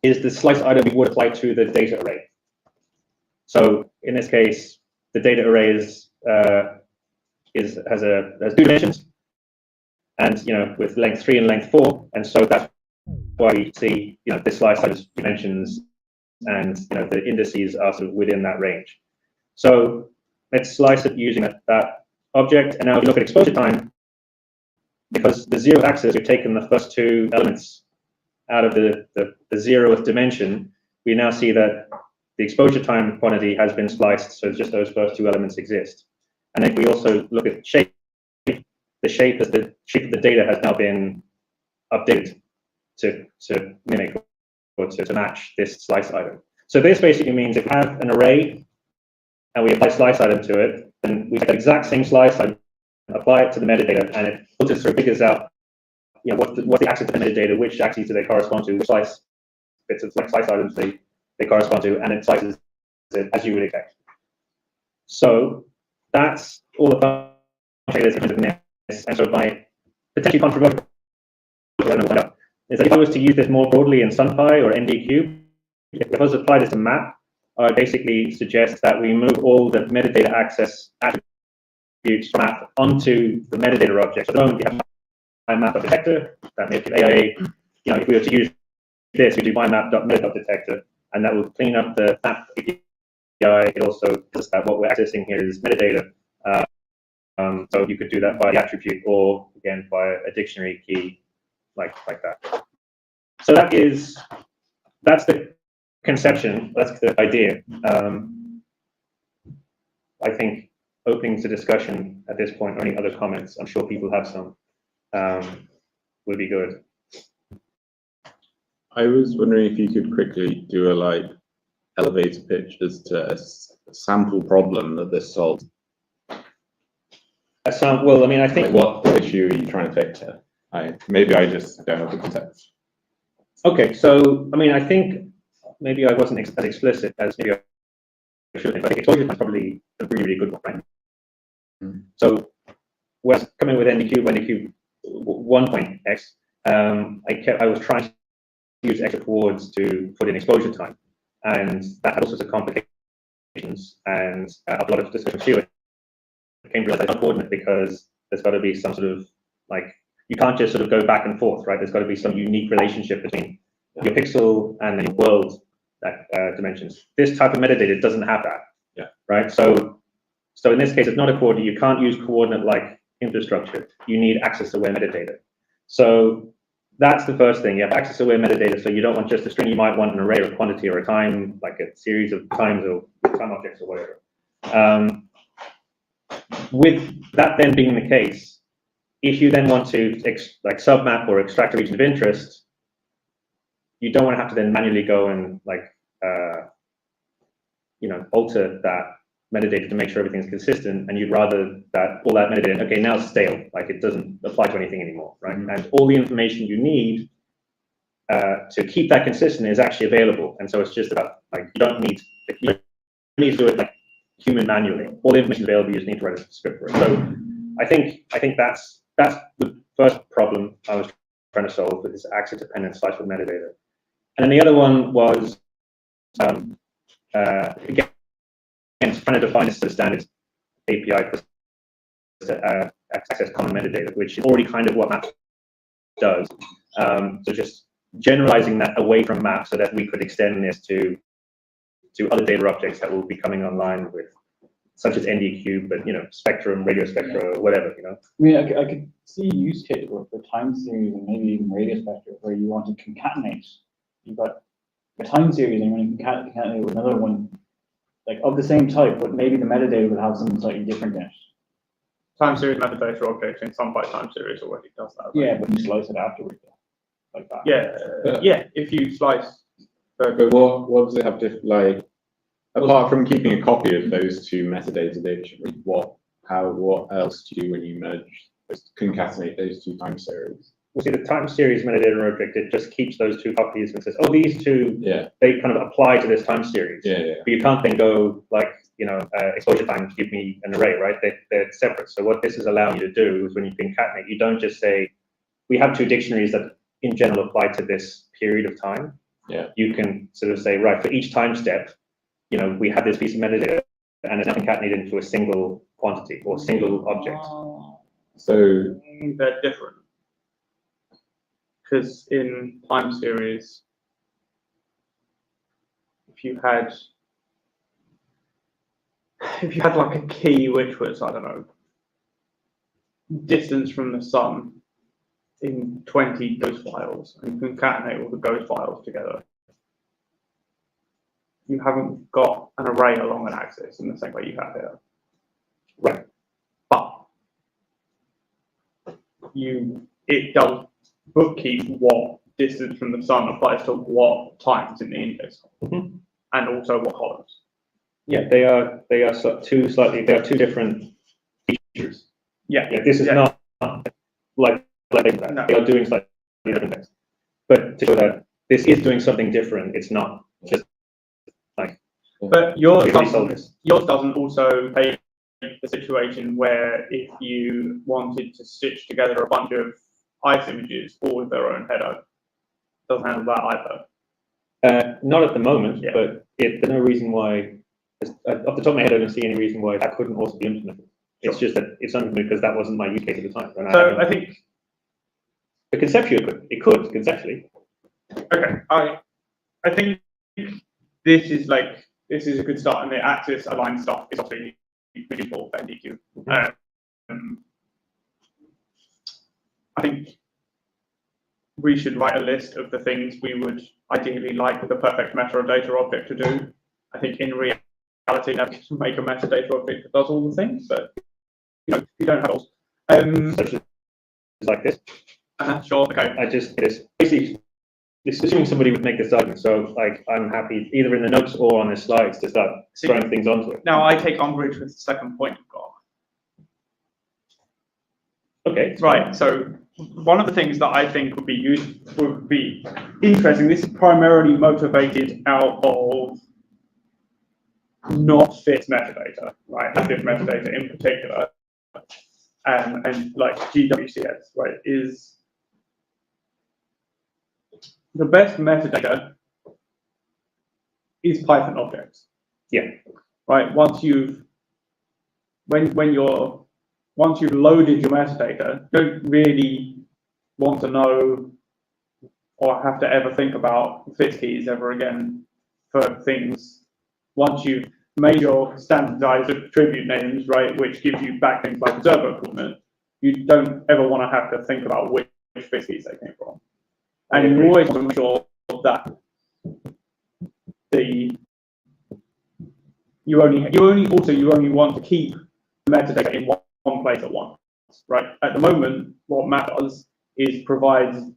is the sliced item we would apply to the data array. So in this case, the data array has 2 dimensions, and with length 3 and length 4, and so that's why we see this slice has dimensions, and the indices are sort of within that range. So let's slice it using that object, and now if you look at exposure time, because the 0th axis, we've taken the first 2 elements out of the 0th dimension, we now see that the exposure time quantity has been spliced, so just those first 2 elements exist. And if we also look at shape, the shape of the data has now been updated to mimic or to match this slice item. So this basically means if we have an array and we apply slice item to it, then we take the exact same slice item, apply it to the metadata, and it filters through, figures out what's the axis of the metadata, which axes do they correspond to, which slice bits of slice items they correspond to, and it slices it as you would expect. So that's all the functionality of this. And so my potentially controversial is that if I was to use this more broadly in SunPy or NDQ, if I was to apply this to map, I would basically suggest that we move all the metadata access attributes from map onto the metadata object. So at the moment, we have map.detector, that may be AIA. If we were to use this, we do map.meta.detector, and that will clean up the map API. It also does that what we're accessing here is metadata. So you could do that by the attribute, or again by a dictionary key, like that. So that's the conception, that's the idea. I think opening to discussion at this point, or any other comments, I'm sure people have some, would be good. I was wondering if you could quickly do a elevator pitch as to a sample problem that this solves. Well, I mean, I think what issue are you trying to fix here? Maybe I just don't have the context. Okay, so I mean, I think maybe I wasn't as explicit as maybe I should have. I think exposure time is probably a really good one, right? So when coming with NDQ 1.x, I was trying to use extra coords to put in exposure time, and that had all sorts of complications and a lot of discussion to it. I came to realize that's not coordinate because there's got to be some sort of you can't just sort of go back and forth, right? There's got to be some unique relationship between your pixel and then your world dimensions. This type of metadata doesn't have that. Yeah. Right. So in this case, it's not a coordinate. You can't use coordinate-like infrastructure. You need access-aware metadata. So that's the first thing. You have access-aware metadata. So you don't want just a string. You might want an array or a quantity or a time, like a series of times or time objects or whatever. With that then being the case, if you then want to submap or extract a region of interest, you don't want to have to then manually go and alter that metadata to make sure everything's consistent, and you'd rather that all that metadata, okay, now it's stale, it doesn't apply to anything anymore, right? And all the information you need to keep that consistent is actually available, and so it's just about you don't need to do it human manually. All the information is available. You just need to write a script for it. So I think that's the first problem I was trying to solve with this access-dependent slice with metadata. And then the other one was again trying to define a set of standards API to access common metadata, which is already kind of what Maps does. So just generalizing that away from Maps so that we could extend this to other data objects that will be coming online with, such as NDQ, but Spectrum, Radio Spectra, whatever, I mean, I could see use case for time series and maybe even Radio Spectra where you want to concatenate. You've got a time series and you want to concatenate with another one of the same type, but maybe the metadata would have something slightly different in it. Time series metadata object in SunPy time series already does that. Right? Yeah, but you slice it afterwards, like that. Yeah. If you slice. But what does it have to apart from keeping a copy of those two metadata data sheets, what else do you do when you merge, concatenate those two time series? we'll see the time series metadata object, it just keeps those two copies and says, oh, these two, they kind of apply to this time series. But you can't then go like, exposure times give me an array, right? They're separate. So what this is allowing you to do is when you concatenate, you don't just say, we have two dictionaries that in general apply to this period of time. You can sort of say, right, for each time step, we have this piece of metadata and it's concatenated into a single quantity or single object. So they're different. Because in time series, if you had like a key which was, I don't know, distance from the sun in 20 ghost files and concatenate all the ghost files together, you haven't got an array along an axis in the same way you have here. Right. But it does bookkeep what distance from the sun applies to what times in the index, and also what columns. Yeah, they are two different features. This is not like No. they are doing slightly different things. But to show that this is doing something different, it's not just like. But yours doesn't also take the situation where if you wanted to stitch together a bunch of ice images all with their own header, it doesn't handle that either. Not at the moment, but there's no reason why. Off the top of my head, I don't see any reason why that couldn't also be implemented. It's just that it's implemented because that wasn't my use case at the time. So I think, but conceptually, it could conceptually. Okay, I think this is a good start, and the axis aligned stuff is obviously useful for NDQ. I think we should write a list of the things we would ideally like the perfect metadata object to do. I think in reality, never to make a metadata object that does all the things, but you don't have those. Such as like this. Sure. Okay. I just basically assuming somebody would make this argument. So like I'm happy either in the notes or on the slides to start throwing things onto it. Now I take umbrage with the second point you've got. Okay. Right. So one of the things that I think would be interesting. This is primarily motivated out of not fit metadata, right? Fit metadata in particular, and like GWCS, right? Is the best metadata is Python objects. Yeah. Right. Once you've loaded your metadata, you don't really want to know or have to ever think about fit keys ever again for things. Once you've made your standardized attribute names, right, which gives you back things like observer coordinate, you don't ever want to have to think about which fit keys they came from. And you always want to make sure that you only want to keep metadata in one place at once, right? At the moment, what Matt does is provides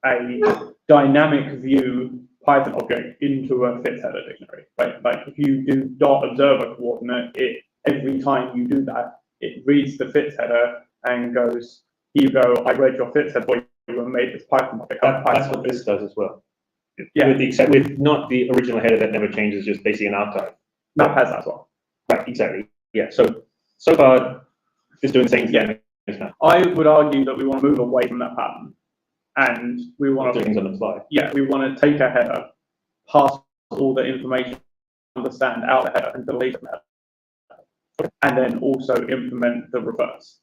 a dynamic view Python object into a fits header dictionary, right? Like if you do .observer coordinate, every time you do that, it reads the fits header and goes, here you go, I read your fits header for you and made this Python object. That's what this does as well. Yeah. With not the original header that never changes, just basically an archive. That has that as well. Right, exactly. Yeah. So far, it's doing the same thing. Yeah. I would argue that we want to move away from that pattern. And we want to do things on the fly. Yeah, we want to take a header, pass all the information, understand out the header, and delete the header, and then also implement the reverse.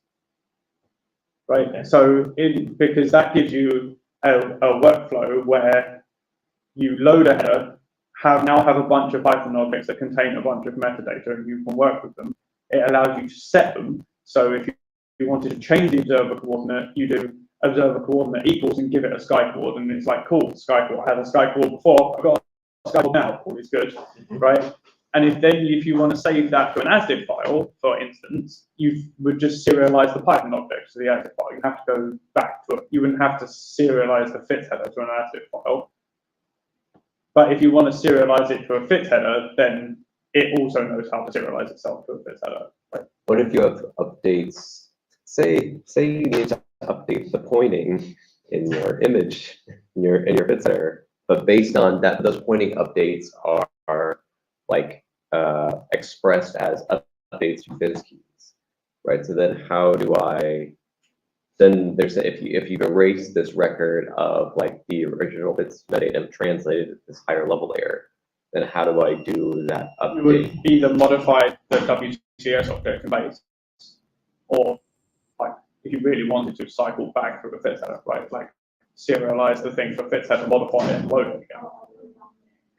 Right. Okay. So, because that gives you a workflow where you load a header, now have a bunch of Python objects that contain a bunch of metadata, and you can work with them. It allows you to set them. So if you wanted to change the observer coordinate, you do observer coordinate equals and give it a sky coordinate, and it's like, cool, sky coordinate. I had a sky coordinate before, I've got a sky coordinate now, all is good, right? And if you want to save that to an ASDIF file, for instance, you would just serialize the Python object to the ASDIF file. You have to go back to it. You wouldn't have to serialize the fits header to an ASDIF file. But if you want to serialize it to a fits header, then it also knows how to serialize itself to a fits header. Right? What if you have updates? Say you need to update the pointing in your image, in your bit center, but based on that, those pointing updates are like expressed as updates to bits keys, right? So then how do I, then there's, if you've erased this record of like the original bits metadata and translated it to this higher level layer, then how do I do that update? You would either modify the WCS object and base, or like if you really wanted to cycle back through the fit setup, right? Like serialize the thing for fit setup, modify it, and load it again.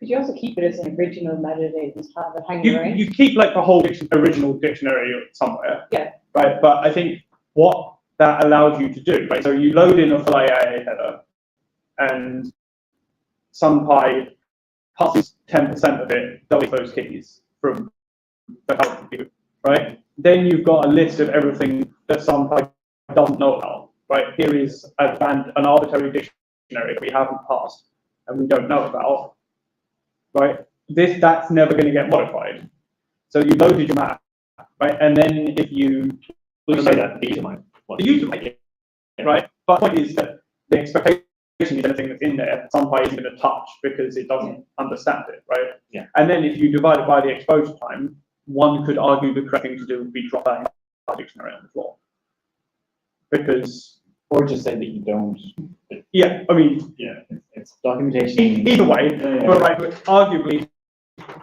Could you also keep it as an original metadata and just have it hanging around? You keep like the whole original dictionary somewhere. Yeah. Right, but I think what that allows you to do, right? So you load in a full AIA header, and SunPy passes 10% of it, deletes those keys from the current view, right? Then you've got a list of everything that SunPy doesn't know about, right? Here is an arbitrary dictionary that we haven't passed and we don't know about, right? That's never going to get modified. So you loaded your map, right? And then if you say that the user might, right? But the point is that the expectation is anything that's in there, SunPy isn't going to touch because it doesn't understand it, right? Yeah. And then if you divide it by the exposure time, one could argue the correct thing to do would be drop that dictionary on the floor. Because, or just say that you don't. yeah, I mean, yeah, it's documentation. Either way, but right, but arguably,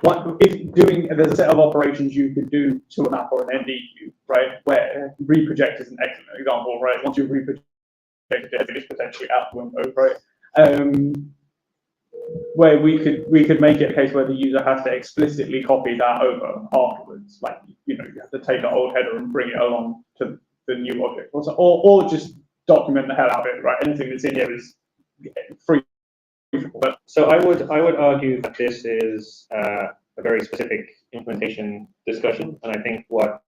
there's a set of operations you could do to a map or an NDQ, right? Where reproject is an excellent example, right? Once you reproject it, it's potentially out the window, right? Where we could make it a case where the user has to explicitly copy that over afterwards, like you have to take the old header and bring it along to the new object, or just document the hell out of it, right? Anything that's in here is free. So I would argue that this is a very specific implementation discussion, and I think what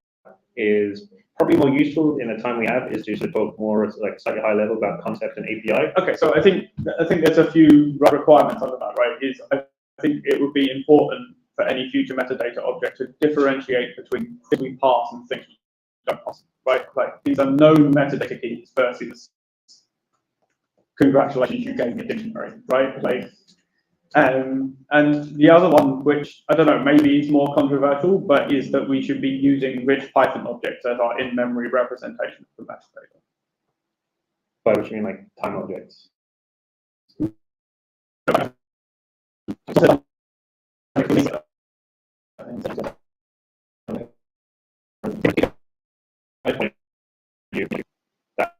is probably more useful in the time we have is to sort of talk more like slightly high level about concept and API. Okay, so I think there's a few requirements under that, right? I think it would be important for any future metadata object to differentiate between things we pass and things we don't pass, right? Like these are known metadata keys versus congratulations, you gave me a dictionary, right? Like, and the other one, which I don't know, maybe is more controversial, but is that we should be using rich Python objects as our in-memory representation of the metadata. By which you mean like time objects? That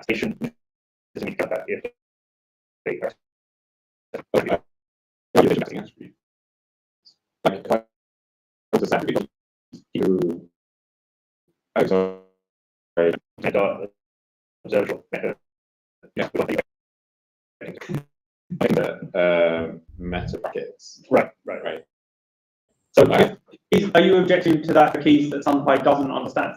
station doesn't mean that if they are meta brackets. Right. So are you objecting to that for keys that SunPy doesn't understand?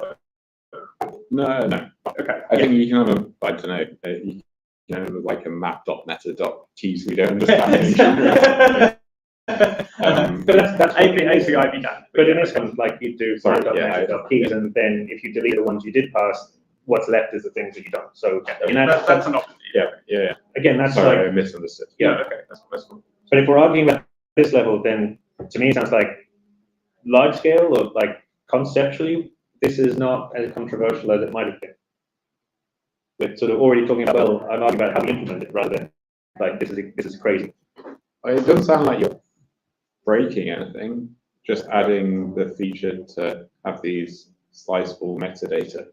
No. Okay. I think you can have I don't know, you can have like a map.meta.keys we don't understand. But that's API done. But in this one, like you do keys, and then if you delete the ones you did pass, what's left is the things that you don't. So that's an option. Yeah. Again, that's Sorry, like I misunderstood. Yeah. Okay. That's cool. But if we're arguing about this level, then to me it sounds like large scale or like conceptually, this is not as controversial as it might have been. But sort of already talking about, well, I'm arguing about how we implement it rather than like this is crazy. It doesn't sound like you're breaking anything, just adding the feature to have these sliceable metadata.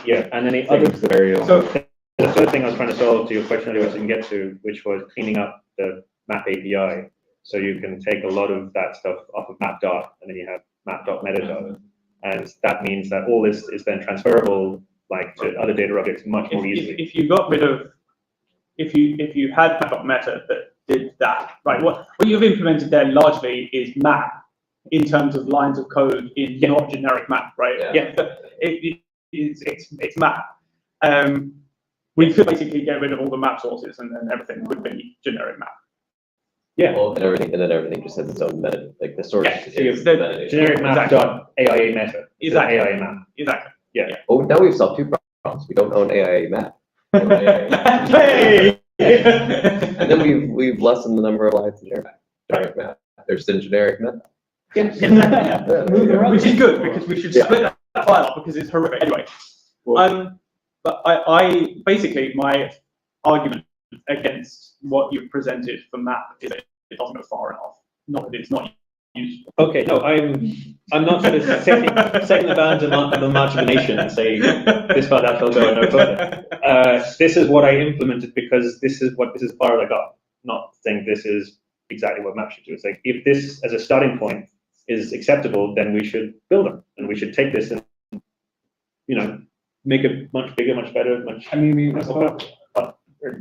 Yeah, and then the other the third thing I was trying to solve to your question earlier, I didn't get to, which was cleaning up the map API. So you can take a lot of that stuff off of map.dot, and then you have map.metadata. And that means that all this is then transferable like to other data objects much more easily. If you got rid of, if you had map.meta that did that, right? What you've implemented there largely is map in terms of lines of code in not generic map, right? Yeah. It's map. We could basically get rid of all the map sources, and then everything would be generic map. Yeah. Well, and then everything just has its own meta, like the source is generic map.aia meta. Exactly. AIA map. Exactly. Yeah. Oh, now we've solved two prompts. We don't own AIA map. Hey! And then we've lessened the number of lines in generic map. There's the generic map. Which is good, because we should split that file up, because it's horrific. Anyway, but I basically, my argument against what you've presented for map is that it doesn't go far enough. Not that it's not useful. Okay, no, I'm not sort of setting the bounds of imagination and saying this far, that shall go no further. This is what I implemented because this is as far as I got. Not saying this is exactly what map should do. It's like, if this as a starting point is acceptable, then we should build them, and we should take this and, you know, make it much bigger, much better, much. I mean, we spoke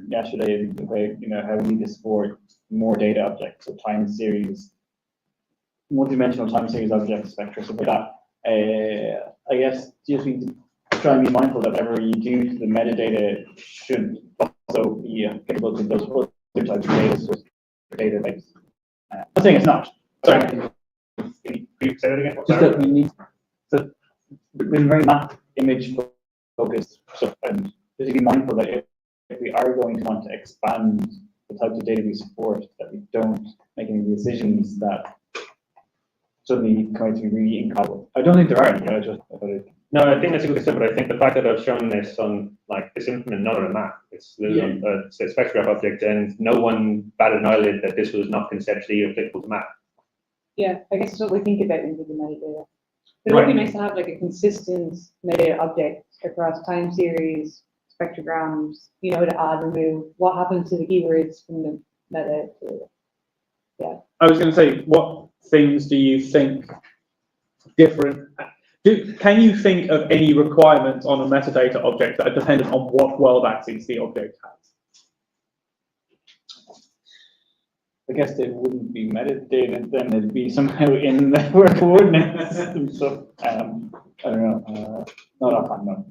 yesterday the way, you know, how we need to support more data objects, so time series, multi-dimensional time series objects, spectra, stuff like that. I guess just need to try and be mindful that whatever you do to the metadata should also be applicable to those other types of data, so database. I'm saying it's not. Sorry. Can you say that again? Just that we need, so we're very map image focused stuff, and just be mindful that if we are going to want to expand the types of data we support, that we don't make any decisions that suddenly come out to be really incompatible. I don't think there are any. No, I think that's a good step, but I think the fact that I've shown this on like this implement, not on a map, it's a spectrograph object, and no one batted an eyelid that this was not conceptually applicable to map. Yeah, I guess that's what we think about into the metadata. It would be nice to have like a consistent metadata object across time series, spectrograms, you know, to add, remove, what happens to the keywords from the meta. Yeah. I was going to say, what things do you think different? Can you think of any requirements on a metadata object that are dependent on what world axis the object has? I guess they wouldn't be metadata, then it'd be somehow in the coordinate system. So I don't know. Not offhand, no.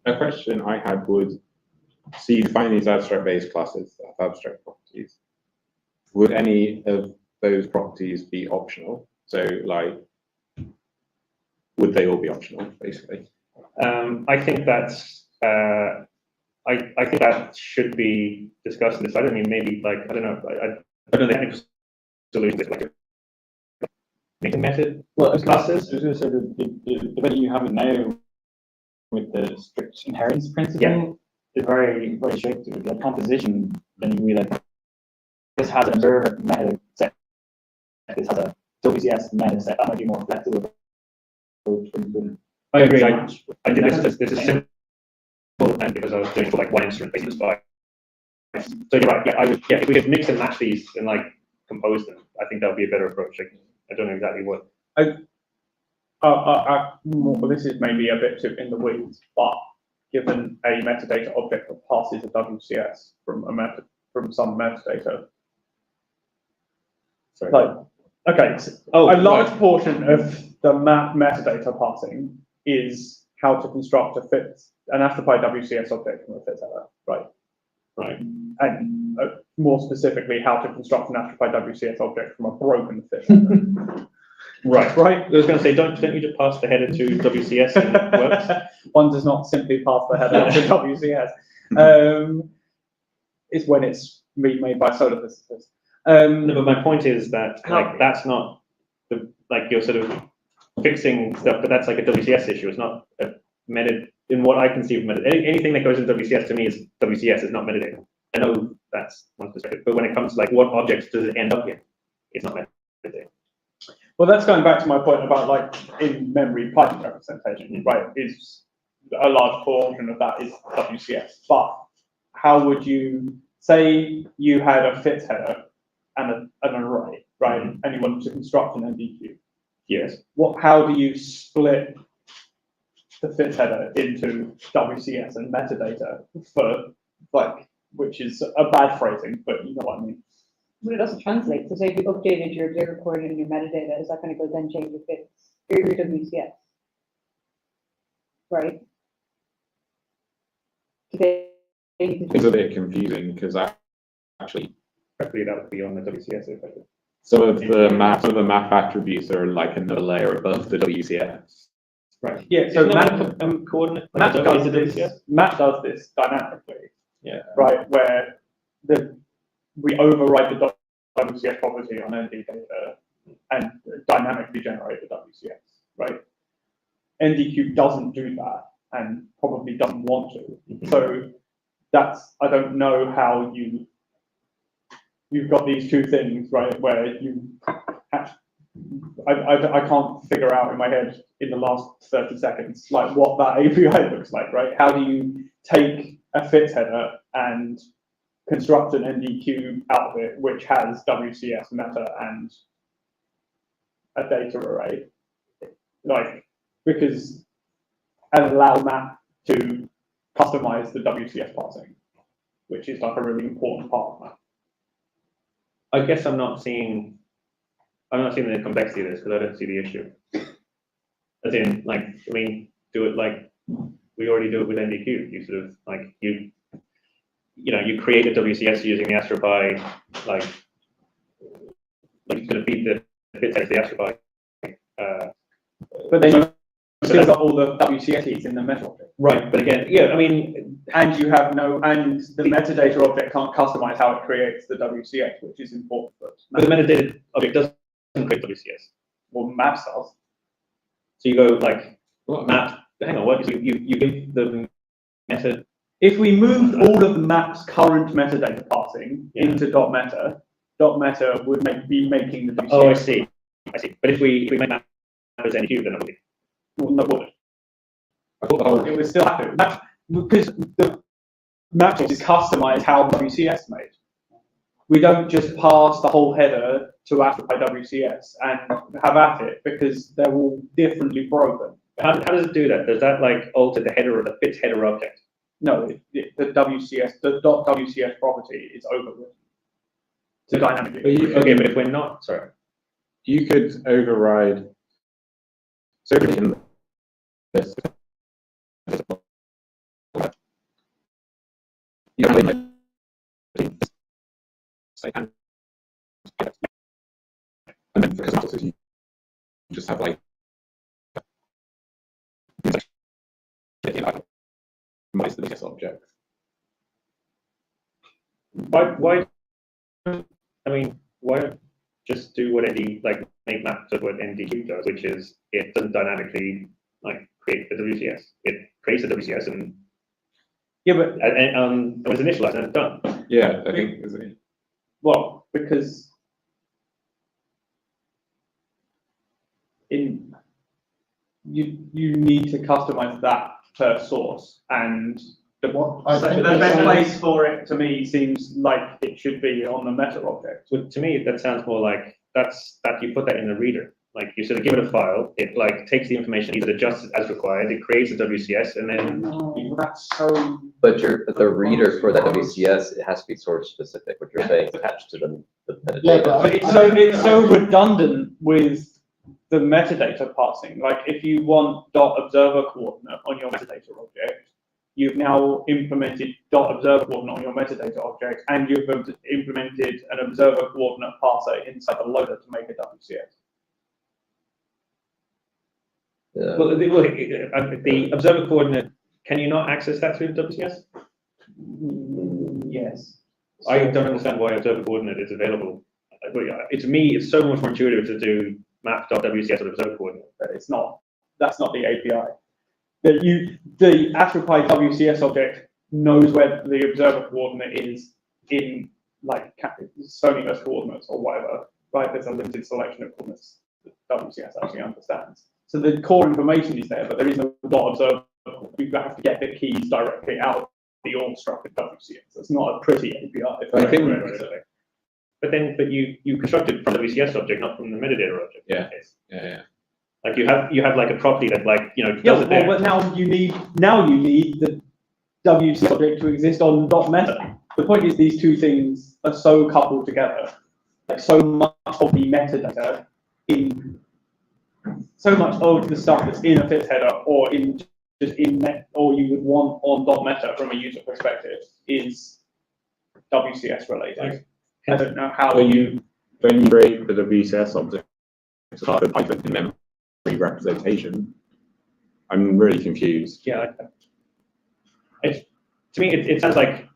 A question I had would, so you define these abstract-based classes that have abstract properties. Would any of those properties be optional? So, like, would they all be optional, basically? I think that's. I think that should be discussed in this. I don't mean maybe like I don't know. I don't think solution is like a method. Well, classes. Sort of the way you have it now with the strict inheritance principle is very, very strict. Like composition, then you realize this has an observer meta set. This has a WCS meta set. That might be more flexible. I agree. I did this is simple, and because I was doing for like one instrument basis by. So you're right. Yeah, I would. Yeah, if we could mix and match these and like compose them, I think that would be a better approach. Like, I don't know exactly what. Well, this is maybe a bit too in the weeds, but given a metadata object that passes a WCS from some metadata, Sorry. like, okay, so a large portion of the metadata passing is how to construct an AstroPy WCS object from a fit header, right? Right. And more specifically, how to construct an AstroPy WCS object from a broken fit header. Right. I was going to say, don't you just pass the header to WCS and it works? One does not simply pass the header to WCS. It's when it's remade by solar physicists. No, but my point is that like that's not you're sort of fixing stuff, but that's like a WCS issue. It's not a meta. In what I can see of metadata, anything that goes in WCS to me is WCS, is not metadata. I know that's one perspective, but when it comes to like what objects does it end up in, it's not metadata. Well, that's going back to my point about like in-memory Python representation, right? Is a large portion of that is WCS. But how would you say you had a fit header and an array, right? And you wanted to construct an MDQ. Yes. How do you split the fit header into WCS and metadata for like, which is a bad phrasing, but you know what I mean? Would it also translate? So say if you updated your observer coordinate and your metadata, is that going to go then change your fits, your WCS? Right? It's a bit confusing because actually, hopefully that would be on the WCS effect. some of the map attributes are like another layer above the WCS. Right. Yeah, So so map coordinate. Map does is it this, Map does this dynamically, Yeah. right, where we override the WCS property on ND data and dynamically generate the WCS, right? NDQ doesn't do that and probably doesn't want to. So that's, I don't know how you've got these two things, right, where I can't figure out in my head in the last 30 seconds, like what that API looks like, right? How do you take a fits header and construct an NDQ out of it, which has WCS meta and a data array, like, because, and allow map to customize the WCS parsing, which is like a really important part of that. I guess I'm not seeing the complexity of this because I don't see the issue. As in, like, I mean, do it like we already do it with NDQ. You sort of like you create a WCS using the SunPy, like you're going to feed the bits out to the SunPy. But then you've still got all the WCS keys in the meta object. Right, but again, yeah, I mean, and you have and the metadata object can't customize how it creates the WCS, which is important. But the metadata object doesn't create WCS. Well, maps does. So you go like map. Hang on, what you give the meta. If we moved all of the map's current metadata parsing into .meta would be making the WCS. Oh, I see. But if we make that as NQ, then it would be. Well, no, would it? It would still happen. Because the map is customized how WCS is made. We don't just pass the whole header to SunPy WCS and have at it because they're all differently broken. How does it do that? Does that like alter the header or the fits header object? No, the WCS, the .WCS property is overwritten to dynamically. Okay, but if we're not, sorry. You could override. So in this, you have and then for example, you just have like minus the biggest object. Why? I mean, why don't just do what make maps of what NDQ does, which is it doesn't dynamically like create the WCS. It creates the WCS and yeah, but it was initialized and it's done. Yeah, I think. Well, because you need to customize that per source, and the best place for it to me seems like it should be on the meta object. So to me, that sounds more like that you put that in the reader. Like you sort of give it a file, it like takes the information, it adjusts it as required, it creates a WCS, and then that's so. But the reader for that WCS, it has to be source specific. What you're saying attached to the metadata. Yeah, but it's so redundant with the metadata parsing. Like if you want .observer coordinate on your metadata object, you've now implemented .observer coordinate on your metadata object, and you've implemented an observer coordinate parser inside the loader to make a WCS. Yeah. Well, the observer coordinate, can you not access that through the WCS? Yes. I don't understand why observer coordinate is available. To me, it's so much more intuitive to do map.wcs or observer coordinate. But it's not. That's not the API. The SunPy WCS object knows where the observer coordinate is in like Sony coordinates or whatever. Right? There's a limited selection of coordinates that WCS actually understands. So the core information is there, but there is no .observer. You have to get the keys directly out of the org structured WCS. So it's not a pretty API. But you constructed from the WCS object, not from the metadata object. Yeah. Yeah. Like you have like a property that like does it there. But now you need the WCS object to exist on .meta. The point is these two things are so coupled together. Like so much of the metadata so much of the stuff that's in a fits header or or you would want on .meta from a user perspective is WCS related. I don't know how when you create the WCS object, it's part of Python in memory representation. I'm really confused. Yeah. To me, it sounds like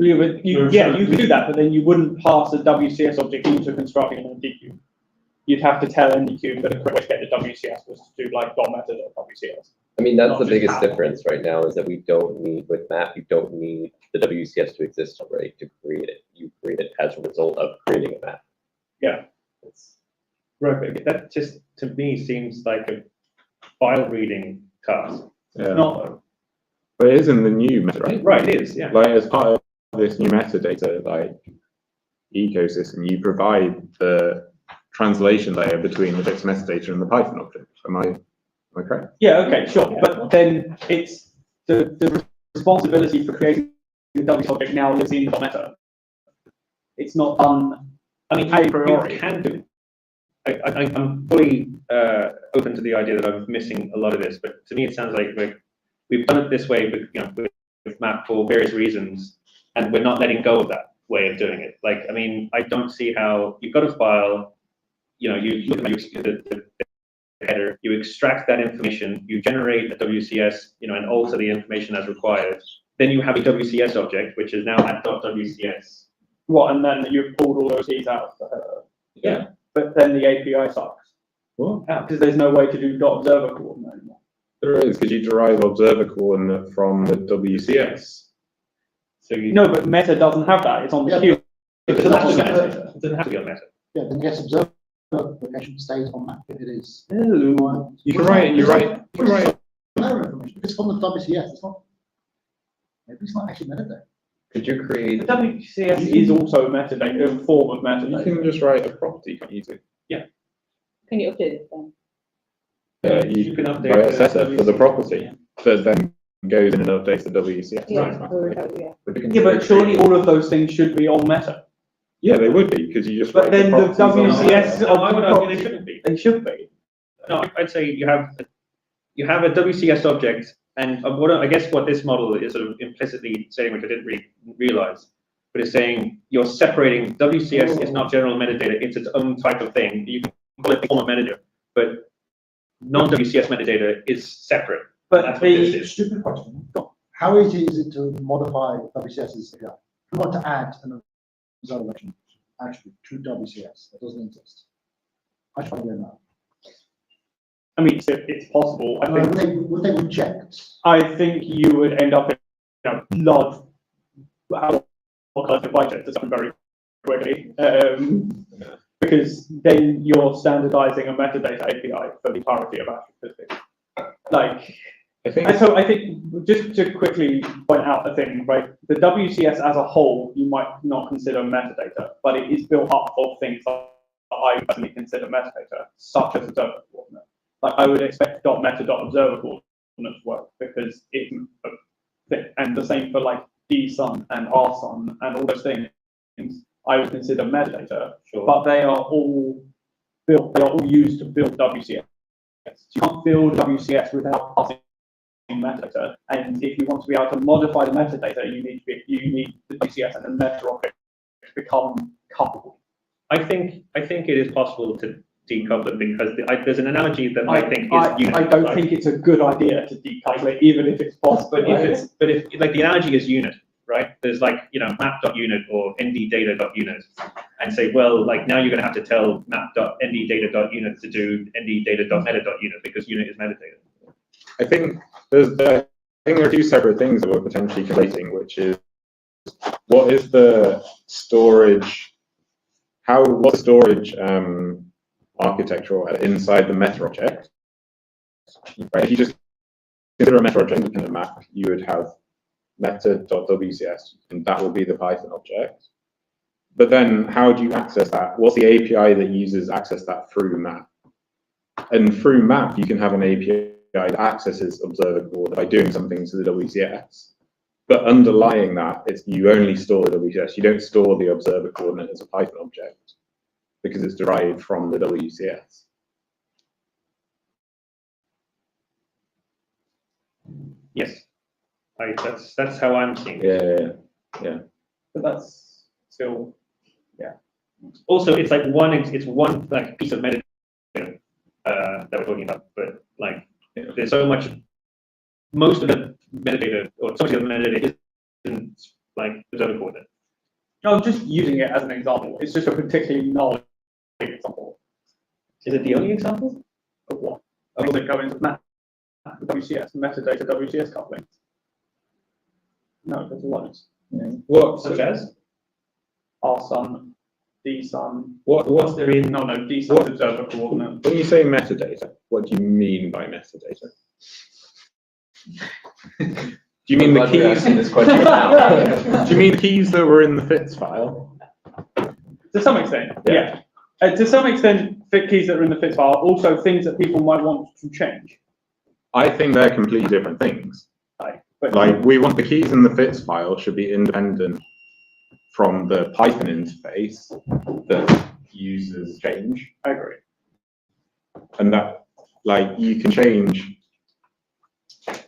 You could do that, but then you wouldn't pass a WCS object into constructing an NDQ. You'd have to tell NDQ that a quick way to get the WCS was to do like .method.wcs. I mean, that's Not the just biggest how. difference right now is that we don't need, with map, you don't need the WCS to exist already to create it. You create it as a result of creating a map. Yeah. Right, but that just, to me, seems like a file reading task. Yeah. Not, But it is in the new meta, right? right, it is, yeah. Like as part of this new metadata like ecosystem, you provide the translation layer between the fixed metadata and the Python object. Am I correct? Yeah, okay, sure. But then it's the responsibility for creating the WCS object now lives in the meta. It's not done. I mean, a priori. you can do. I'm fully open to the idea that I'm missing a lot of this, but to me it sounds like we've done it this way with map for various reasons, and we're not letting go of that way of doing it. Like, I mean, I don't see how you've got a file, you look at the header, you extract that information, you generate a WCS, and alter the information as required. Then you have a WCS object, which is now at .wcs. What, and then you've pulled all those keys out of the header. Yeah. But then the API sucks. What? Because there's no way to do .observer coordinate anymore. There is, because you derive observer coordinate from the WCS. So you No, but meta doesn't have that. It's on the queue. it doesn't have to be on meta. It doesn't have to be on meta. Yeah, then yes, observer location stays on map if it is. You can write. Error information. If it's from the WCS, it's not. Maybe it's not actually metadata. Could you create? The WCS is also metadata, a form of metadata. You can just write a property, can't you? Can you update it then? You can update write a the setter for the property, that then goes in and updates the WCS. Yeah, but surely all of those things should be on meta. Yeah, they would be, because you just But write then the properties on WCS. there. No, I would argue they shouldn't be. They should be. No, I'd say you have a WCS object, and I guess what this model is sort of implicitly saying, which I didn't really realize, but it's saying you're separating WCS is not general metadata; it's its own type of thing. You can call it the form of metadata, but non-WCS metadata is separate. But That's what this is. Stupid question. How easy is it to modify WCS's API? If we want to add an observer attribute to WCS that doesn't exist. I try to do that. I mean, it's possible. Would they reject? I think you would end up in large budget to something very quickly. Because then you're standardizing a metadata API for the entirety of astrophysics. I think just to quickly point out a thing, right? The WCS as a whole, you might not consider metadata, but it is built up of things that I personally consider metadata, such as observer coordinate. Like I would expect .meta.observer coordinate to work because it's and the same for like DSUN and RSUN and all those things. I would consider metadata, but they are all used to build WCS. You can't build WCS without passing metadata, and if you want to be able to modify the metadata, you need the WCS and the meta object to become coupled. I think it is possible to decouple it because there's an analogy that I think is unit. I don't think it's a good idea to decouple it, even if it's possible. But if like the analogy is unit, right? There's like map.unit or nddata.unit, and say, well, like now you're going to have to tell map.nddata.unit to do nddata.meta.unit because unit is metadata. I think there are two separate things that we're potentially conflating, which is what is the storage, what's the storage architecture inside the meta object? Right? If you just consider a meta object independent map, you would have meta.wcs, and that would be the Python object. But then how do you access that? What's the API that users access that through map? And through map, you can have an API that accesses observer coordinate by doing something to the WCS. But underlying that, you only store the WCS. You don't store the observer coordinate as a Python object because it's derived from the WCS. Yes, that's how I'm seeing it. Yeah. But that's still, yeah. Also, it's one like piece of metadata that we're talking about, but like There's so much, most of the metadata, or so much of the metadata isn't like observer coordinate. No, I'm just using it as an example. It's just a particularly null example. Is it the only example? Of what? Does it go into WCS, metadata WCS coupling? No, there's loads. What? Such as? RSun, DSun. What's there in? No, DSun observer coordinate. When you say metadata, what do you mean by metadata? Do you mean the keys? This question now. Do you mean keys that were in the FITS file? To some extent, yeah. To some extent, fit keys that are in the FITS file, also things that people might want to change. I think they're completely different things. But Like, we want the keys in the FITS file should be independent from the Python interface that users change. I agree. And that, like, you can change,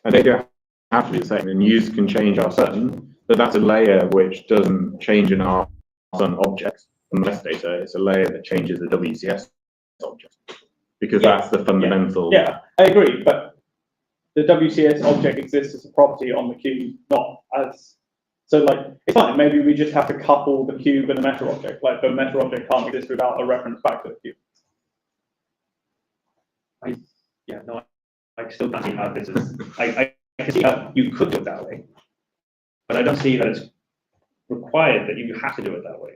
and they don't have to be the same, and users can change our certain, but that's a layer which doesn't change in our certain objects. And metadata, it's a layer that changes the WCS object, because that's the fundamental. Yeah, I agree, but the WCS object exists as a property on the cube, not as, so like, it's fine, maybe we just have to couple the cube and the meta object, like the meta object can't exist without a reference back to the cube. I still can't see how this is, I can see how you could do it that way, but I don't see that it's required that you have to do it that way.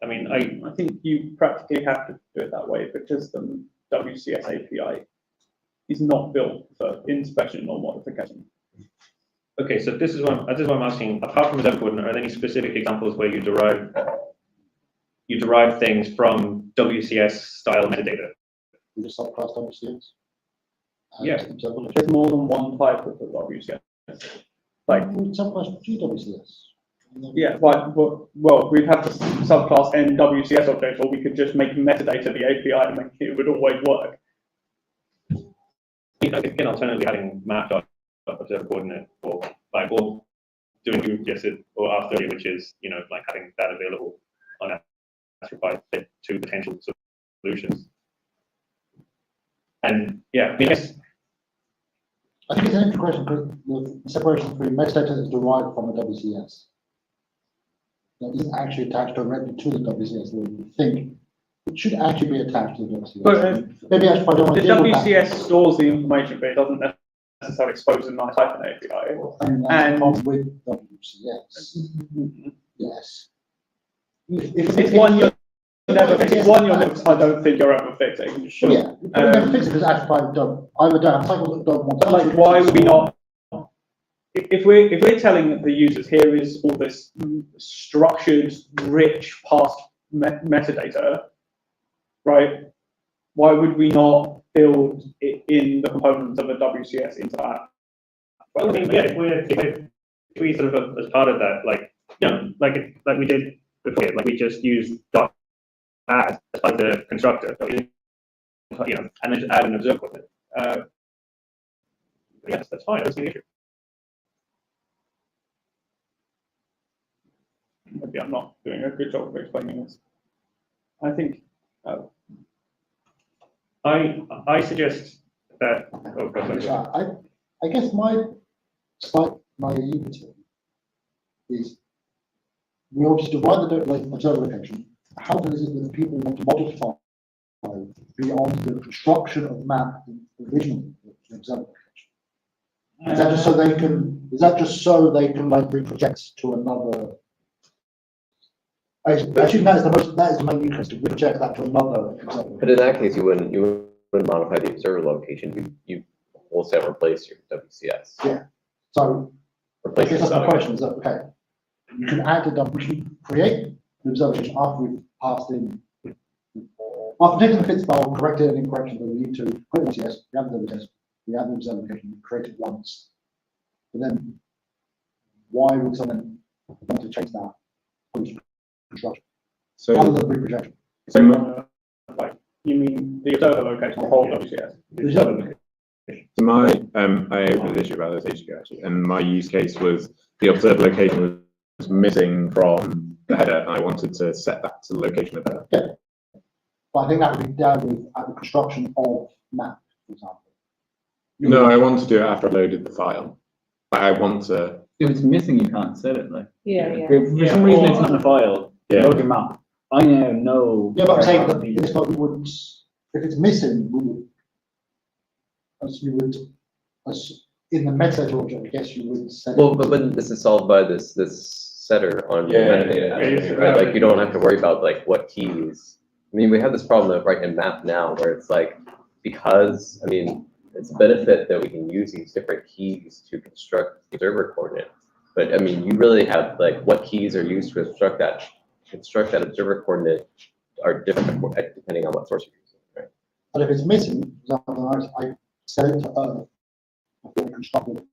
I mean, I think you practically have to do it that way because the WCS API is not built for inspection or modification. okay, so this is what I'm asking. Apart from observer coordinate, are there any specific examples where you derive things from WCS style metadata? We just subclass WCS. Yeah. There's more than one type of the WCS. Like, we subclass GWCS. yeah, like, well, we'd have to subclass n WCS objects, or we could just make metadata the API and make it would always work. Again, alternatively, having map.observer coordinate or doing GeoGesit or R30, which is, like having that available on AstroPy fit to potential solutions. And yeah, I guess. I think it's an interesting question because the separation between metadata is derived from the WCS. That isn't actually attached directly to the WCS. We think it should actually be attached to the WCS. But maybe I don't want the to deal with that. WCS stores the information, but it doesn't necessarily expose the nice Python API. And with WCS, yes. It's one you're never, I don't think you're ever fixing. Sure. Yeah, but never fix it because AstroPy either don't have cycles that don't want to. Like, why would we not? If we're telling the users here is all this structured, rich past metadata, right? Why would we not build it in the components of a WCS into that? Well, I mean, yeah, if we sort of as part of that, like we did before, like we just used .add as part of the constructor, and then just add an observer coordinate. Yes, that's fine. That's the issue. Maybe I'm not doing a good job of explaining this. I think. I suggest that. Oh, God, I guess my slight naivety is we obviously divide the observer location. How is it that people want to modify beyond the construction of map originally the observer location? Is that just so they can? Is that just so they can like reproject to another? I assume that is the main interest to reproject that to another observer. But in that case, you wouldn't modify the observer location. You wholesale replace your WCS. Yeah. So I guess that's my question. Is that okay? You can add we can create the observer location after we've passed in. After taking the FITS file, corrected any corrections that we need to create the WCS, we have the WCS, we have the observer location, we create it once. But then why would someone want to change that construction? So, other than reprojection. So you mean the observer location, the whole WCS? The observer location. So I opened this issue about this ages ago actually, and my use case was the observer location was missing from the header, and I wanted to set that to the location of the header. Yeah. But I think that would be down with at the construction of map, for example. No, I want to do it after I loaded the file. Like, I want to. If it's missing, you can't set it. Like, Yeah. if for some reason it's not in a file, load your map. I now know. Yeah, but I'm saying that it's not, we wouldn't, if it's missing, we would, as in the metadata object, I guess you would set. Well, but this is solved by this setter on metadata, right? Like, you don't have to worry about like what keys. I mean, we have this problem right in map now where it's like, because, I mean, it's a benefit that we can use these different keys to construct the observer coordinate. But I mean, you really have like what keys are used to construct that observer coordinate are different depending on what source you're using, right? But if it's missing, for example, I set it to Earth, I feel constructed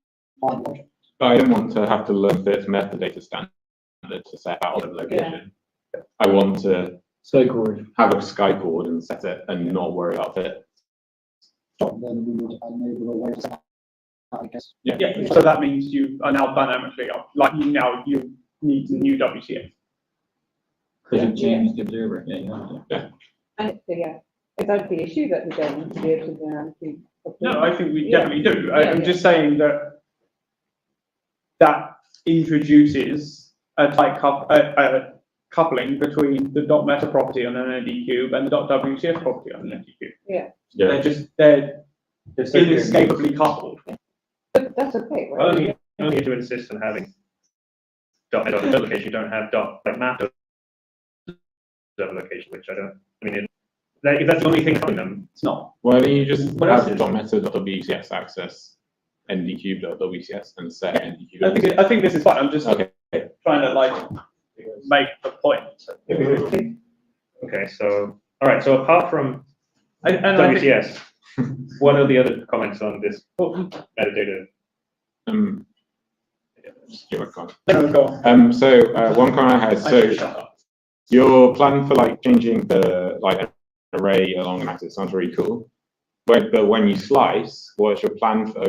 find object. I don't want to have to learn this metadata standard to set out the location. I want to have a sky cord and set it and not worry about it. So then we would enable a way to set that, I guess. Yeah, so that means you are now dynamically, like you need new WCF. Because you changed the observer. Yeah, you have to. Yeah. And is that the issue that we don't be able to dynamically? No, I think we definitely do. I'm just saying that introduces a tight coupling between the .meta property on an ND cube and the .wcf property on an ND cube. Yeah. They're inescapably coupled. But that's okay, right? Only to insist on having .meta location, you don't have map location, which I don't. I mean, if that's the only thing coupling them, it's not. Why don't you just have .meta.wcs access ndcube.wcs and set ndcube? I think this is fine. I'm just trying to like make the point. Okay, so all right. So apart from WCS, what are the other comments on this metadata? One comment I had. So your plan for like changing the like array along an axis sounds really cool. But when you slice, what's your plan for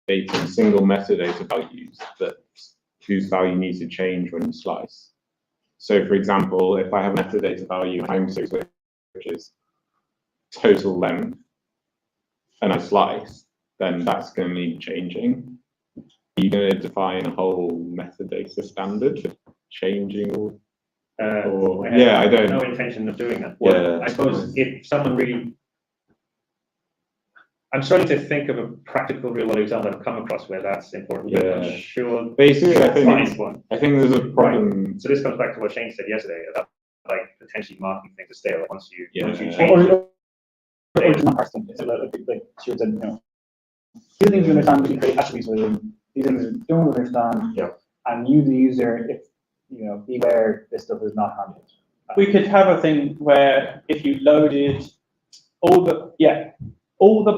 updating single metadata values whose value needs to change when you slice? So for example, if I have a metadata value home six, which is total length, and I slice, then that's going to need changing. Are you going to define a whole metadata standard for changing all? I don't. No intention of doing that. Well, I suppose if someone really, I'm starting to think of a practical real-world example I've come across where that's important. But I'm sure. Basically, I think there's a problem. Right. So this comes back to what Shane said yesterday about like potentially marking things as stale once you change. It's not person. It's like she said, you know, these things you understand, but you create attributes within. These things you don't understand. Yeah. And you, the user, if you know, beware, this stuff is not handled. We could have a thing where if you loaded all the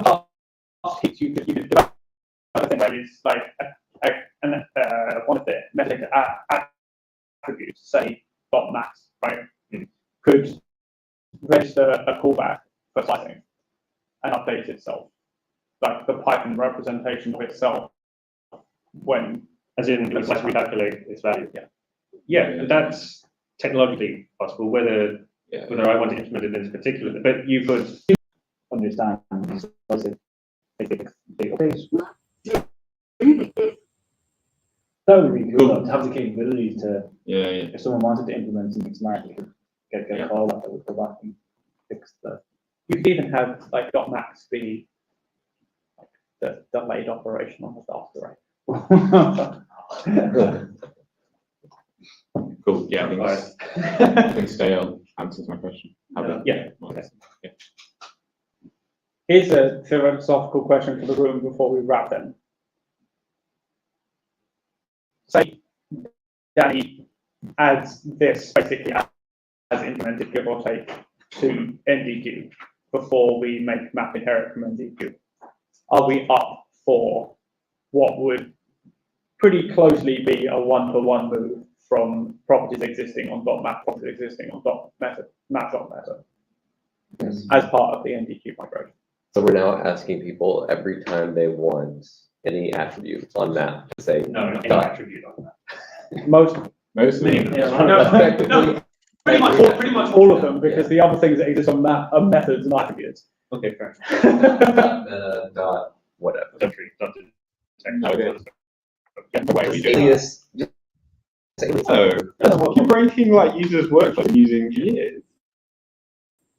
parts hits you could develop a thing where it's like one of the metadata attributes, say .max, right? Could register a callback for slicing and update itself, like the Python representation of itself when, as in it must recalculate its value. Yeah, that's technologically possible. Whether I want to implement it in particular, but you could understand. That would be really cool to have the capability to. If someone wanted to implement something smart, you could get a call that would go back and fix the. You could even have like .max be like the delayed operation on the after, right? Cool. Yeah, I think stale answers my question. Here's a philosophical question for the room before we wrap then. Say Danny adds this basically as implemented, give or take, to NDQ before we make map inherit from NDQ. Are we up for what would pretty closely be a one-to-one move from properties existing on .map, properties existing on .meta, map.meta, as part of the NDQ migration? So we're now asking people every time they want any attributes on map to say no attribute on that. Most effectively. Pretty much all of them, because the other things that exist on map are methods and attributes. Okay, fair. Meta whatever. Alias. So you're breaking like users' workflow using years.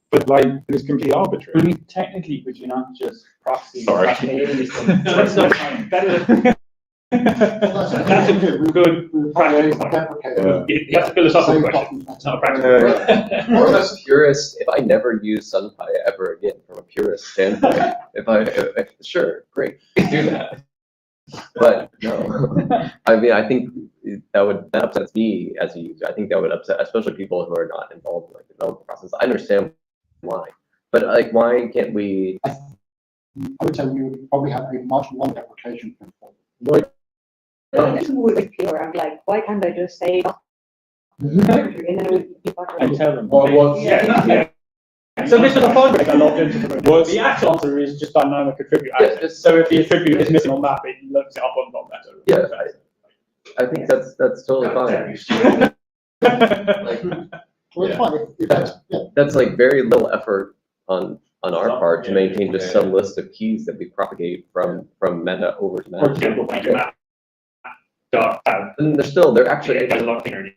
But like it's completely arbitrary. I mean, technically, could you not just proxy? Sorry. That's not fine. That's a good practice. That's a philosophical question. It's not a practical question. Or as a purist, if I never use SunPy ever again from a purist standpoint, if sure, great, do that. But no, I mean, I think that upsets me as a user. I think that would upset, especially people who are not involved in like the development process. I understand why, but like, why can't we? I would say we would probably have a much longer application. This would be pure. I'm like, why can't I just say? And then it would be And tell them. Yeah. So this is a file break I logged into the actual answer is just dynamic attribute access. So if the attribute is missing on map, it looks it up on .meta. Yeah, I think that's totally fine. Well, it's fine. That's like very little effort on our part to maintain just some list of keys that we propagate from meta over to For example, meta. And they're actually a lot cleaner.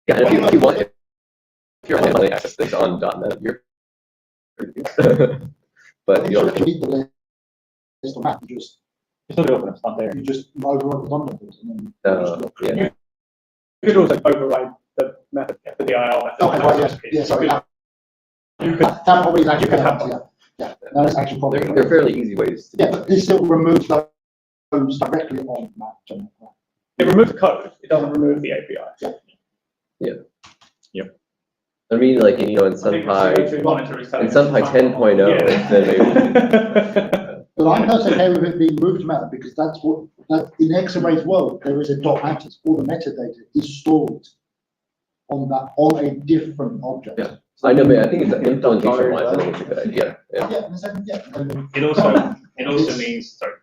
yeah. If you want, if you're only access this on .NET, you're but you don't. Need the list of map. You just It's not open. It's not there. you just override the dominant and then Yeah. You could also override the method, the DIL method. Okay, right, yes, yes, sorry. You could That probably is actually you could have yeah. That is actually probably They're fairly easy ways to yeah, but this still removes those directly on map. it removes the code. It doesn't remove the API. I mean, like, you know, in SunPy 10.0, then maybe. But I'm personally okay with it being moved to meta because that's what in X-Array's world there is a .matters. All the metadata is stored on a different object. Yeah. I know, but I think it's implementation wise, I think it's a good idea. Yeah. It also means sorry.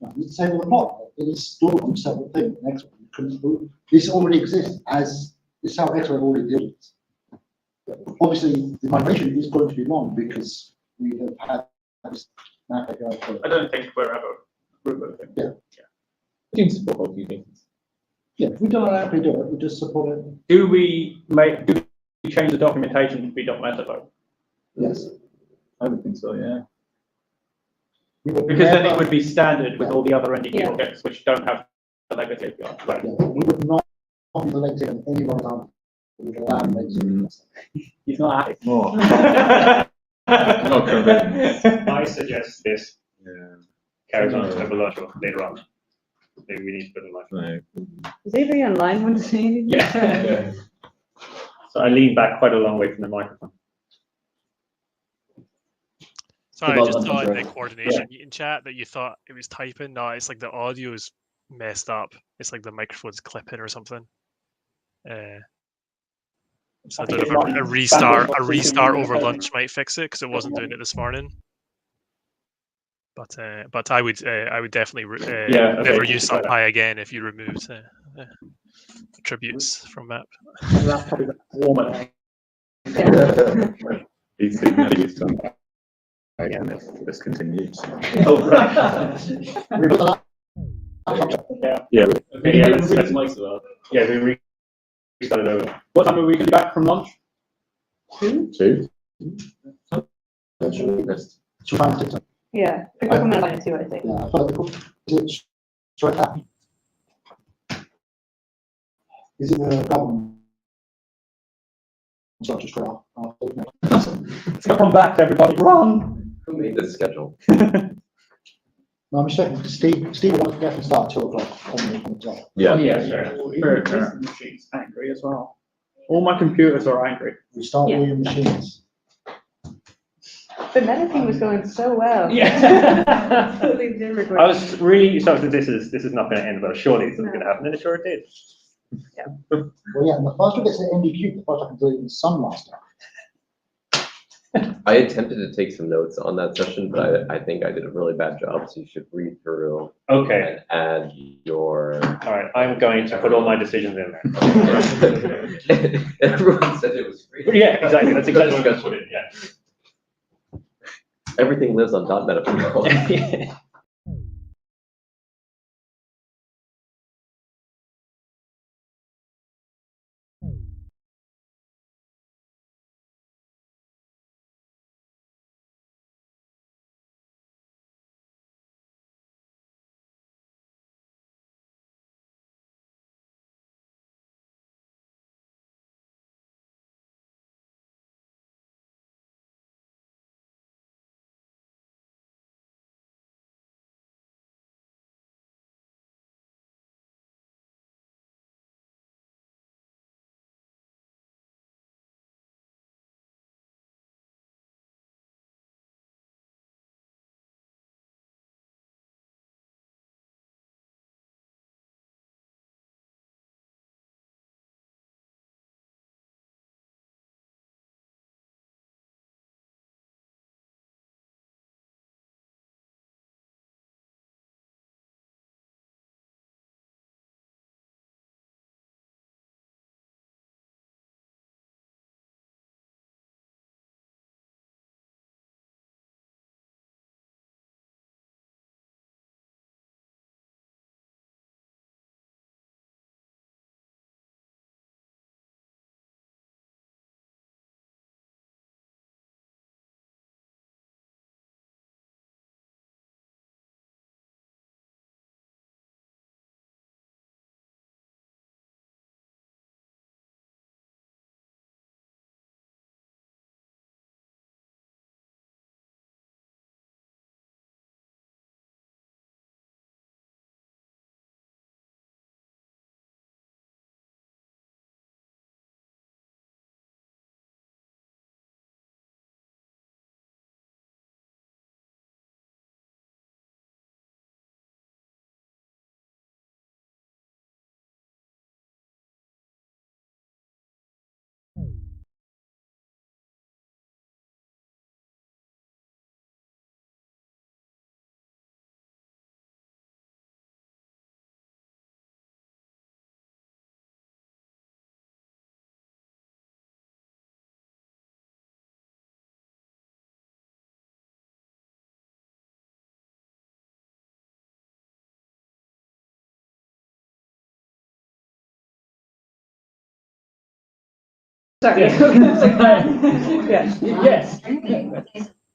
It's the same with the plot. It is stored on separate things. Next one, you couldn't move. This already exists as this is how X-Ray already did it. Obviously, the migration is going to be long because we have had this map I don't think we're ever removing. Yeah. You can support all few things. Yeah, if we don't actually do it, we just support it. Do we change the documentation to be .meta though? Yes. I would think so, yeah. Because then it would be standard with all the other NDQ objects which don't have the legacy API. Right. Yeah, we would not be the legacy of any one time. He's not happy. More. Not convinced. I suggest this carries on to Evolution later on. Maybe we need to put a line. No. Is anybody online want to say anything? Yeah. So I lean back quite a long way from the microphone. Sorry, I just saw in the coordination meeting chat that you thought it was typing. No, it's like the audio is messed up. It's like the microphone's clipping or something. So I don't know if a restart over lunch might fix it because it wasn't doing it this morning. But I would definitely never use SunPy again if you removed attributes from map. That's probably the warmer. He's seen that he's done that. Again, if this continues. Oh, right. Yeah. We restarted over. What time are we going to be back from lunch? 2. Yeah, pick up on that line and see what I say. Is it the government? Such a struggle. Come back, everybody, run! Who made this schedule? No, I'm checking because Steve wants to definitely start at 2 o'clock on the job. Yeah. Sure. Machine's angry as well. All my computers are angry. We start all your machines. The meta thing was going so well. Yeah. I was really so this is not going to end well. Surely it's going to happen, and it sure did. Yeah. Well, yeah, and the faster it gets to MDQ, the faster I can do it in Sun Master. I attempted to take some notes on that session, but I think I did a really bad job. So you should read through. Okay. And add your. All right, I'm going to put all my decisions in there. Everyone said it was free. Yeah, exactly. That's exactly what I put it. Yeah. Everything lives on .NET. Sorry. Yes. Yeah. Yes.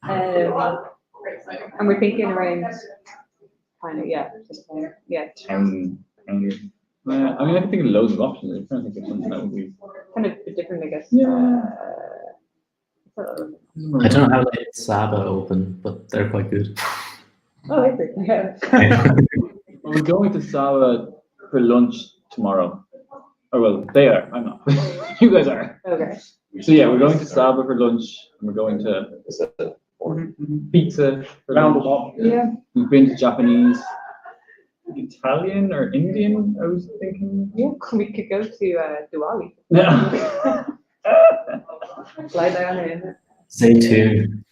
And we're thinking around kind of, yeah. I mean, I can think of loads of options. I'm trying to think of something that would be. Kind of a bit different, I guess. Yeah. I don't know how they had Saba open, but they're quite good. Oh, I see. Yeah. We're going to Saba for lunch tomorrow. Oh, well, they are. I'm not. You guys are. Okay. So yeah, we're going to Saba for lunch, and we're going to pizza for lunch. Yeah. We've been to Japanese, Italian or Indian, I was thinking. Yeah, we could go to Diwali. Yeah. Fly down in. Zaytun.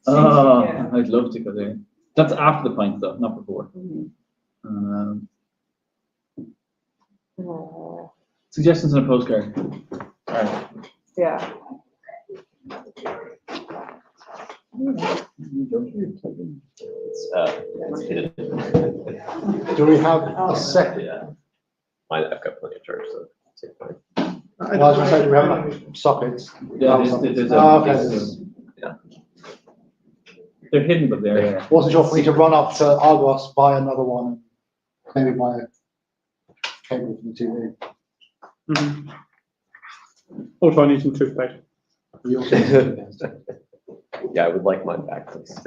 Oh, Yeah. I'd love to go there. That's after the pint though, not before. Suggestions on a postcard. Alright. Yeah. Do we have a second? Yeah. I've got plenty of charge, so take mine. I was gonna say, do we have enough sockets? Yeah, there's Okay. Yeah. They're hidden, but they're there. Wasn't sure if we need to run up to Argos, buy another one, maybe buy a cable from the TV. Also, I need some toothpaste. We also need to- Yeah, I would like mine back, please.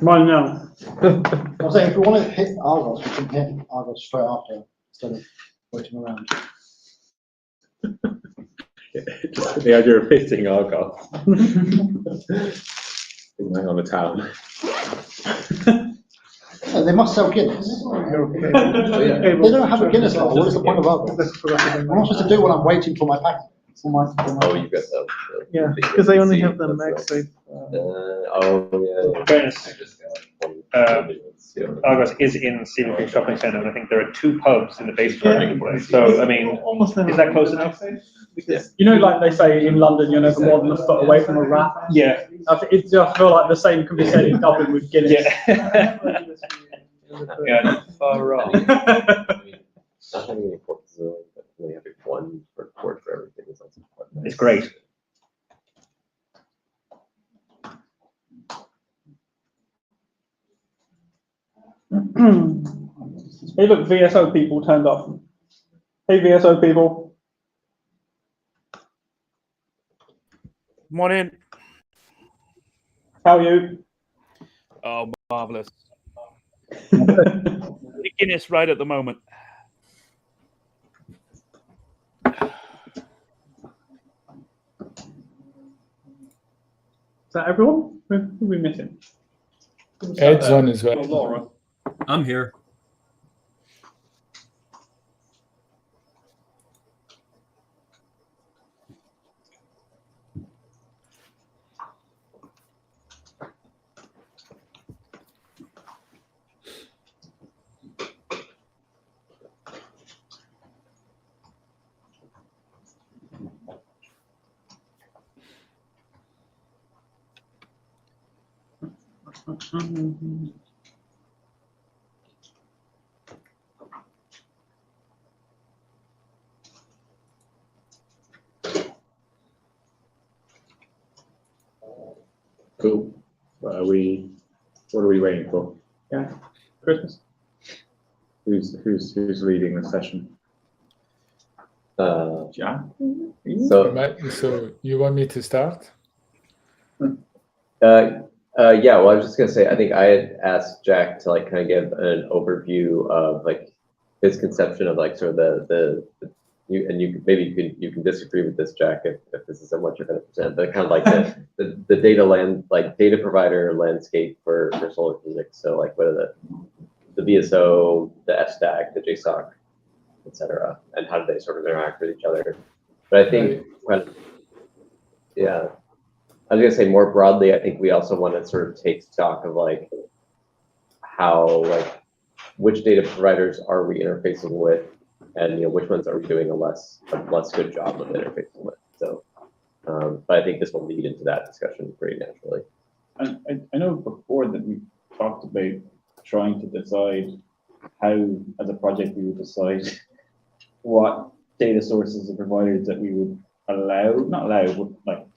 Mine now. I'm saying if we want to hit Argos, we can hit Argos straight after instead of waiting around. Just the idea of hitting Argos. Hang on the town. Yeah, they must sell Guinness. They don't have a Guinness bar. What is the point of Argos? I'm not supposed to do when I'm waiting for my packet. Oh, you got the. Yeah, because they only have the max. Oh, yeah. Fairness, Argos is in CVP Shopping Centre, and I think there are 2 pubs in the basement of the place. So, I mean, is that close enough? Because, you know, like they say in London, you're never more than a foot away from a rat. Yeah. It just feel like the same can be said in Dublin with Guinness. Yeah. Yeah, not far wrong. Not having any ports, but only having one port for everything is also quite nice. It's great. Hey, look, VSO people turned up. Hey, VSO people. Morning. How are you? Oh, marvelous. The Guinness right at the moment. Is that everyone? Who are we missing? Ed's on as well. Laura. I'm here. Cool. What are we waiting for? Yeah, Christmas. Who's leading the session? Jack? So you want me to start? Yeah, well, I was just gonna say, I think I had asked Jack to like kind of give an overview of like his conception of like sort of you can disagree with this, Jack, if this isn't what you're going to present, but kind of like the data provider landscape for solar physics. So like whether the VSO, the SDAC, the JSOC, et cetera, and how do they sort of interact with each other. But I think yeah, I was gonna say more broadly, I think we also want to sort of take stock of like how like which data providers are we interfacing with, and which ones are we doing a less good job of interfacing with. So, but I think this will lead into that discussion pretty naturally. I know before that we talked about trying to decide how, as a project, we would decide what data sources and providers that we would not allow, but like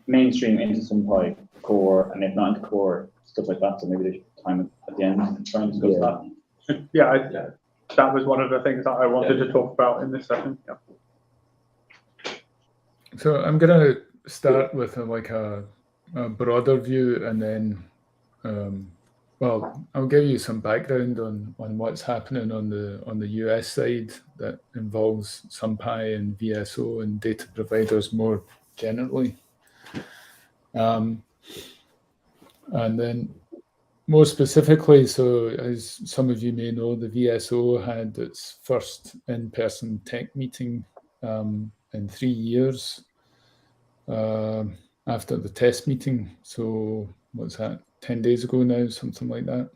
mainstream into SunPy core, and if not into core, stuff like that. So maybe there's time at the end and try and discuss that. Yeah, that was one of the things that I wanted to talk about in this session. Yeah. So I'm gonna start with a broader view, and then well, I'll give you some background on what's happening on the US side that involves SunPy and VSO and data providers more generally. And then more specifically, so as some of you may know, the VSO had its first in-person tech meeting in 3 years after the test meeting. So what's that, 10 days ago now, something like that.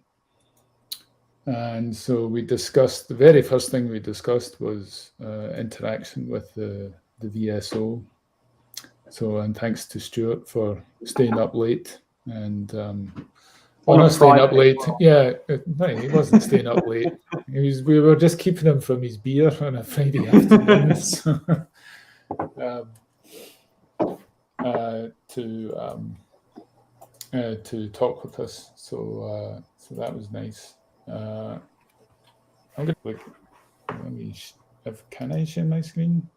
And so we discussed, the very first thing we discussed was interaction with the VSO. So, and thanks to Stuart for staying up late and not staying up late. Yeah, no, he wasn't staying up late. We were just keeping him from his beer on a Friday afternoon. So, to talk with us. So that was nice. I'm gonna look. Let me. Can I share my screen?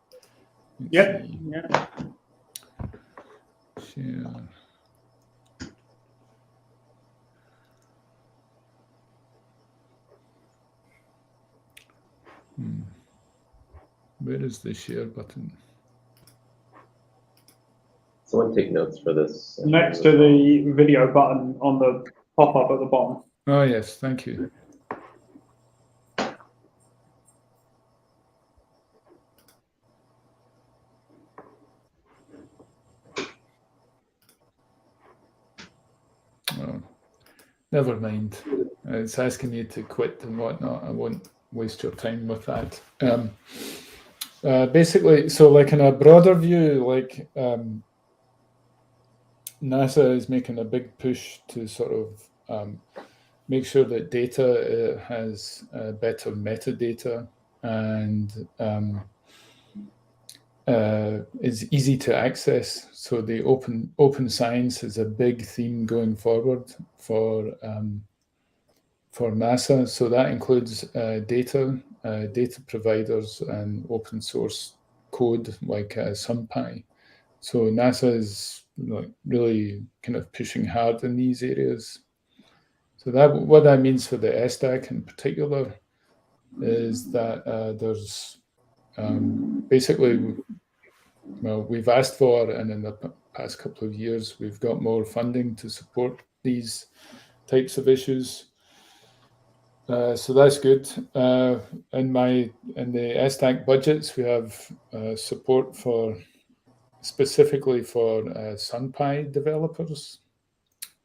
Yeah. Share. Where is the share button? Someone take notes for this. Next to the video button on the pop-up at the bottom. Oh, yes, thank you. Oh, never mind. It's asking me to quit and whatnot. I won't waste your time with that. Basically, so like in a broader view, like NASA is making a big push to sort of make sure that data has better metadata and is easy to access. So the open science is a big theme going forward for NASA. So that includes data providers and open source code like SunPy. So NASA is really kind of pushing hard in these areas. So what that means for the SDAC in particular is that there's basically, well, we've asked for, and in the past couple of years, we've got more funding to support these types of issues. So that's good. In the SDAC budgets, we have support specifically for SunPy developers.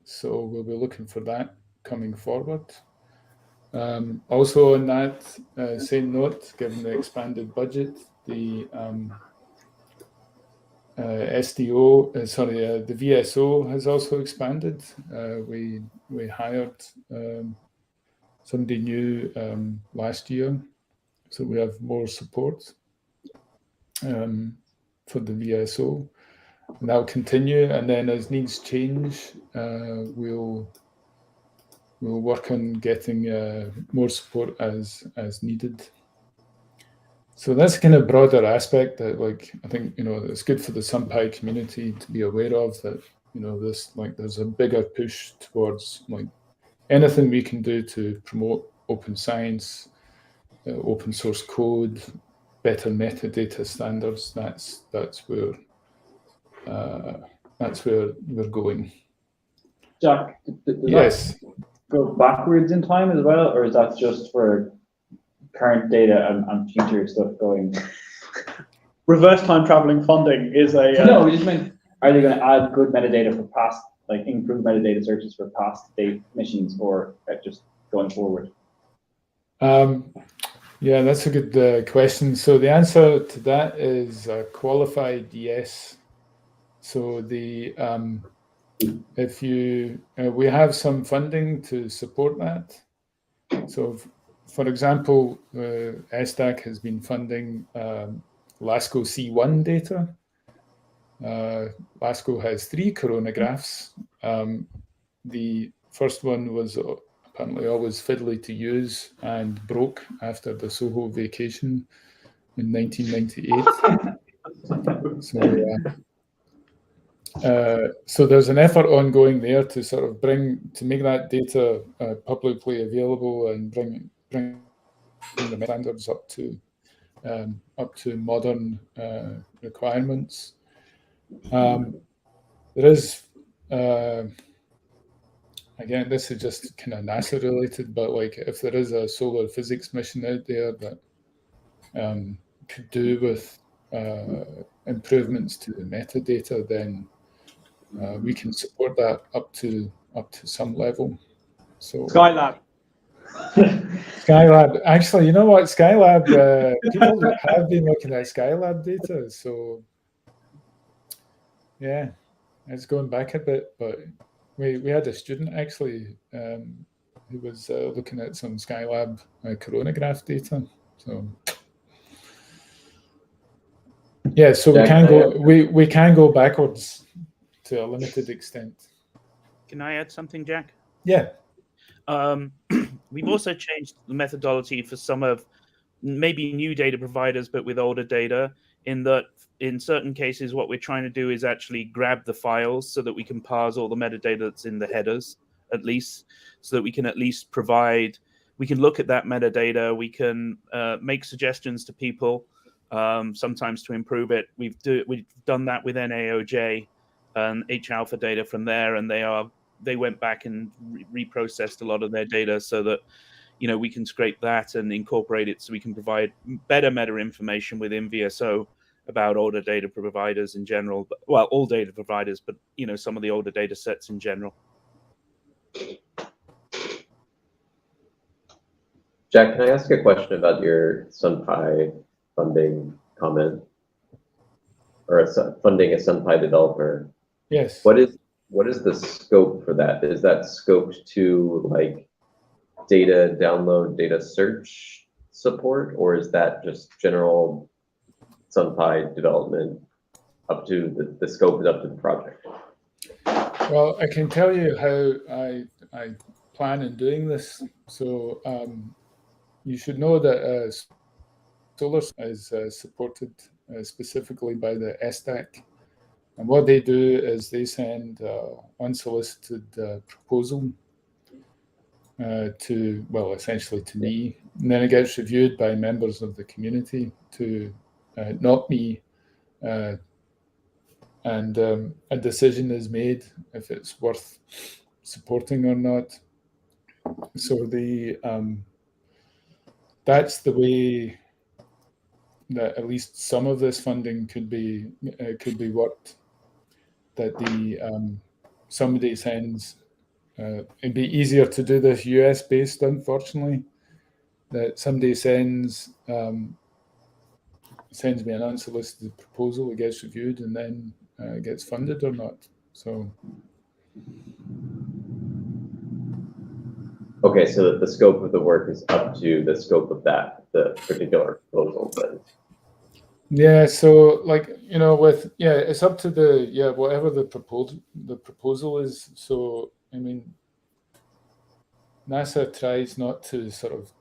So we'll be looking for that coming forward. Also on that same note, given the expanded budget, the the VSO has also expanded. We hired somebody new last year, so we have more support for the VSO. And that'll continue, and then as needs change, we'll work on getting more support as needed. So that's kind of broader aspect that, like, I think, it's good for the SunPy community to be aware of, that, there's a bigger push towards anything we can do to promote open science, open source code, better metadata standards. That's where we're going. Jack, yes. Go backwards in time as well, or is that just for current data and future stuff going? Reverse time traveling funding is a. No, we just meant, are they going to add good metadata for past, improve metadata searches for past date missions, or just going forward? Yeah, that's a good question. So the answer to that is a qualified yes. So if we have some funding to support that. So, for example, SDAC has been funding LASCO C1 data. LASCO has 3 coronagraphs. The first one was apparently always fiddly to use and broke after the Soho vacation in 1998. So there's an effort ongoing there to sort of make that data publicly available and bring the standards up to modern requirements. There is again, this is just kind of NASA related, but like if there is a solar physics mission out there that could do with improvements to the metadata, then we can support that up to some level. So Skylab. Skylab. Actually, you know what? Skylab. People have been looking at Skylab data. So yeah, it's going back a bit, but we had a student actually who was looking at some Skylab coronagraph data. So yeah, so we can go backwards to a limited extent. Can I add something, Jack? Yeah. We've also changed the methodology for some of maybe new data providers, but with older data, in that in certain cases, what we're trying to do is actually grab the files so that we can parse all the metadata that's in the headers, at least, so that we can at least we can look at that metadata, we can make suggestions to people, sometimes to improve it. We've done that with NAOJ and H-alpha data from there, and they went back and reprocessed a lot of their data so that we can scrape that and incorporate it so we can provide better meta information within VSO about older data providers in general. Well, all data providers, but some of the older data sets in general. Jack, can I ask a question about your SunPy funding comment, or funding a SunPy developer? Yes. What is the scope for that? Is that scoped to like data download, data search support, or is that just general SunPy development up to the scope is up to the project? Well, I can tell you how I plan in doing this. So you should know that Solar is supported specifically by the SDAC. And what they do is they send unsolicited proposal essentially to me, and then it gets reviewed by members of the community to not me, and a decision is made if it's worth supporting or not. So that's the way that at least some of this funding could be worked. That somebody sends. It'd be easier to do this US based, unfortunately. That somebody sends me an unsolicited proposal, it gets reviewed, and then it gets funded or not. So. Okay, so the scope of the work is up to the scope of the particular proposal then. Yeah, so it's up to whatever the proposal is. So I mean, NASA tries not to sort of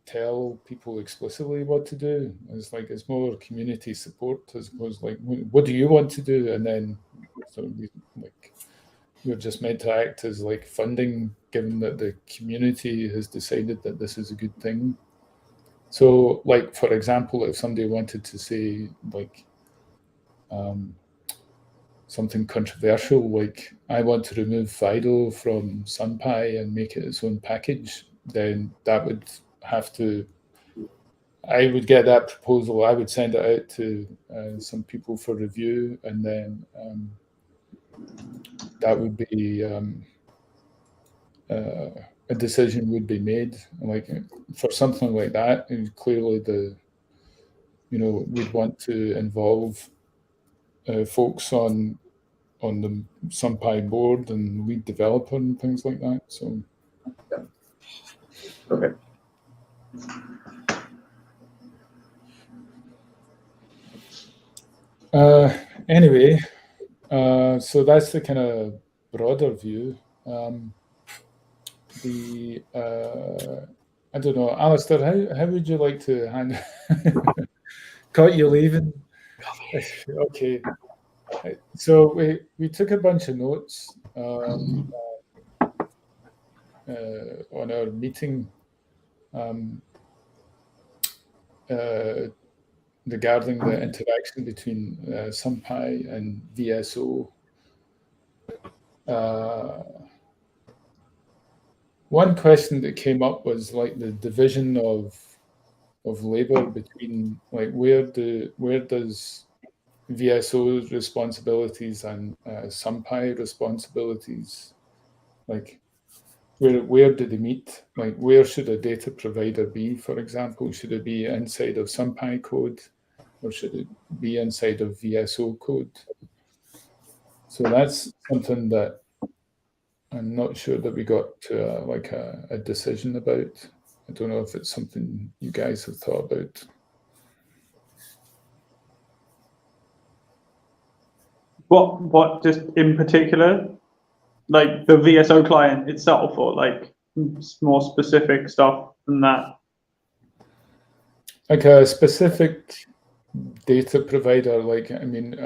tell people explicitly what to do. It's more community support as opposed what do you want to do, and then we're just meant to act as funding, given that the community has decided that this is a good thing. So, for example, if somebody wanted to say something controversial, like I want to remove Fido from SunPy and make it its own package, then that would have to. I would get that proposal. I would send it out to some people for review, and then that would be a decision would be made. For something like that, and clearly we'd want to involve folks on the SunPy board and lead developer and things like that. So. Okay. Anyway, so that's the kind of broader view. I don't know, Alistair, how would you like to handle? Caught you leaving. Okay. So we took a bunch of notes on our meeting regarding the interaction between SunPy and VSO. One question that came up was like the division of labor between like where does VSO's responsibilities and SunPy responsibilities, like where do they meet? Like where should a data provider be, for example? Should it be inside of SunPy code or should it be inside of VSO code? So that's something that I'm not sure that we got to like a decision about. I don't know if it's something you guys have thought about. What just in particular, like the VSO client itself, or like more specific stuff than that? Like a specific data provider, like, I mean,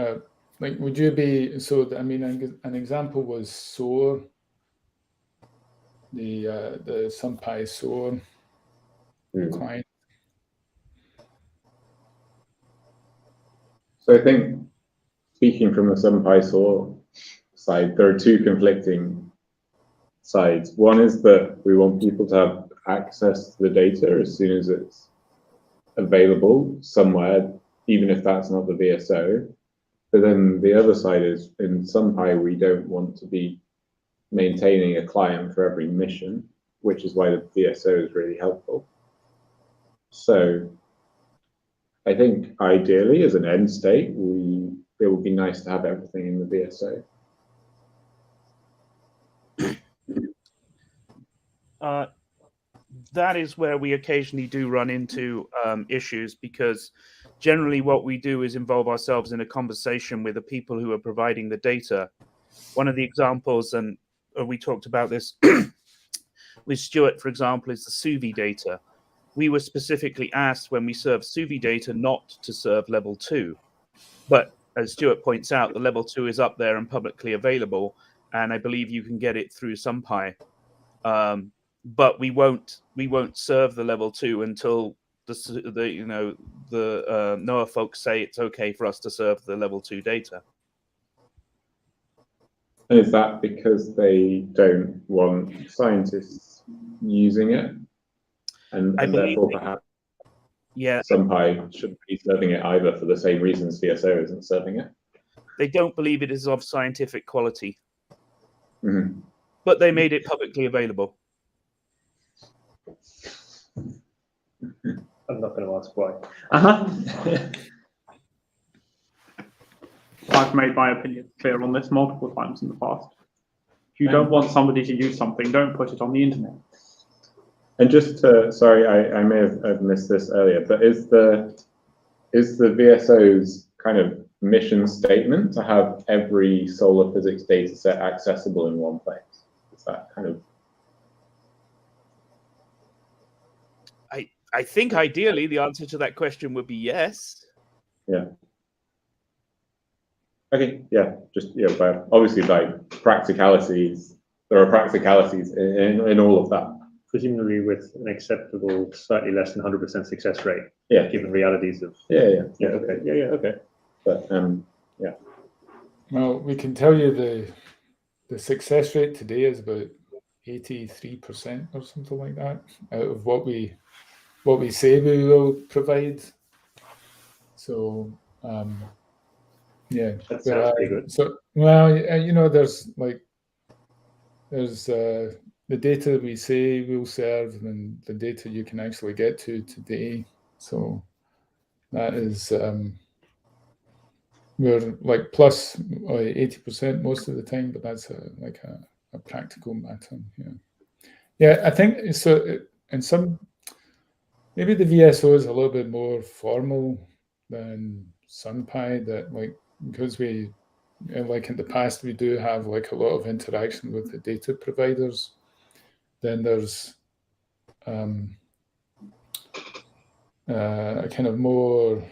like, would you be, so, I mean, an example was SOAR, the SunPy SOAR client. So I think, speaking from the SunPy SOAR side, there are two conflicting sides. One is that we want people to have access to the data as soon as it's available somewhere, even if that's not the VSO. But then the other side is, in SunPy, we don't want to be maintaining a client for every mission, which is why the VSO is really helpful. So I think ideally, as an end state, it would be nice to have everything in the VSO. That is where we occasionally do run into issues, because generally what we do is involve ourselves in a conversation with the people who are providing the data. One of the examples, and we talked about this with Stuart, for example, is the SUVI data. We were specifically asked when we serve SUVI data not to serve level 2. But as Stuart points out, the level 2 is up there and publicly available, and I believe you can get it through SunPy. But we won't serve the level 2 until the NOAA folks say it's okay for us to serve the level 2 data. And is that because they don't want scientists using it, and therefore perhaps SunPy shouldn't be serving it either for the same reasons VSO isn't serving it? They don't believe it is of scientific quality, but they made it publicly available. I'm not going to ask why. I've made my opinion clear on this multiple times in the past. If you don't want somebody to use something, don't put it on the internet. And just to, sorry, I may have missed this earlier, but is the VSO's kind of mission statement to have every solar physics data set accessible in one place? Is that kind of? I think ideally the answer to that question would be yes. Yeah. Okay. Yeah. Just but obviously by practicalities, there are practicalities in all of that. Presumably with an acceptable, slightly less than 100% success rate. Yeah. Given realities of. Yeah. Okay. Yeah. Okay. But yeah. Well, we can tell you the success rate today is about 83% or something like that out of what we say we will provide. So yeah, that sounds pretty good. So well, there's the data we say we'll serve and the data you can actually get to today. So that is we're like plus 80% most of the time, but that's a practical matter. Yeah, I think so. And maybe the VSO is a little bit more formal than SunPy, that like because we, like in the past, we do have like a lot of interaction with the data providers, then there's a kind of more,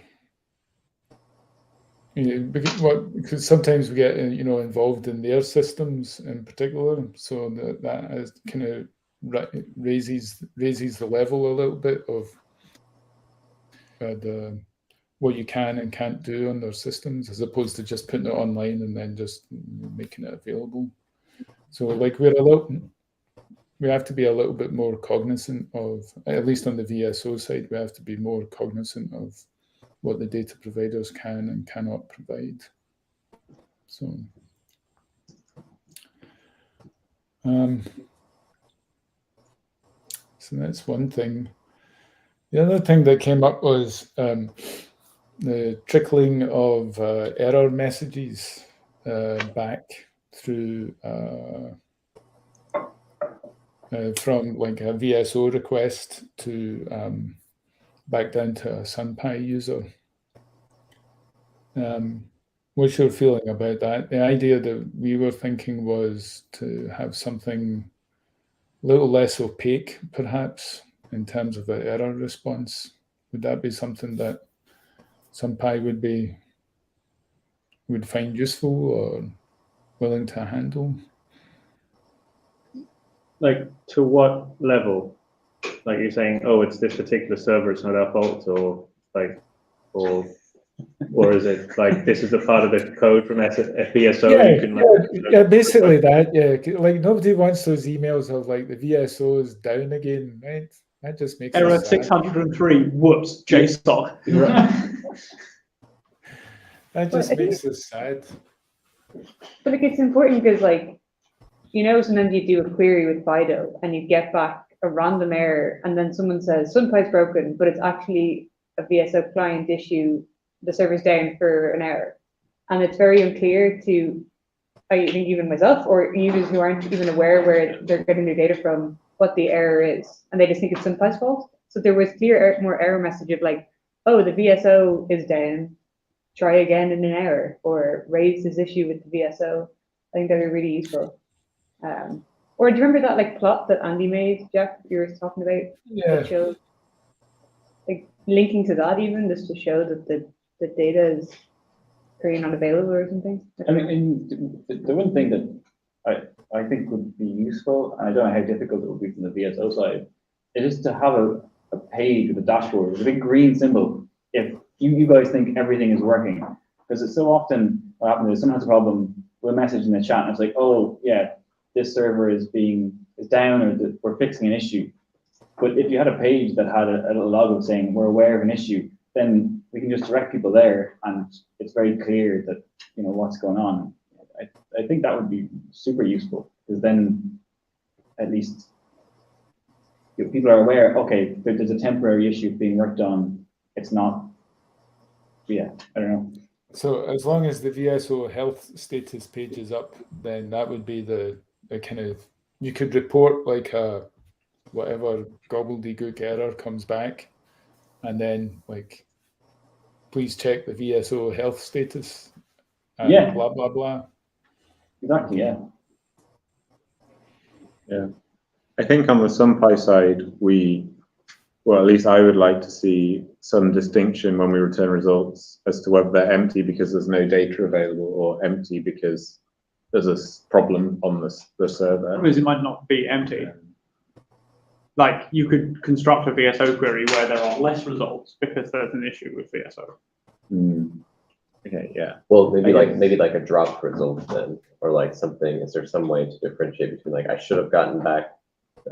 because sometimes we get involved in their systems in particular, so that is kind of raises the level a little bit of what you can and can't do on their systems, as opposed to just putting it online and then just making it available. So like we have to be a little bit more cognizant of, at least on the VSO side, we have to be more cognizant of what the data providers can and cannot provide. So, so that's one thing. The other thing that came up was the trickling of error messages back through from like a VSO request to back down to a SunPy user. What's your feeling about that? The idea that we were thinking was to have something a little less opaque, perhaps, in terms of the error response. Would that be something that SunPy would find useful or willing to handle? Like, to what level? Like, you're saying, oh, it's this particular server, it's not our fault, or like, or is it like this is a part of the code from VSO? Yeah, basically that. Yeah, like nobody wants those emails of like the VSO is down again, right? That just makes error 603. Whoops, JSON. That just makes us sad. But like, it's important because, like, sometimes you do a query with Fido and you get back a random error, and then someone says SunPy's broken, but it's actually a VSO client issue. The server's down for an hour, and it's very unclear to, I think, even myself or users who aren't even aware where they're getting their data from, what the error is, and they just think it's SunPy's fault. So there was more error message of like, oh, the VSO is down, try again in an hour, or raise this issue with the VSO. I think that'd be really useful. Or do you remember that like plot that Andy made, Jack, you were talking about? Yeah. That showed, like, linking to that even, just to show that the data is pretty not available or something. I mean, the one thing that I think would be useful, and I don't know how difficult it would be from the VSO side, is just to have a page with a dashboard with a big green symbol if you guys think everything is working. Because it's so often what happens is someone has a problem, we'll message in the chat and it's like, oh yeah, this server is down, or we're fixing an issue. But if you had a page that had a little logo saying we're aware of an issue, then we can just direct people there, and it's very clear that what's going on. I think that would be super useful, because then at least people are aware. Okay, there's a temporary issue being worked on. It's not. Yeah, I don't know. So as long as the VSO health status page is up, then that would be the kind of, you could report like a whatever gobbledygook error comes back, and then like, please check the VSO health status. Yeah. Blah blah blah. Exactly. Yeah. Yeah. I think on the SunPy side, well, at least I would like to see some distinction when we return results as to whether they're empty because there's no data available, or empty because there's a problem on the server. Because it might not be empty. Like, you could construct a VSO query where there are less results because there's an issue with VSO. Okay, yeah. Well, maybe like a drop result then, or like something. Is there some way to differentiate between like I should have gotten back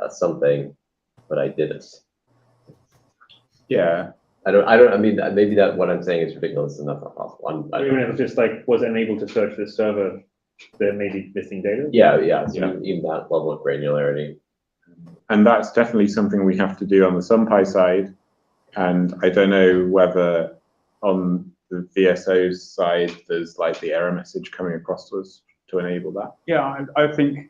something, but I didn't? Yeah. I mean, maybe that what I'm saying is ridiculous and that's not possible. Even if it's just like, was unable to search this server, there may be missing data. Yeah. So even that level of granularity. And that's definitely something we have to do on the SunPy side. And I don't know whether on the VSO's side, there's like the error message coming across to us to enable that. Yeah, I think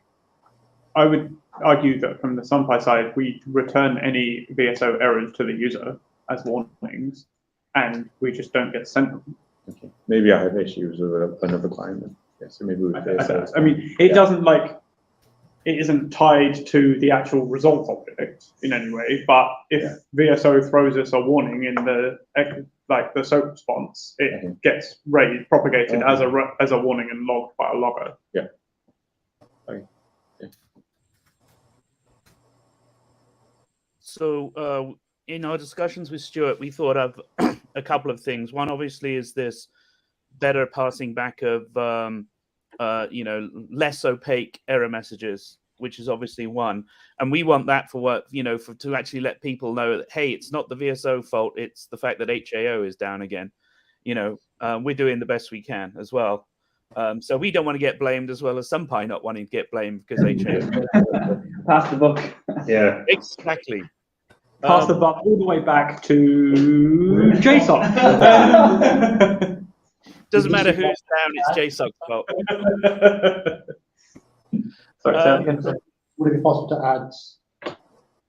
I would argue that from the SunPy side, we return any VSO errors to the user as warnings, and we just don't get sent them. Okay. Maybe I have issues with another client. Yeah, so maybe we I mean, it doesn't it isn't tied to the actual result object in any way, but if VSO throws us a warning in the the SOAP response, it gets propagated as a warning and logged by a logger. Yeah. So in our discussions with Stuart, we thought of a couple of things. One, obviously, is this better passing back of less opaque error messages, which is obviously one. And we want that for work, to actually let people know that, hey, it's not the VSO fault, it's the fact that HAO is down again. We're doing the best we can as well. So we don't want to get blamed, as well as SunPy not wanting to get blamed because HAO. Pass the buck. Yeah. Exactly. Pass the buck all the way back to JSON. Doesn't matter who's down, it's JSON's fault. Would it be possible to add a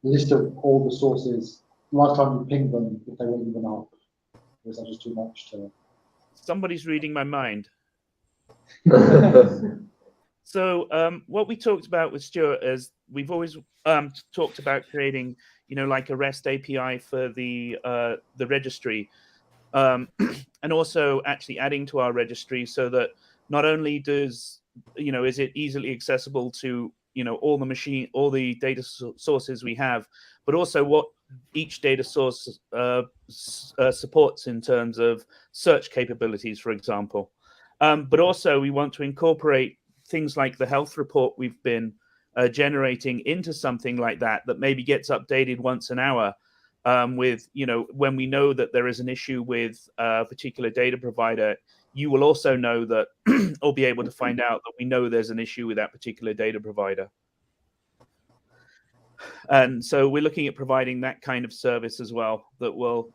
list of all the sources last time you pinged them if they weren't even up? Or is that just too much to? Somebody's reading my mind. So what we talked about with Stuart is we've always talked about creating, like a REST API for the registry, and also actually adding to our registry so that not only is it easily accessible to all the data sources we have, but also what each data source supports in terms of search capabilities, for example. But also we want to incorporate things like the health report we've been generating into something like that maybe gets updated once an hour, with when we know that there is an issue with a particular data provider, you will also know that or be able to find out that we know there's an issue with that particular data provider. And so we're looking at providing that kind of service as well, that will,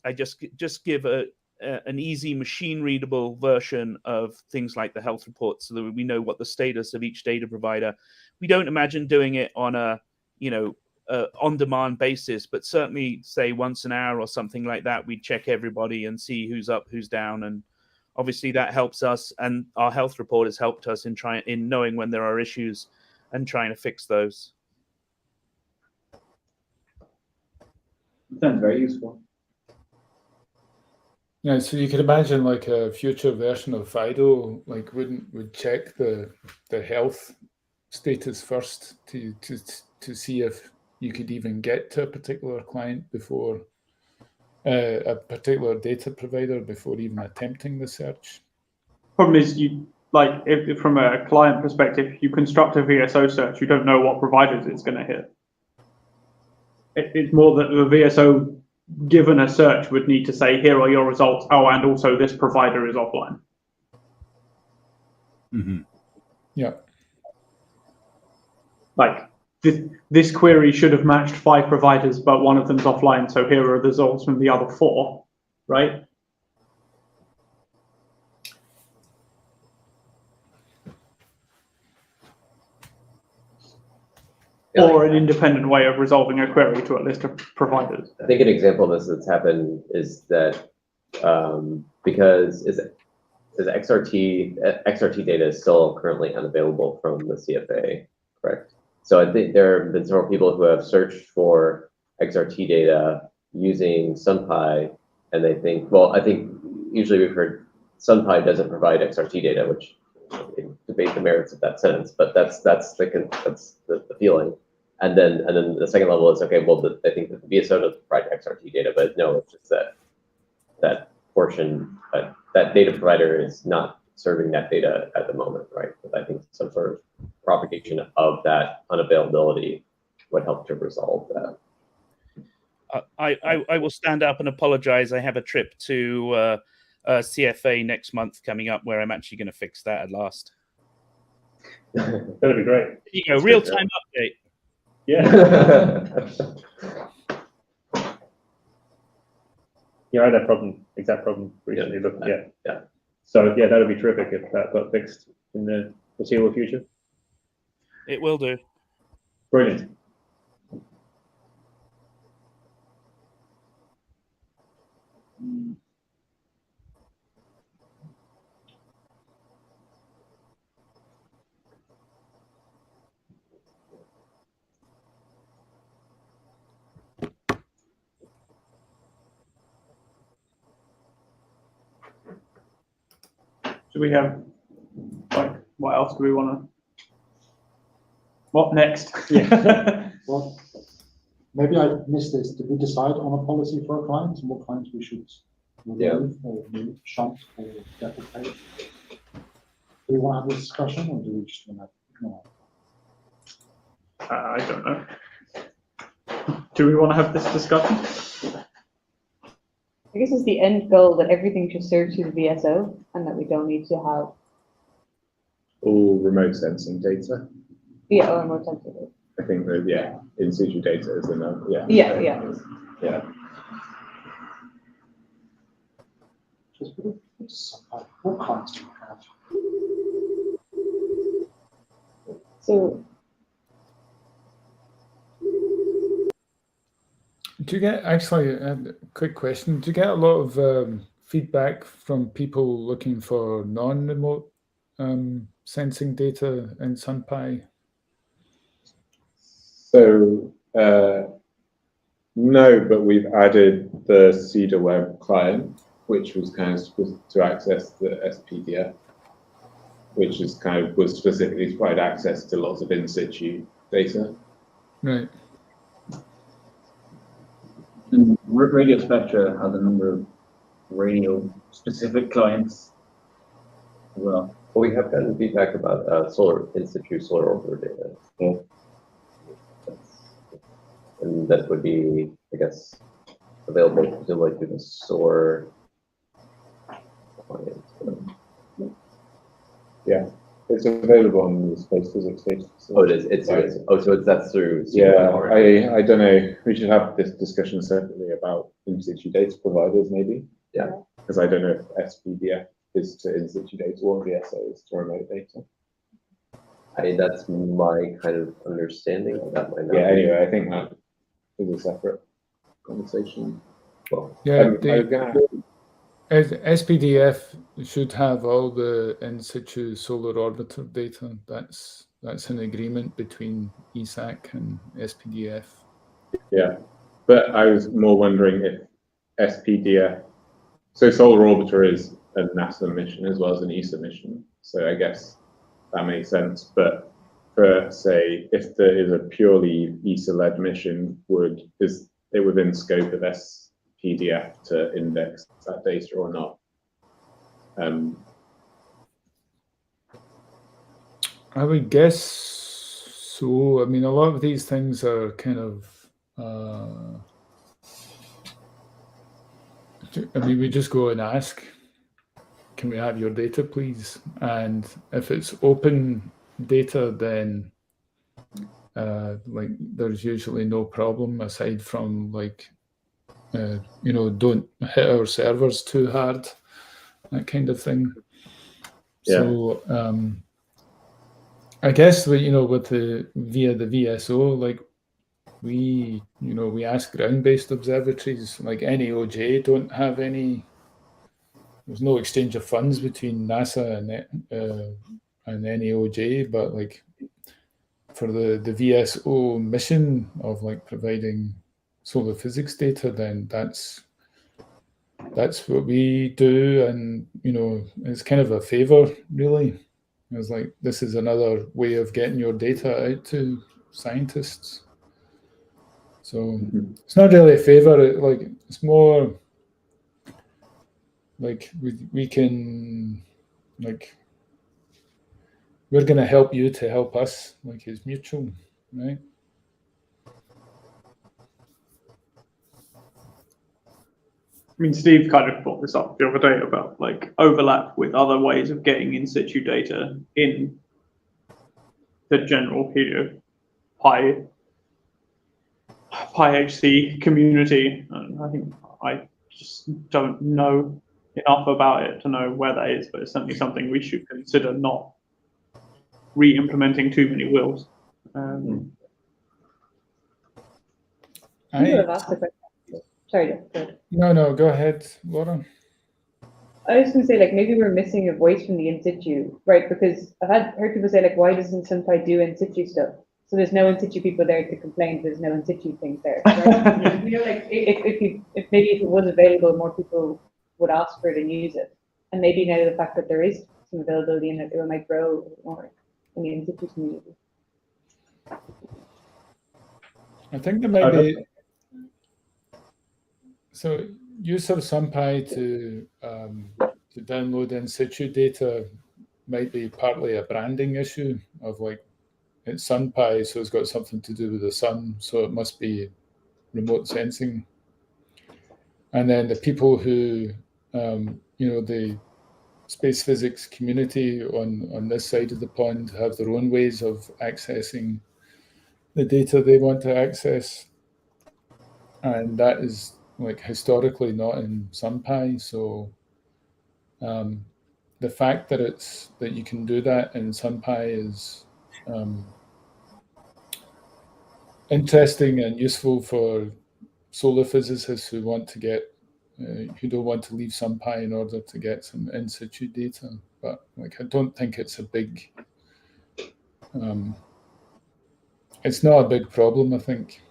I just give an easy machine readable version of things like the health reports so that we know what the status of each data provider. We don't imagine doing it on a on-demand basis, but certainly say once an hour or something like that, we check everybody and see who's up, who's down. And obviously that helps us, and our health report has helped us in knowing when there are issues and trying to fix those. Sounds very useful. Yeah, so you could imagine like a future version of Fido, like would check the health status first to see if you could even get to a particular client before a particular data provider before even attempting the search. Problem is, if from a client perspective, you construct a VSO search, you don't know what providers it's going to hit. It's more that the VSO, given a search, would need to say, here are your results. Oh, and also this provider is offline. Mm-hmm. Yeah. Like this query should have matched 5 providers, but one of them's offline. So here are the results from the other 4, right? Or an independent way of resolving a query to a list of providers. I think an example of this that's happened is that because XRT data is still currently unavailable from the CFA, correct? So I think there have been several people who have searched for XRT data using SunPy, and they think, well, I think usually we've heard SunPy doesn't provide XRT data, which debate the merits of that sentence, but that's the feeling. And then the second level is, okay, well, I think that the VSO doesn't provide XRT data, but no, it's just that portion, that data provider is not serving that data at the moment, right? But I think some sort of propagation of that unavailability would help to resolve that. I will stand up and apologize. I have a trip to CFA next month coming up where I'm actually going to fix that at last. That'd be great. Real-time update. Yeah. Yeah, I had that exact problem recently. Yeah. So yeah, that'd be terrific if that got fixed in the foreseeable future. It will do. Brilliant. Do we have, like, what else do we want to? What next? Yeah. Well, maybe I missed this. Did we decide on a policy for our clients and what clients we should remove or shunt or deprecate? Do we want to have this discussion or do we just want to ignore it? I don't know. Do we want to have this discussion? I guess it's the end goal that everything should serve to the VSO and that we don't need to have. All remote sensing data. Yeah, or more sensitive. I think that, in situ data is the no. Yeah. Yeah. Just what clients do we have? So, do you get, actually, a quick question, do you get a lot of feedback from people looking for non-remote sensing data in SunPy? So, no, but we've added the Cedar Web client, which was kind of supposed to access the SPDF, which is was specifically to provide access to lots of in situ data. Right. And Radio Spectra has a number of radio specific clients as well. Well, we have gotten feedback about solar in situ solar orbiter data. Yeah. And that would be, I guess, available presumably through the SOAR client. Yeah, it's available on the space physics data. Oh, it is. That's through. Yeah, I don't know. We should have this discussion separately about in situ data providers, maybe. Yeah. Because I don't know if SPDF is to in situ data or VSO is to remote data. That's my kind of understanding. That might not be. Anyway, I think that is a separate conversation. Well, SPDF should have all the in situ solar orbiter data. That's an agreement between ESAC and SPDF. Yeah, but I was more wondering if SPDF, so solar orbiter is a NASA mission as well as an ESA mission. So I guess that makes sense. But for, say, if there is a purely ESA-led mission, is it within scope of SPDF to index that data or not? I would guess so. I mean, a lot of these things are kind of, we just go and ask, can we have your data, please? And if it's open data, then there's usually no problem aside from don't hit our servers too hard, that kind of thing. Yeah. So I guess via the VSO, we ask ground-based observatories like NAOJ don't have any. There's no exchange of funds between NASA and NAOJ, but for the VSO mission of providing solar physics data, then that's what we do, and it's kind of a favor, really. It's this is another way of getting your data out to scientists. So it's not really a favor. It's more we can we're going to help you to help us. It's mutual, right? I mean, Steve kind of brought this up the other day about overlap with other ways of getting in situ data in the general PyHC community. And I think I just don't know enough about it to know where that is, but it's certainly something we should consider not re-implementing too many wheels. Sorry, No, go ahead, Laura. I was going to say, maybe we're missing a voice from the in situ, right? Because I've heard people say, why doesn't SunPy do in situ stuff? So there's no in situ people there to complain. There's no in situ things there. Right? If maybe if it was available, more people would ask for it and use it. And maybe now the fact that there is some availability and it might grow more in the in-situ community. I think there might be, so use of SunPy to download in-situ data might be partly a branding issue of like, it's SunPy, so it's got something to do with the sun, so it must be remote sensing. And then the people who, the space physics community on this side of the pond have their own ways of accessing the data they want to access. And that is like historically not in SunPy. So the fact that you can do that in SunPy is interesting and useful for solar physicists who want to get who don't want to leave SunPy in order to get some in situ data. But like, I don't think it's a big. It's not a big problem, I think.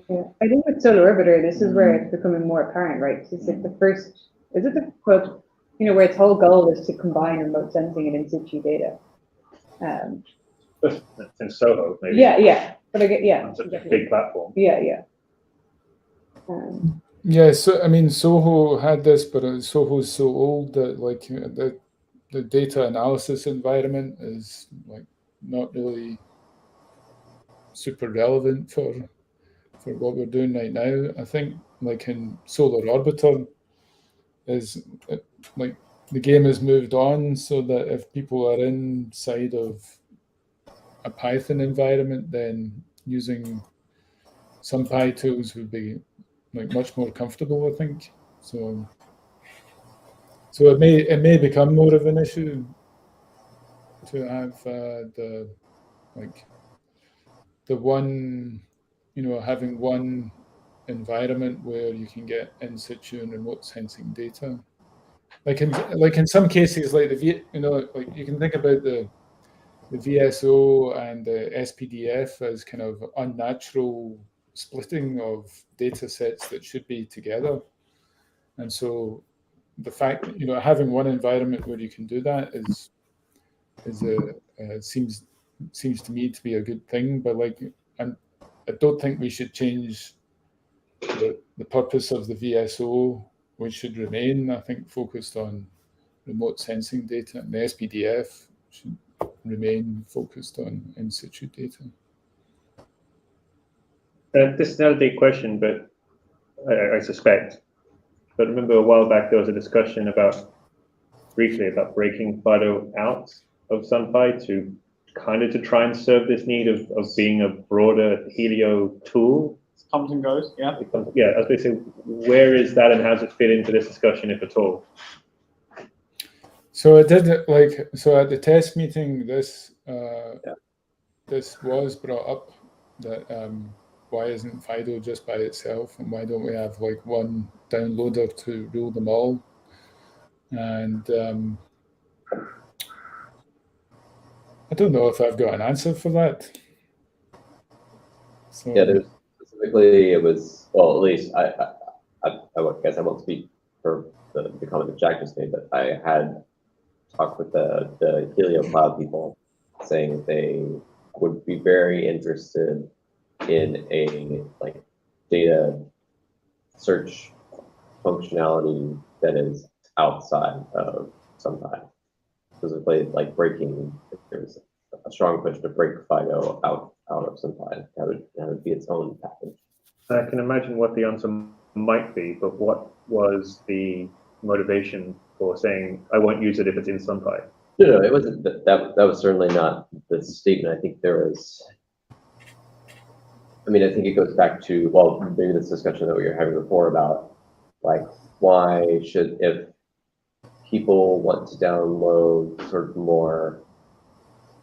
Yeah. I think with Solar Orbiter, this is where it's becoming more apparent, right? It's like the first, is it the quote, where its whole goal is to combine remote sensing and in situ data. It's in Soho, maybe. Yeah. But I get, It's a big platform. Yeah. Yeah, so I mean, Soho had this, but Soho's so old that like the data analysis environment is like not really super relevant for what we're doing right now. I think like in Solar Orbiter is like the game has moved on, so that if people are inside of a Python environment, then using SunPy tools would be like much more comfortable, I think. So it may become more of an issue to have the one, having one environment where you can get in situ and remote sensing data. Like in some cases, like like you can think about the VSO and the SPDF as kind of unnatural splitting of data sets that should be together. And so the fact that, having one environment where you can do that seems to me to be a good thing. But like, I don't think we should change the purpose of the VSO, which should remain, I think, focused on remote sensing data, and the SPDF should remain focused on in situ data. This is not a big question, but I suspect. But remember a while back there was a discussion briefly about breaking FIDO out of SunPy to try and serve this need of being a broader Helio tool. It comes and goes, yeah. Yeah, I was going to say, where is that and how does it fit into this discussion, if at all? So it did so at the test meeting, this was brought up that why isn't FIDO just by itself, and why don't we have like one downloader to rule them all? And I don't know if I've got an answer for that. So, yeah, there's specifically, it was, well, at least I guess I won't speak for the comment that Jack just made, but I had talked with the Helio Cloud people saying that they would be very interested in a like data search functionality that is outside of SunPy. Specifically, like breaking, if there's a strong push to break FIDO out of SunPy, that would be its own package. I can imagine what the answer might be, but what was the motivation for saying I won't use it if it's in SunPy? No, it wasn't that was certainly not the statement. I think there was. I mean, I think it goes back to, well, maybe this discussion that we were having before about like why should, if people want to download sort of more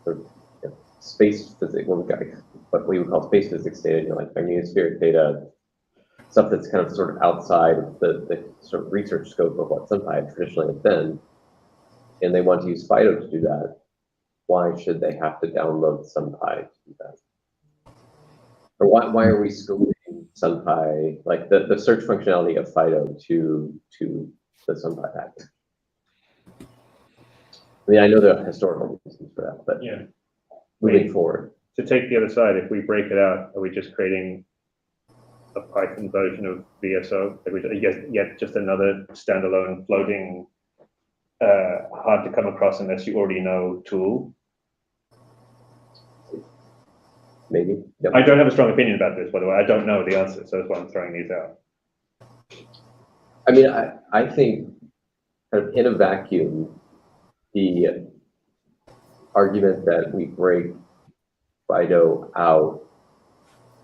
sort of space physics, what we would call space physics data, like magnetospheric data, stuff that's kind of sort of outside of the sort of research scope of what SunPy traditionally has been, and they want to use FIDO to do that, why should they have to download SunPy to do that? Or why are we scoping SunPy, like the search functionality of FIDO to the SunPy package? I mean, I know there are historical reasons for that, but Yeah. moving forward. To take the other side, if we break it out, are we just creating a Python version of VSO? Are we yet just another standalone floating, hard to come across unless you already know tool? Maybe. Yep. I don't have a strong opinion about this, by the way. I don't know the answer, so that's why I'm throwing these out. I mean, I think kind of in a vacuum, the argument that we break Fido out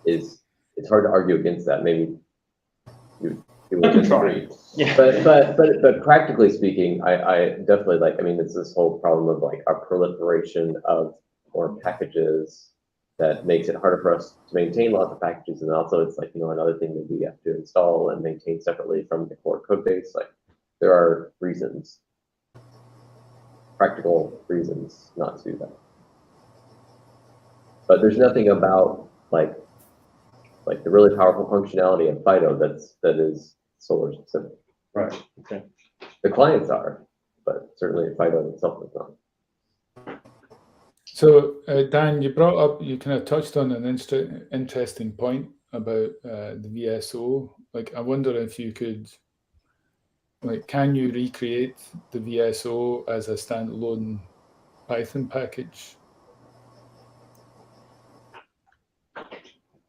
it's hard to argue against that. Maybe you would disagree. Yeah. But practically speaking, I definitely like, I mean, it's this whole problem of like our proliferation of more packages that makes it harder for us to maintain lots of packages. And also it's like, you know, another thing that we have to install and maintain separately from the core code base. Like there are reasons, practical reasons not to do that. But there's nothing about like the really powerful functionality of Fido that is Solr specific. Right. Okay. The clients are, but certainly Fido itself is not. So Dan, you brought up, you kind of touched on an interesting point about the VSO. Like, I wonder if you could, like, can you recreate the VSO as a standalone Python package?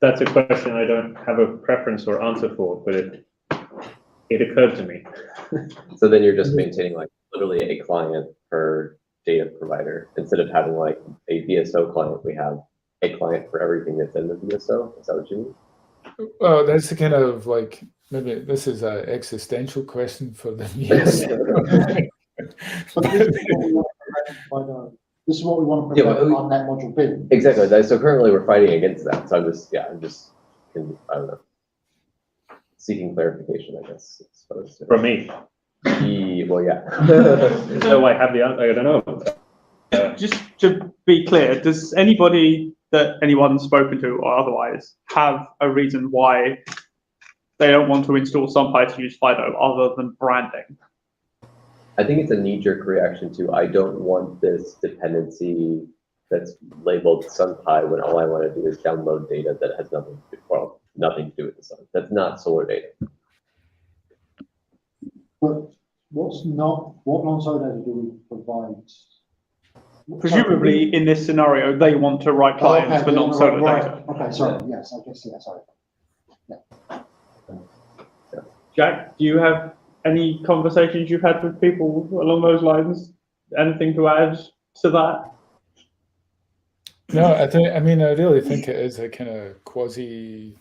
That's a question I don't have a preference or answer for, but it occurred to me. So then you're just maintaining like literally a client per data provider instead of having like a VSO client. We have a client for everything that's in the VSO. Is that what you mean? Well, that's the kind of like, maybe this is an existential question for the VSO. This is what we want to prevent on net module bin. Exactly. So currently we're fighting against that. So I'm just I don't know, seeking clarification, I guess. From me. Well, yeah. So I have the answer. I don't know. Just to be clear, does anybody that anyone's spoken to or otherwise have a reason why they don't want to install SunPy to use Fido other than branding? I think it's a knee-jerk reaction to, I don't want this dependency that's labeled SunPy when all I want to do is download data that has nothing to do with the sun. That's not Solr data. But what non-Solr data do we provide? Presumably, in this scenario, they want to write clients for non-Solr data. Okay, sorry. Yes, I guess, yeah, sorry. Yeah. Jack, do you have any conversations you've had with people along those lines? Anything to add to that? No, I really think it is a kind of quasi,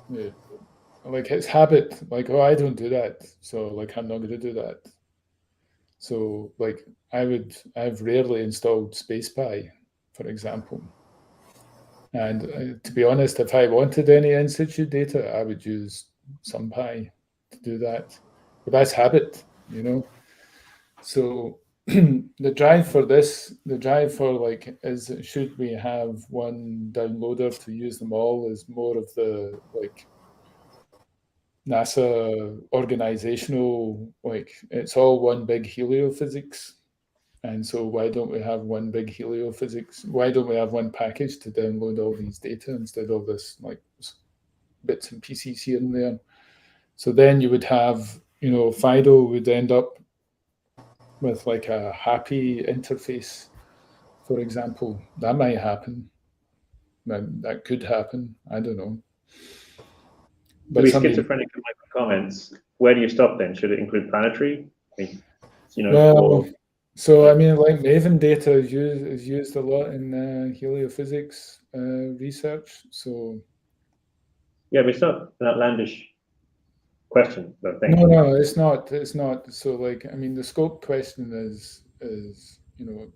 like it's habit, like, oh, I don't do that, so like I'm not going to do that. So like I've rarely installed SpacePy, for example. And to be honest, if I wanted any in-situ data, I would use SunPy to do that. But that's habit, you know. So the drive for like is, should we have one downloader to use them all, is more of the like NASA organizational, like it's all one big heliophysics. And so why don't we have one big heliophysics? Why don't we have one package to download all these data instead of this like bits and pieces here and there? So then you would have, you know, Fido would end up with like a happy interface, for example. That might happen. That could happen. I don't know. But to be schizophrenic in my comments, where do you stop then? Should it include planetary? I mean, you know, well, so I mean, like Maven data is used a lot in heliophysics research. So yeah, but it's not an outlandish question, I think. No, it's not. It's not. So like, I mean, the scope question is you know,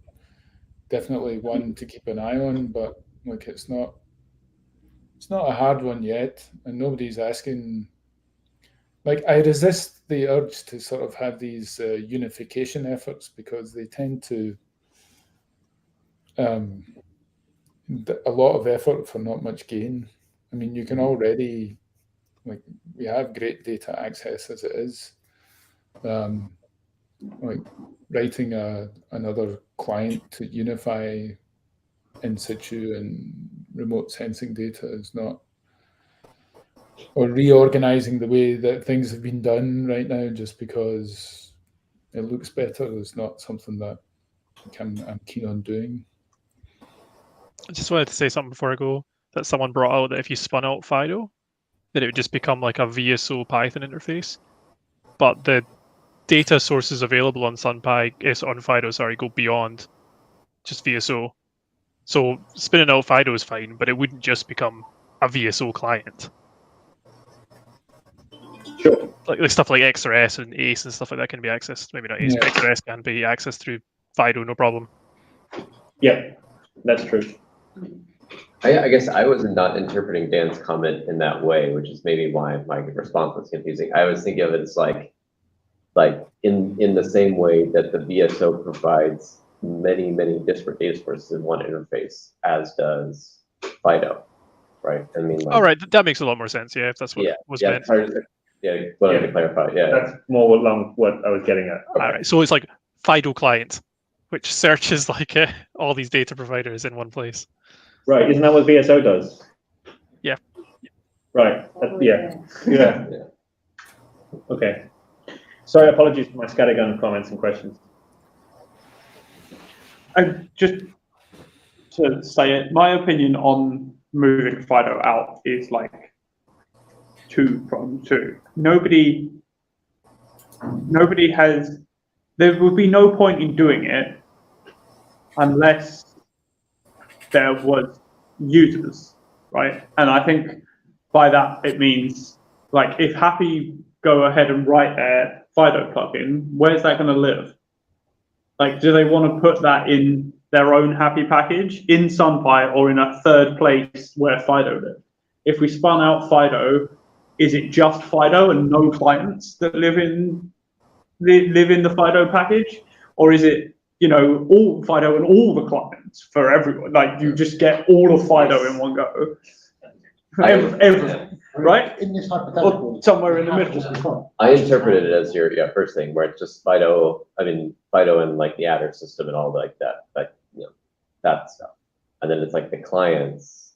definitely one to keep an eye on, but like it's not a hard one yet, and nobody's asking. Like, I resist the urge to sort of have these unification efforts because they tend to a lot of effort for not much gain. I mean, you can already, like, we have great data access as it is. like writing another client to unify in situ and remote sensing data is not, or reorganizing the way that things have been done right now just because it looks better is not something that I'm keen on doing. I just wanted to say something before I go, that someone brought out that if you spun out Fido, that it would just become like a VSO Python interface. But the data sources available on SunPy, on Fido, sorry, go beyond just VSO. So spinning out Fido is fine, but it wouldn't just become a VSO client. Sure. Like stuff like XRS and ACE and stuff like that can be accessed. Maybe not ACE, but XRS can be accessed through Fido, no problem. Yeah, that's true. I guess I was not interpreting Dan's comment in that way, which is maybe why my response was confusing. I was thinking of it as like in the same way that the VSO provides many disparate data sources in one interface, as does Fido, right? I mean, like, all right, that makes a lot more sense. Yeah, if that's what was meant. Wanted to clarify. Yeah, that's more along what I was getting at. Okay. All right, so it's like Fido client, which searches like all these data providers in one place. Right, isn't that what VSO does? Yeah. Right. Yeah. Okay. Sorry, apologies for my scattergun comments and questions. And just to say it, my opinion on moving Fido out is like 2 Nobody has. There would be no point in doing it unless there was users, right? And I think by that it means like if Happy go ahead and write their Fido plugin, where's that going to live? Like, do they want to put that in their own Happy package in SunPy or in a third place where Fido lives? If we spun out Fido, is it just Fido and no clients that live in the Fido package, or is it all Fido and all the clients for everyone? Like you just get all of Fido in one go, everything, right? In this hypothetical, or somewhere in the middle. I interpreted it as your first thing, where it's just Fido. I mean Fido and like the adder system and all like that, that stuff, and then it's like the clients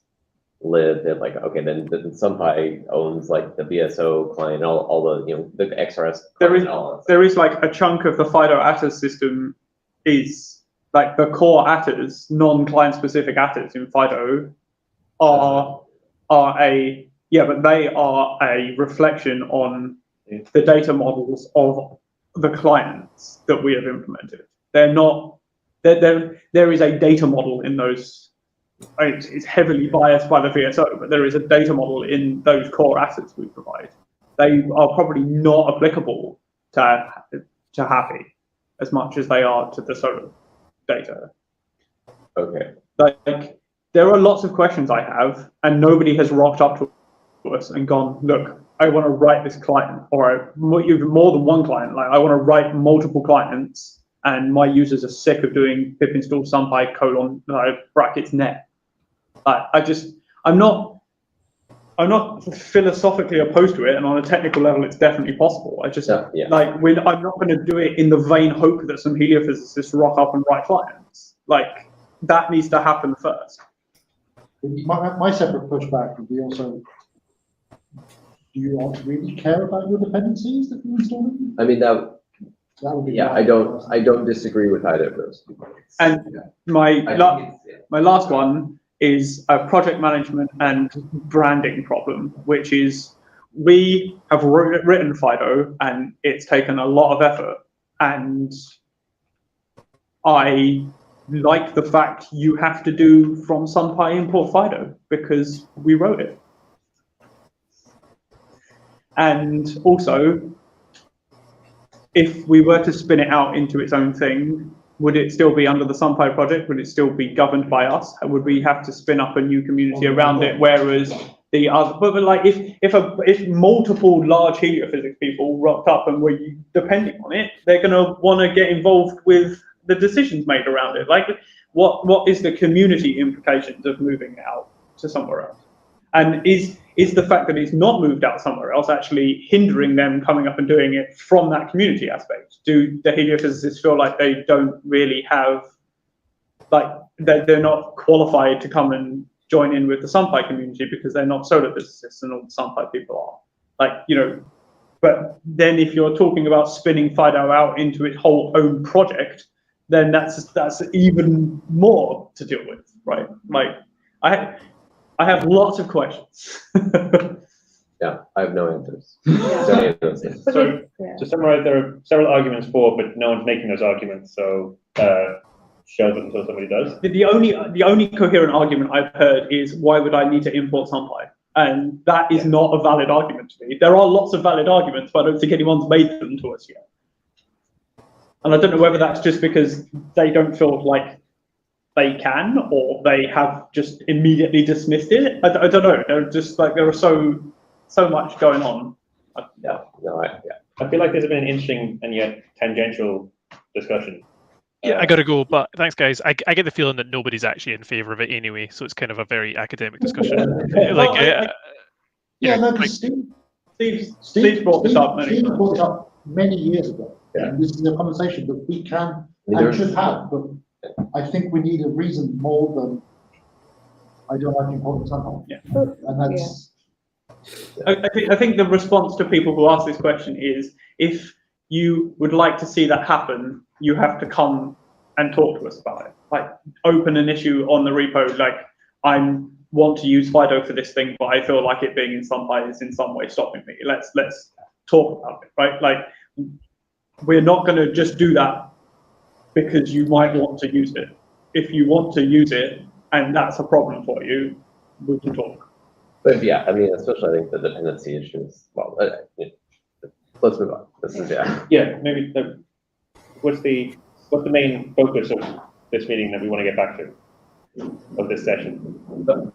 live in like then SunPy owns like the VSO client, all the the XRS. There is like a chunk of the Fido attrs system is like the core attrs, non-client specific attrs in Fido but they are a reflection on the data models of the clients that we have implemented. They're not there is a data model in those. It's heavily biased by the VSO, but there is a data model in those core assets we provide. They are probably not applicable to Happy as much as they are to the Solar data. Okay. Like there are lots of questions I have, and nobody has rocked up to us and gone, look, I want to write this client, or even more than one client. Like I want to write multiple clients, and my users are sick of doing pip install SunPy brackets net. I'm not philosophically opposed to it, and on a technical level, it's definitely possible. I'm not going to do it in the vain hope that some heliophysicists rock up and write clients. Like that needs to happen first. My separate pushback would be also: do you really care about your dependencies that you're installing? I mean that would be I don't disagree with either of those. And my last one is a project management and branding problem, which is we have written Fido and it's taken a lot of effort, and I like the fact you have to do from SunPy import Fido because we wrote it. And also, if we were to spin it out into its own thing, would it still be under the SunPy project? Would it still be governed by us? Would we have to spin up a new community around it? Whereas the other, but like if multiple large heliophysics people rocked up and were depending on it, they're going to want to get involved with the decisions made around it. Like, what is the community implications of moving out to somewhere else? And is the fact that it's not moved out somewhere else actually hindering them coming up and doing it from that community aspect? Do the heliophysicists feel like they don't really have, like, they're not qualified to come and join in with the SunPy community because they're not solar physicists and all the SunPy people are? Like, you know, but then if you're talking about spinning FIDO out into its whole own project, then that's even more to deal with, right? Like, I have lots of questions. Yeah, I have no answers. So to summarize, there are several arguments for, but no one's making those arguments. So shelve it until somebody does. The only coherent argument I've heard is, why would I need to import SunPy? And that is not a valid argument to me. There are lots of valid arguments, but I don't think anyone's made them to us yet. And I don't know whether that's just because they don't feel like they can, or they have just immediately dismissed it. I don't know. They're just like, there are so much going on. I feel like there's been an interesting and yet tangential discussion. Yeah, I gotta go, but thanks, guys. I get the feeling that nobody's actually in favor of it anyway, so it's kind of a very academic discussion. Steve brought this up many years ago. Yeah. And this is a conversation that we can and should have, but I think we need a reason more than I don't like important SunPy. Yeah. And that's. I think the response to people who ask this question is, if you would like to see that happen, you have to come and talk to us about it. Like, open an issue on the repo, like, I want to use FIDO for this thing, but I feel like it being in SunPy is in some way stopping me. Let's talk about it, right? Like, we're not going to just do that because you might want to use it. If you want to use it and that's a problem for you, we can talk. But yeah, I mean, especially I think the dependency issues. Well, let's move on. This is Yeah, maybe. What's the main focus of this meeting that we want to get back to, of this session? Well,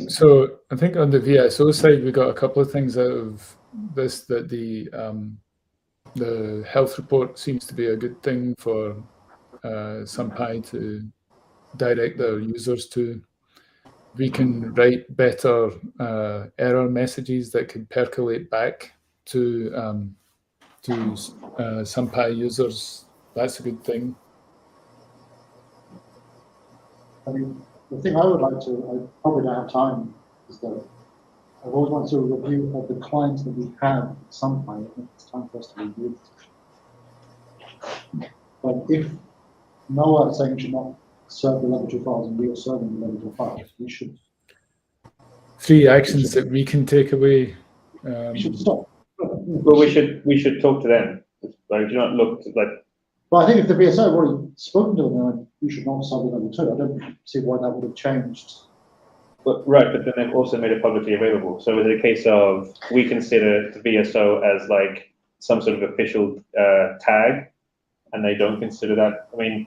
so I think on the VSO side, we got a couple of things out of this, that the health report seems to be a good thing for SunPy to direct their users to. We can write better error messages that can percolate back to SunPy users. That's a good thing. I mean, the thing I would like to, I probably don't have time, is that I always want to review of the clients that we have at SunPy. I think it's time for us to review it. But if Noah is saying should not serve the level 2 files and we are serving the level 2 files, we should. 3 actions that we can take away. We should stop. Well, we should talk to them. Like, do not look like. Well, I think if the BSO have already spoken to them, then we should not serve the level 2. I don't see why that would have changed. But, right, but then they've also made it publicly available. So is it a case of we consider the VSO as like some sort of official tag, and they don't consider that? I mean,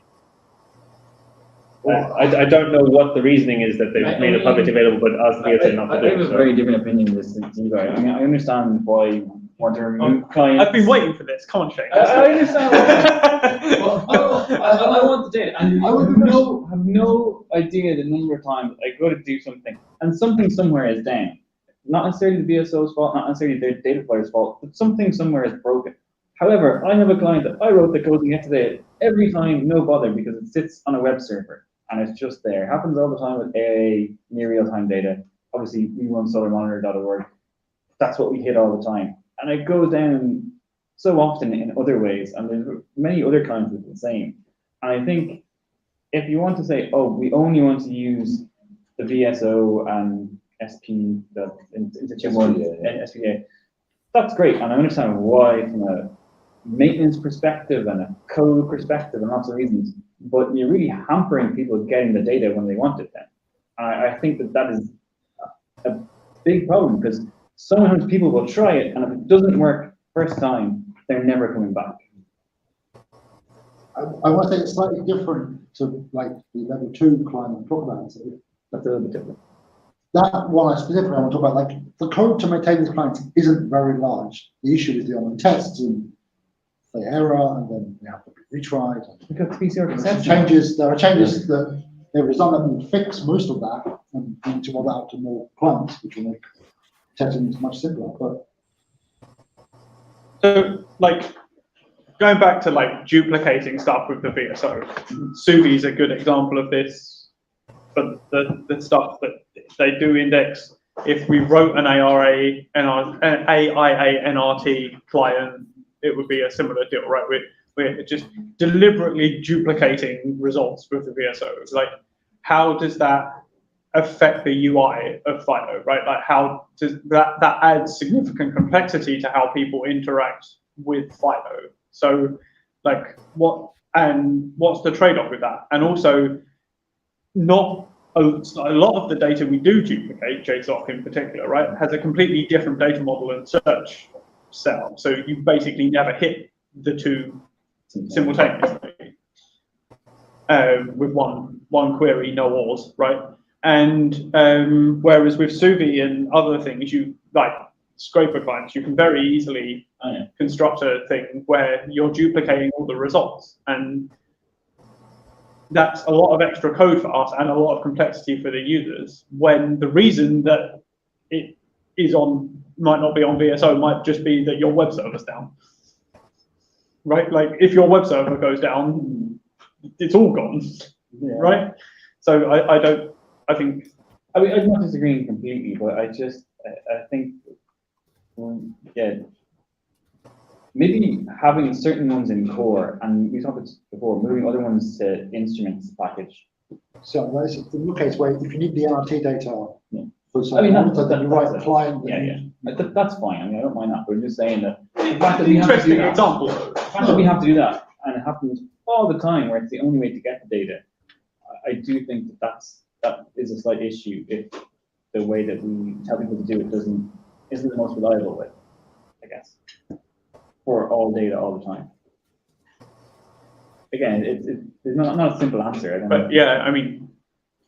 I don't know what the reasoning is that they've made it publicly available, but us the VSO not to do. I have a very different opinion on this than you guys. I mean, I understand why you want to remove clients. I've been waiting for this. Come on, Shane. I understand. Well, I want the data, and I would have no idea the number of times I go to do something, and something somewhere is down. Not necessarily the VSO's fault, not necessarily the data provider's fault, but something somewhere is broken. However, I have a client that I wrote the code and yesterday, every time, no bother, because it sits on a web server and it's just there. It happens all the time with AA, near real-time data. Obviously, we run solarmonitor.org. That's what we hit all the time. And it goes down so often in other ways, and there's many other clients that are the same. And I think if you want to say, oh, we only want to use the VSO and SP, the SPA, that's great. And I understand why from a maintenance perspective and a code perspective and lots of reasons, but you're really hampering people getting the data when they want it then. I think that is a big problem, because sometimes people will try it, and if it doesn't work first time, they're never coming back. I want to say it's slightly different to like the level 2 client we talk about. So that's a little bit different. That one I specifically want to talk about, like the code to maintain these clients isn't very large. The issue is the online tests and the error, and then they have to be retried. Because PCR changes. There are changes that There is not letting me fix most of that and need to roll that out to more clients, which will make testing much simpler. But so, like, going back to like duplicating stuff with the VSO, Suvi is a good example of this. But the stuff that they do index, if we wrote an AIA NRT client, it would be a similar deal, right? We're just deliberately duplicating results with the VSO. It's like, how does that affect the UI of Fido, right? Like, how does that adds significant complexity to how people interact with Fido? So, like, what's the trade-off with that? And also, not a lot of the data we do duplicate, JSOC in particular, right, has a completely different data model and search setup. So you basically never hit the two simultaneously with one query, no ors, right? And whereas with Suvi and other things, you like scraper clients, you can very easily construct a thing where you're duplicating all the results, and that's a lot of extra code for us and a lot of complexity for the users, when the reason that it is might not be on VSO might just be that your web server's down, right? Like, if your web server goes down, it's all gone, right? So I think I'm not disagreeing completely, but I think, yeah, maybe having certain ones in core, and we talked before, moving other ones to instruments package. so there's in your case where if you need the NRT data for some then you write the client. That's fine. I mean, I don't mind that. But I'm just saying that the fact that we have to do that, the fact that we have to do that, and it happens all the time, where it's the only way to get the data. I do think that is a slight issue if the way that we tell people to do it isn't the most reliable way, I guess, for all data all the time. Again, it's not a simple answer. But yeah, I mean,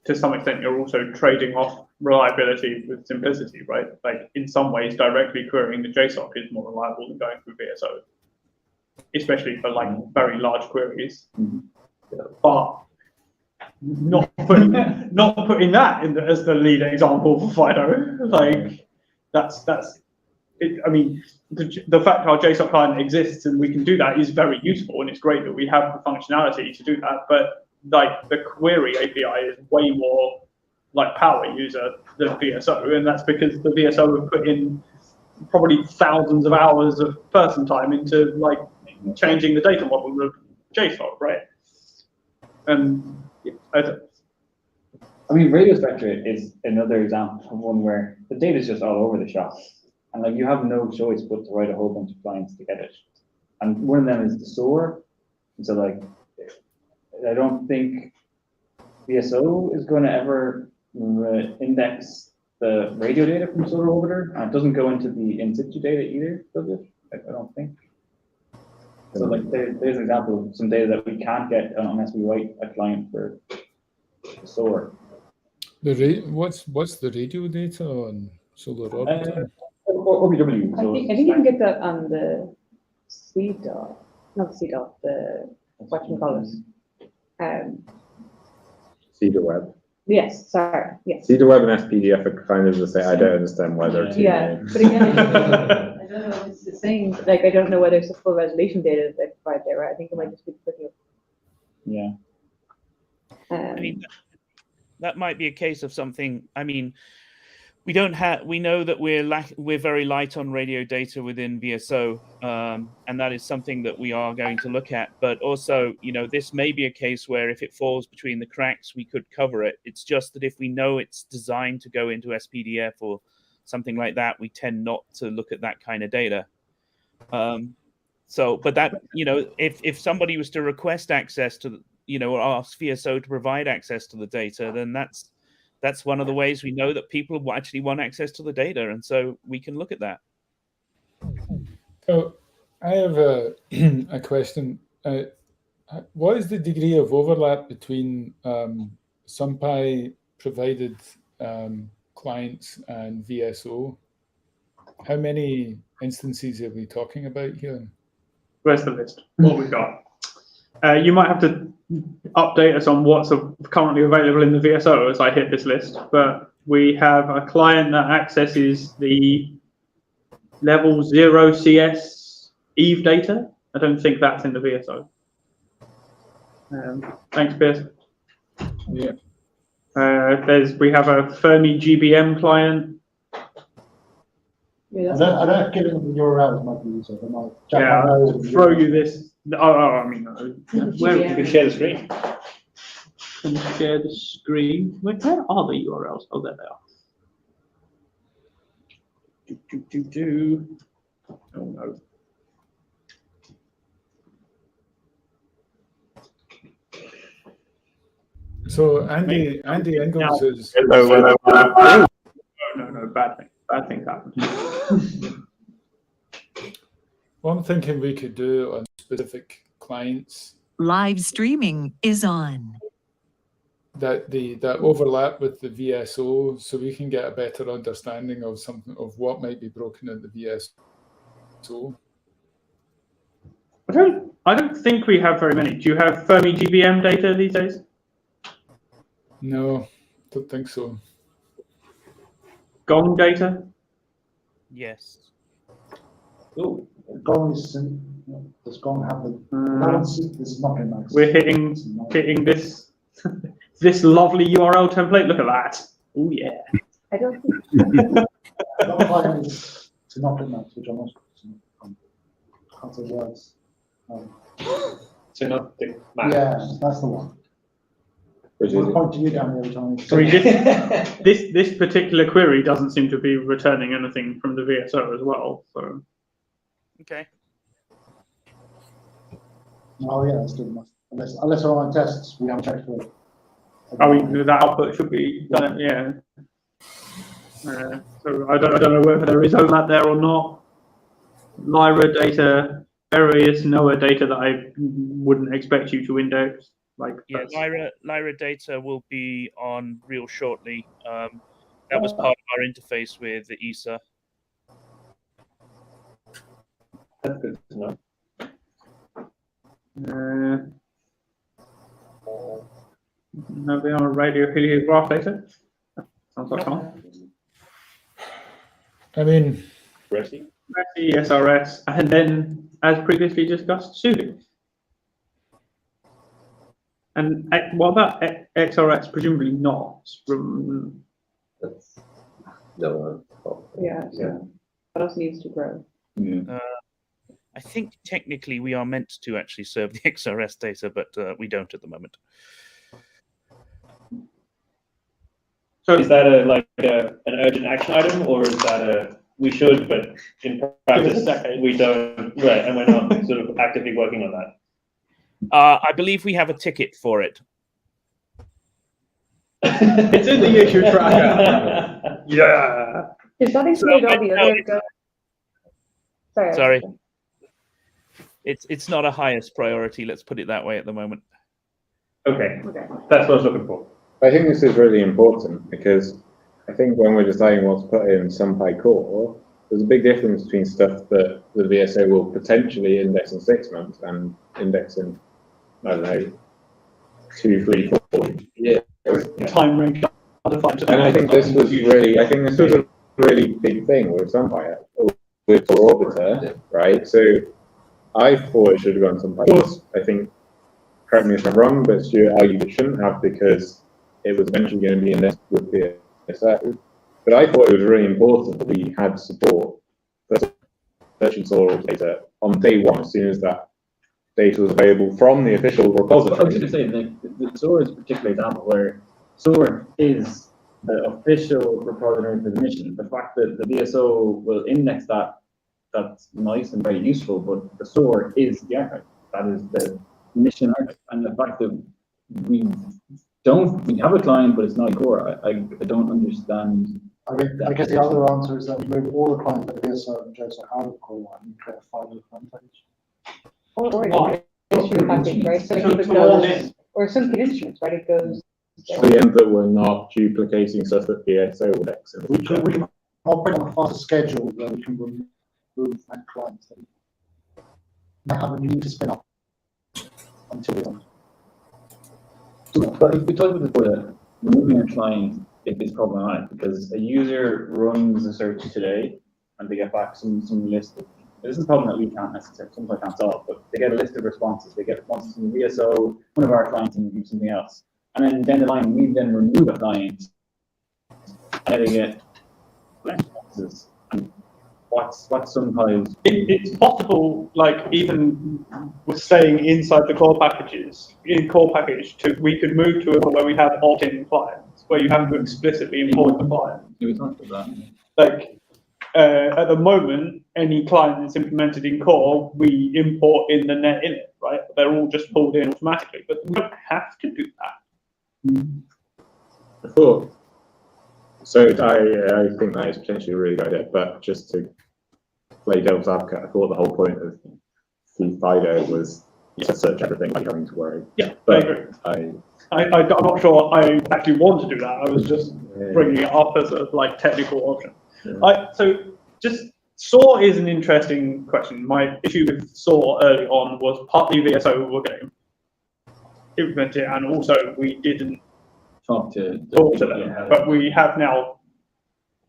to some extent, you're also trading off reliability with simplicity, right? Like, in some ways, directly querying the JSOC is more reliable than going through VSO, especially for like very large queries. But not putting that as the lead example for Fido, like that's it. I mean, the fact our JSOC client exists and we can do that is very useful, and it's great that we have the functionality to do that. But like, the query API is way more like power user than VSO, and that's because the VSO have put in probably thousands of hours of person time into like changing the data model of JSOC, right? And I mean, Radio Spectra is another example of one where the data is just all over the shop, and like, you have no choice but to write a whole bunch of clients to get it. And one of them is the SOAR, and so like, I don't think VSO is going to ever index the radio data from Solar Orbiter, and it doesn't go into the in situ data either, does it? I don't think. So like, there's an example of some data that we can't get unless we write a client for the SOAR. What's the radio data on Solar Orbiter? OBW. I think you can get that on the CDOT, not CDOT, the whatchamacallit. CEDAWeb. Yes, sorry, yes. CEDAWeb and SPDF are kind of the same. I don't understand why they're two names. But again, I don't know if it's the same. Like, I don't know whether it's the full resolution data that they provide there, right? I think it might just be pretty. Yeah. I mean, that might be a case of something. I mean, we know that we're very light on radio data within VSO, and that is something that we are going to look at. But also, this may be a case where if it falls between the cracks, we could cover it. It's just that if we know it's designed to go into SPDF or something like that, we tend not to look at that kind of data. But that, if somebody was to request access to, or ask VSO to provide access to the data, then that's one of the ways we know that people actually want access to the data, and so we can look at that. So I have a question. What is the degree of overlap between SunPy provided clients and VSO? How many instances are we talking about here? Where's the list? What we got? You might have to update us on what's currently available in the VSO as I hit this list, but we have a client that accesses the level 0 CS Eve data. I don't think that's in the VSO. Thanks, Piers. Yeah. We have a Fermi GBM client. I don't know if giving them the URLs might be easier. They might I'll throw you this. I mean, where You can share the screen. Can share the screen. Where are the URLs? Oh, there they are. Oh no. So Andy Ingalls is. No, bad thing. Bad things happen. Well, I'm thinking we could do on specific clients Live streaming is on. that overlap with the VSO, so we can get a better understanding of something of what might be broken in the VSO. I don't think we have very many. Do you have Fermi GBM data these days? No, don't think so. Gong data? Yes. Oh, Gong is, does Gong have the, this is not in Max. We're hitting this this lovely URL template. Look at that. Oh yeah. I don't think. Another client is Synoptic Max, which I'm not can't say words. Synoptic Max. Yeah, that's the one. Which We'll is point to you down every time. I mean, this particular query doesn't seem to be returning anything from the VSO as well. So. Okay. Oh yeah, that's good enough. Unless there are tests, we haven't checked for it. I mean, that output should be done. Yeah. So I don't know whether there is overlap there or not. Lyra data, various NOAA data that I wouldn't expect you to index. Yeah, Lyra data will be on real shortly. That was part of our interface with the ESA. That's good to know. Nobody on a radio heliograph data? Sounds like fun. I mean, Resi, SRS, and then, as previously discussed, soothing. And what about XRS? Presumably not. That's no one. Yeah. What else needs to grow? I think technically we are meant to actually serve the XRS data, but we don't at the moment. So is that an urgent action item, or is that we should, but in practice we don't, right? And we're not sort of actively working on that. I believe we have a ticket for it. It's in the issue tracker. Yeah. Does that include all the other? Sorry. It's not a highest priority. Let's put it that way at the moment. Okay. That's what I was looking for. I think this is really important because I think when we're deciding what to put in SunPy core, there's a big difference between stuff that the VSO will potentially index in 6 months and index in, I don't know, 2, 3, 4 years. Time range. And I think this was a really big thing with SunPy, with Orbiter, right? So I thought it should have gone SunPy. I think, correct me if I'm wrong, but Stuart argued it shouldn't have because it was eventually going to be indexed with VSO. But I thought it was really important that we had support for search and soil data on day one, as soon as that data was available from the official repository. I was going to say, the SOAR is a particular example where SOAR is the official repository for the mission. The fact that the VSO will index that, that's nice and very useful, but the SOAR is the archive. That is the mission archive. And the fact that we have a client, but it's not core, I don't understand. I guess the other answer is that we move all the clients that VSO and JSO out of core and create a 5-year front page. Or issue package, right? So it goes, or some instruments, right? It goes. To the end that we're not duplicating stuff that VSO would index. We can operate on a faster schedule where we can remove that client that have a need to spin up. But we talked about before that removing a client is problematic because a user runs a search today and they get back some list of, this is a problem that we can't necessarily, sometimes can't solve, but they get a list of responses. They get responses from the VSO, one of our clients, and something else. And then down the line, we then remove a client and they get responses. And what's SunPy's? It's possible, like even with staying inside the core packages, in core package, we could move to a where we have opt-in clients, where you have to explicitly import the client. We talked about that. Like at the moment, any client that's implemented in core, we import in the net init, right? They're all just pulled in automatically, but we don't have to do that. I thought, so I think that is potentially a really good idea, but just to play devil's advocate, I thought the whole point of FIDO was to search everything without having to worry. Yeah, but I'm not sure I actually want to do that. I was just bringing it up as a like technical option. Yeah. So just SOAR is an interesting question. My issue with SOAR early on was partly VSO were going to implement it, and also we didn't talk to them. But we have now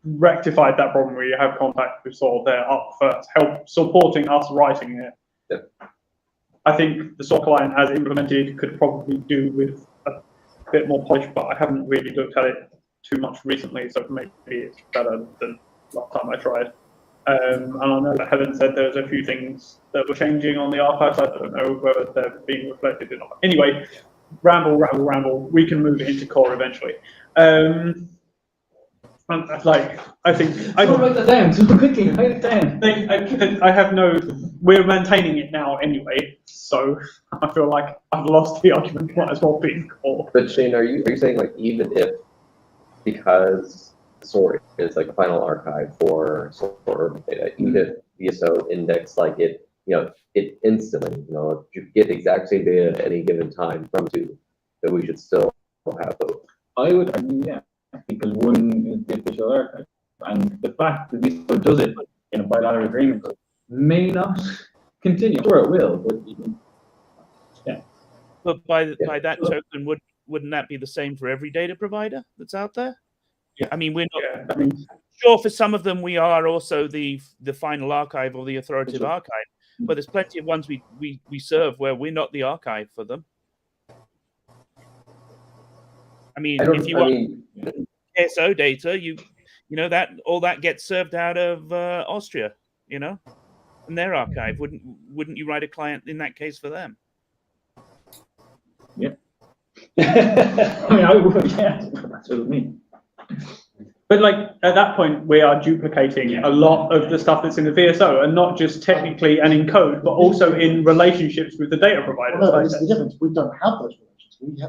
rectified that problem. We have contact with SOAR. They're up for help supporting us writing it. Yeah. I think the SOAR client as implemented could probably do with a bit more polish, but I haven't really looked at it too much recently, so maybe it's better than last time I tried. And I know that Helen said there's a few things that were changing on the archive side. I don't know whether they're being reflected or not. Anyway, ramble. We can move it into core eventually. Like, I think I don't write that down so quickly. Write it down. I have no. We're maintaining it now anyway, so I feel like I've lost the argument. Might as well be in core. But Shane, are you saying like even if because SOAR is like a final archive for SOAR urban data, even if VSO index like it, it instantly, you get the exact same data at any given time from two, that we should still have both. I would argue, yeah, because one is the official archive, and the fact that VSO does it in a bilateral agreement may not continue. Sure, it will, but yeah. But by that token, wouldn't that be the same for every data provider that's out there? Yeah. I mean, we're not sure for some of them we are also the final archive or the authoritative archive, but there's plenty of ones we serve where we're not the archive for them. I mean, if you want KSO data, you know that all that gets served out of Austria, in their archive. Wouldn't you write a client in that case for them? Yeah. I mean, I would, yeah. That's what I mean. But like at that point, we are duplicating a lot of the stuff that's in the VSO, and not just technically and in code, but also in relationships with the data providers. Well, no, it's the difference. We don't have those relations.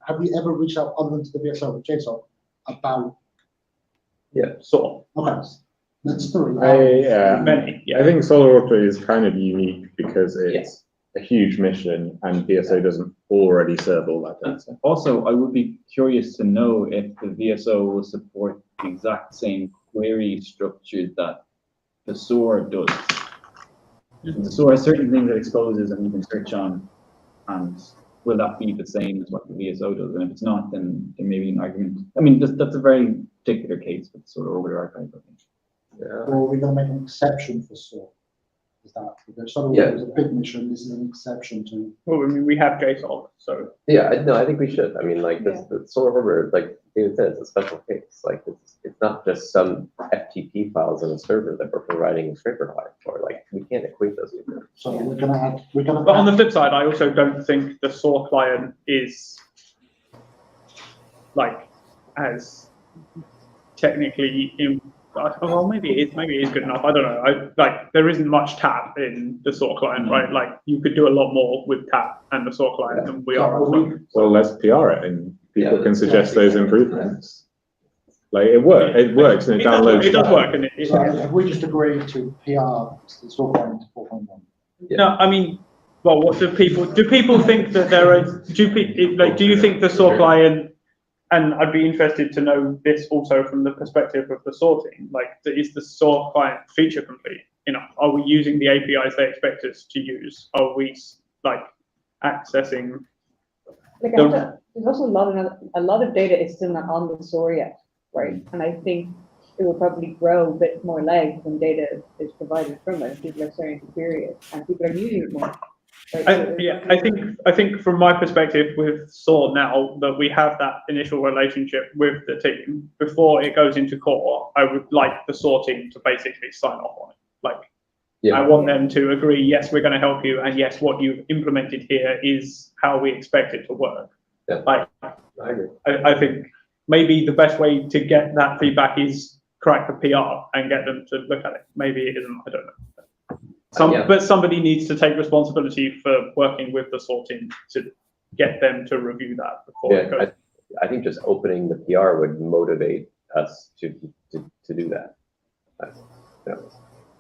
Have we ever reached out other than to the VSO with JSON about? Yeah, SOAR. Okay, that's three. Many. Yeah. I think Solar Auto is kind of unique because it's a huge mission, and VSO doesn't already serve all that data. Also, I would be curious to know if the VSO will support the exact same query structure that the SOAR does. The SOAR has certain things that exposes and you can search on, and will that be the same as what the VSO does? And if it's not, then there may be an argument. I mean, that's a very particular case with SOAR over the archive, I think. Yeah. Or we're going to make an exception for SOAR. Is that there's sort of there's a big mission? This is an exception to. Well, I mean, we have JSON, so. Yeah, no, I think we should. I mean, like the SOAR River, like David said, it's a special case. Like it's not just some FTP files in a server that we're providing a scraper file for. Like we can't equate those two. So we're gonna add. But on the flip side, I also don't think the SOAR client is like as technically well, maybe it is good enough. I don't know. There isn't much tap in the SOAR client, right? Like you could do a lot more with tap and the SOAR client than we are. Well, let's PR it, and people can suggest those improvements. Like it works, and it downloads. It does work, and it. So have we just agreed to PR the SOAR client to 4.1? No, I mean, well, what do people think that there are? Do you think the SOAR client? And I'd be interested to know this also from the perspective of the sorting. Like, is the SOAR client feature complete? Are we using the APIs they expect us to use? Are we accessing. Like there's also a lot of data is still not on the store yet, right? And I think it will probably grow a bit more legs when data is provided from it. People are starting to query it, and people are using it more. Right? I think from my perspective with SOAR now that we have that initial relationship with the team before it goes into core, I would like the SOAR team to basically sign off on it. Like, I want them to agree, yes, we're going to help you, and yes, what you've implemented here is how we expect it to work. Yeah. Like, I agree. I think maybe the best way to get that feedback is crack the PR and get them to look at it. Maybe it isn't, I don't know. But somebody needs to take responsibility for working with the SOAR team to get them to review that before it goes. I think just opening the PR would motivate us to do that.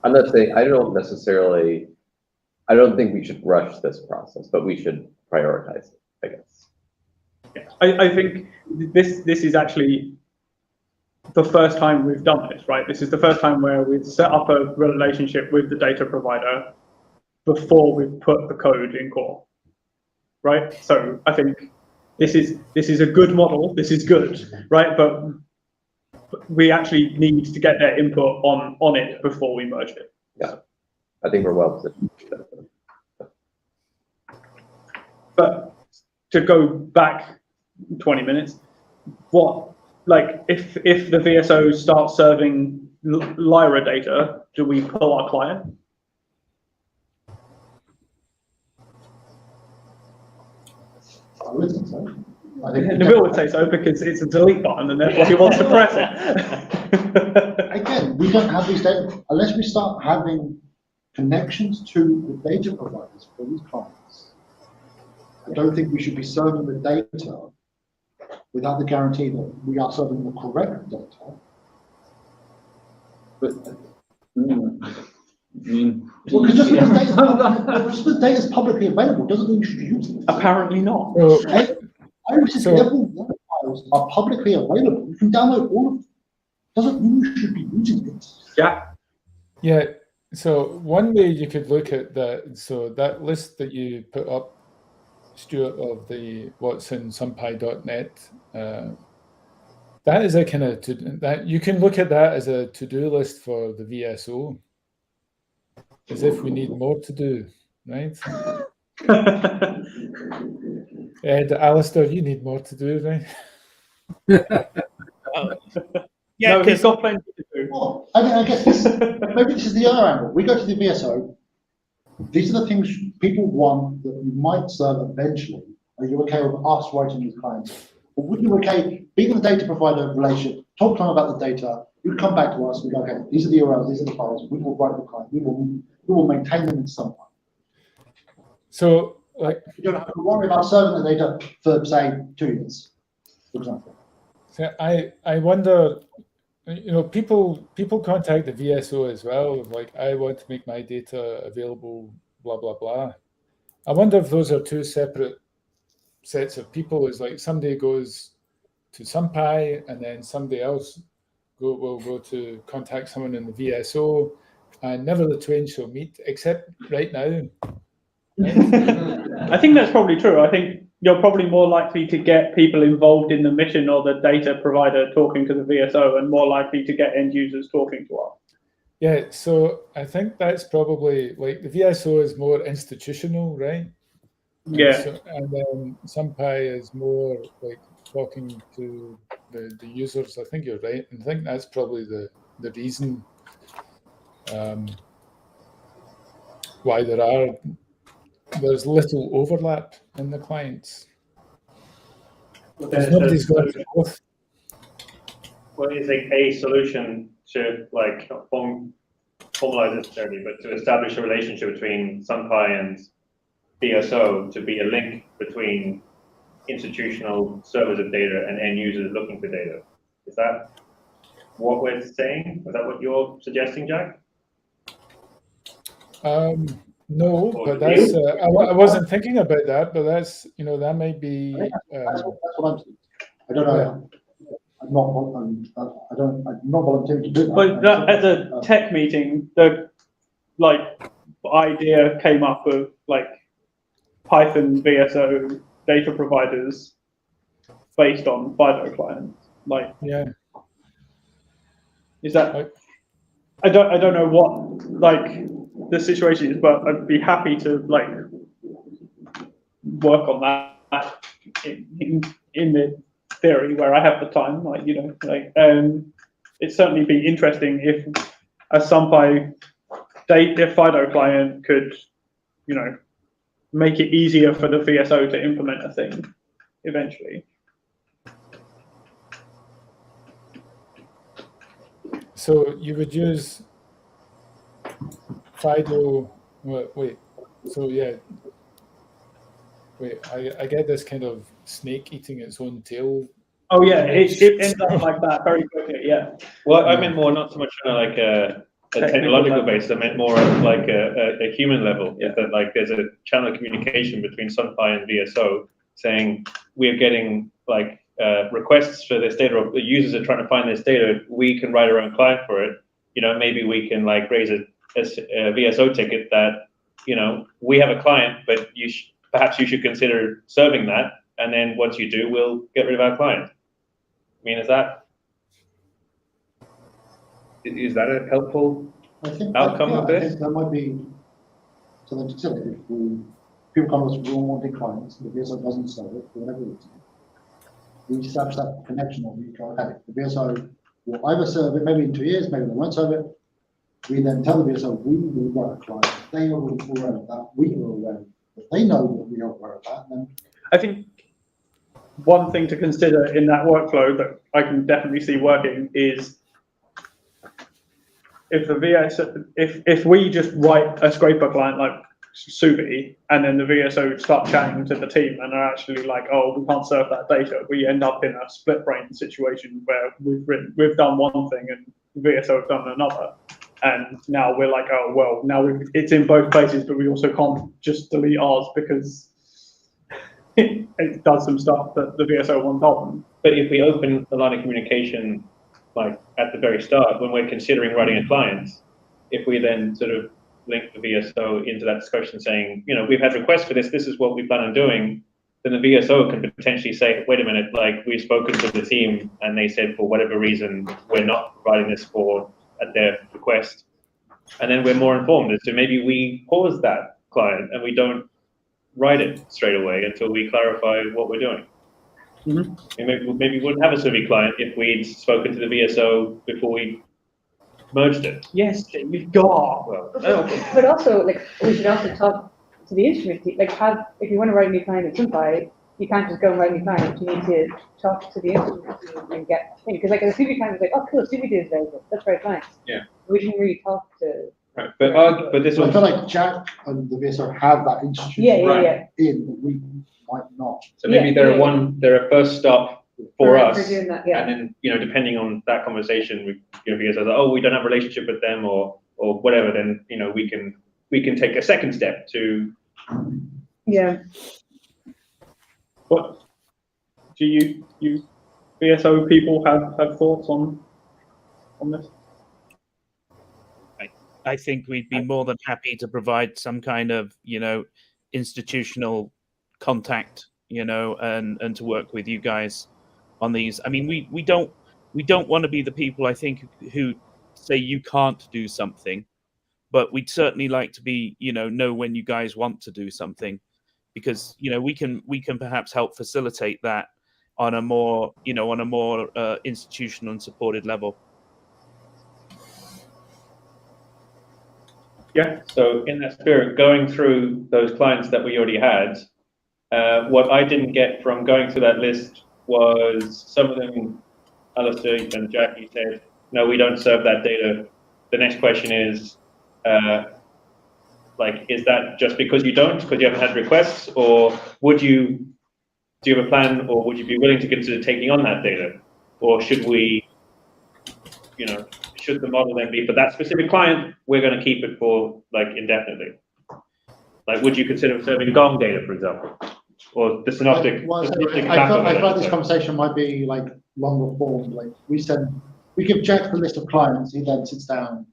I'm not saying, I don't think we should rush this process, but we should prioritize it, I guess. Yeah, I think this is actually the first time we've done this, right? This is the first time where we've set up a relationship with the data provider before we've put the code in core, right? So I think this is a good model. This is good, right? But we actually need to get their input on it before we merge it. Yeah, I think we're well positioned. But to go back 20 minutes, if the VSO starts serving Lyra data, do we pull our client? I would think so. Nabil would say so because it's a delete button and therefore he wants to press it. Again, we don't have these data unless we start having connections to the data providers for these clients. I don't think we should be serving the data without the guarantee that we are serving the correct data. But because just because the data is publicly available doesn't mean you should use it. Apparently not. Iris's level 1 files are publicly available. You can download all of them. Doesn't mean you should be using it. Yeah. Yeah. So one way you could look at that, so that list that you put up, Stuart, of the what's in SunPy.net, that is a kind of that you can look at that as a to-do list for the VSO, as if we need more to do, right? And Alistair, you need more to do, right? Yeah, no, he's got plenty to do. Well, I guess maybe this is the other angle. We go to the VSO. These are the things people want that you might serve eventually. Are you okay with us writing these clients? Or would you okay being in the data provider relationship, talk to them about the data, you come back to us, we go, okay, these are the URLs, these are the files, we will write the client, we will maintain them in some way. So you don't have to worry about serving the data for say 2 years, for example. So I wonder, people contact the VSO as well, like I want to make my data available, blah blah blah. I wonder if those are two separate sets of people. Is like somebody goes to SunPy and then somebody else will go to contact someone in the VSO, and never the twain shall meet, except right now. I think that's probably true. I think you're probably more likely to get people involved in the mission or the data provider talking to the VSO, and more likely to get end users talking to us. Yeah, so I think that's probably like the VSO is more institutional, right? Yeah. And then SunPy is more like talking to the users. I think you're right. And I think that's probably the reason why there's little overlap in the clients. Because nobody's got to both. What is a solution to like formalize necessarily, but to establish a relationship between SunPy and VSO to be a link between institutional servers of data and end users looking for data? Is that what we're saying? Is that what you're suggesting, Jack? No, but that's I wasn't thinking about that, but that's that might be. That's what I'm saying. I don't know. I'm not volunteering to do that. But at the tech meeting, the idea came up of Python VSO data providers based on FIDO clients. Like, yeah, is that? I don't know what like the situation is, but I'd be happy to like work on that in the theory where I have the time. Like, you know, like it'd certainly be interesting if a SunPy FIDO client could, you know, make it easier for the VSO to implement a thing eventually. so you would use FIDO, wait, so yeah, wait, I get this kind of snake eating its own tail. Oh yeah, it ends up like that very quickly, yeah. Well, I meant more not so much on like a technological base, I meant more on like a human level. Yeah. That like there's a channel of communication between SunPy and VSO saying we're getting like requests for this data, or the users are trying to find this data, we can write our own client for it. You know, maybe we can like raise a VSO ticket that, you know, we have a client, but perhaps you should consider serving that. And then once you do, we'll get rid of our client. I mean, is that a helpful outcome of this? I think that might be, so that if people come to us with unwanted clients, the VSO doesn't serve it for whatever reason, we establish that connection of we go, okay, the VSO will either serve it, maybe in 2 years, maybe they won't serve it. We then tell the VSO we will write a client. They are aware of that. We are aware of that. They know that we are aware of that. And then I think one thing to consider in that workflow that I can definitely see working is if the VSO, if we just write a scraper client like Subi, and then the VSO start chatting to the team and are actually like, oh, we can't serve that data, we end up in a split brain situation where we've done one thing and VSO have done another. And now we're like, oh, well, now it's in both places, but we also can't just delete ours because it does some stuff that the VSO wants on. But if we open the line of communication, like at the very start, when we're considering writing a client, if we then sort of link the VSO into that discussion saying, you know, we've had requests for this, this is what we plan on doing, then the VSO can potentially say, wait a minute, like we've spoken to the team and they said for whatever reason, we're not providing this at their request. And then we're more informed as to maybe we pause that client and we don't write it straight away until we clarify what we're doing. Mm-hmm. And maybe we wouldn't have a Subi client if we'd spoken to the VSO before we merged it. Yes, we've got. Well, but also, like, we should also talk to the instrument team. Like, if you want to write a new client in SunPy, you can't just go and write a new client. You need to talk to the instrument team and get things. Because like the Subi client was like, oh cool, Subi is available. Let's write clients. Yeah. We didn't really talk to. Right, but this I feel like Jack and the VSO have that institution in, but we might not. So maybe they're a first stop for us, that, and then, you know, depending on that conversation, we, you know, VSO, oh, we don't have a relationship with them or whatever, then, you know, we can take a second step to. Yeah. What do you VSO people have thoughts on this? I think we'd be more than happy to provide some kind of, you know, institutional contact, you know, and to work with you guys on these. I mean, we don't want to be the people, I think, who say you can't do something, but we'd certainly like to be, you know when you guys want to do something, because, you know, we can perhaps help facilitate that on a more, you know, institutional and supported level. Yeah, so in that spirit, going through those clients that we already had, what I didn't get from going through that list was some of them, Alistair and Jackie said, no, we don't serve that data. The next question is, like, is that just because you don't, because you haven't had requests, or do you have a plan, or would you be willing to consider taking on that data? Or should we, you know, should the model then be for that specific client, we're going to keep it for like indefinitely? Like, would you consider serving Gong data, for example, or the synoptic? I thought this conversation might be like longer form. Like we give Jack the list of clients. He then sits down.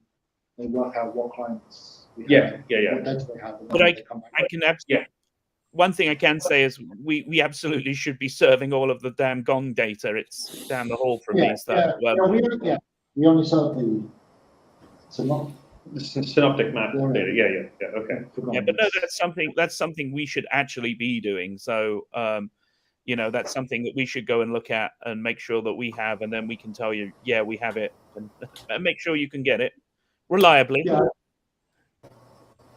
They work out what clients. What data they have. But I can absolutely. one thing I can say is we absolutely should be serving all of the damn Gong data. It's down the hall from me. So, we only serve the synoptic map data. Yeah. Okay. Yeah, but no, that's something we should actually be doing. So, that's something that we should go and look at and make sure that we have, and then we can tell you, yeah, we have it, and make sure you can get it reliably. Yeah.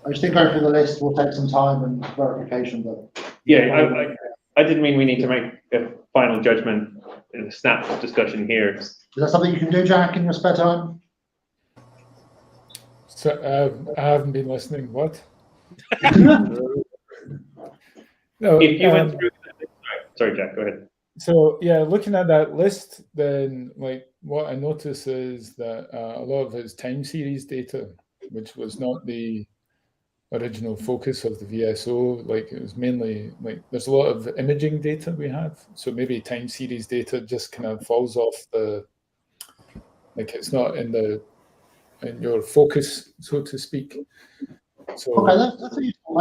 I just think going through the list will take some time and verification, but I didn't mean we need to make a final judgment in a snap discussion here. Is that something you can do, Jack, in your spare time? So I haven't been listening. What? No. If you went through, sorry, Jack, go ahead. So yeah, looking at that list, then like what I notice is that a lot of it's time series data, which was not the original focus of the VSO. Like it was mainly like there's a lot of imaging data we have, so maybe time series data just kind of falls off the, like it's not in your focus, so to speak. So okay, that's a useful.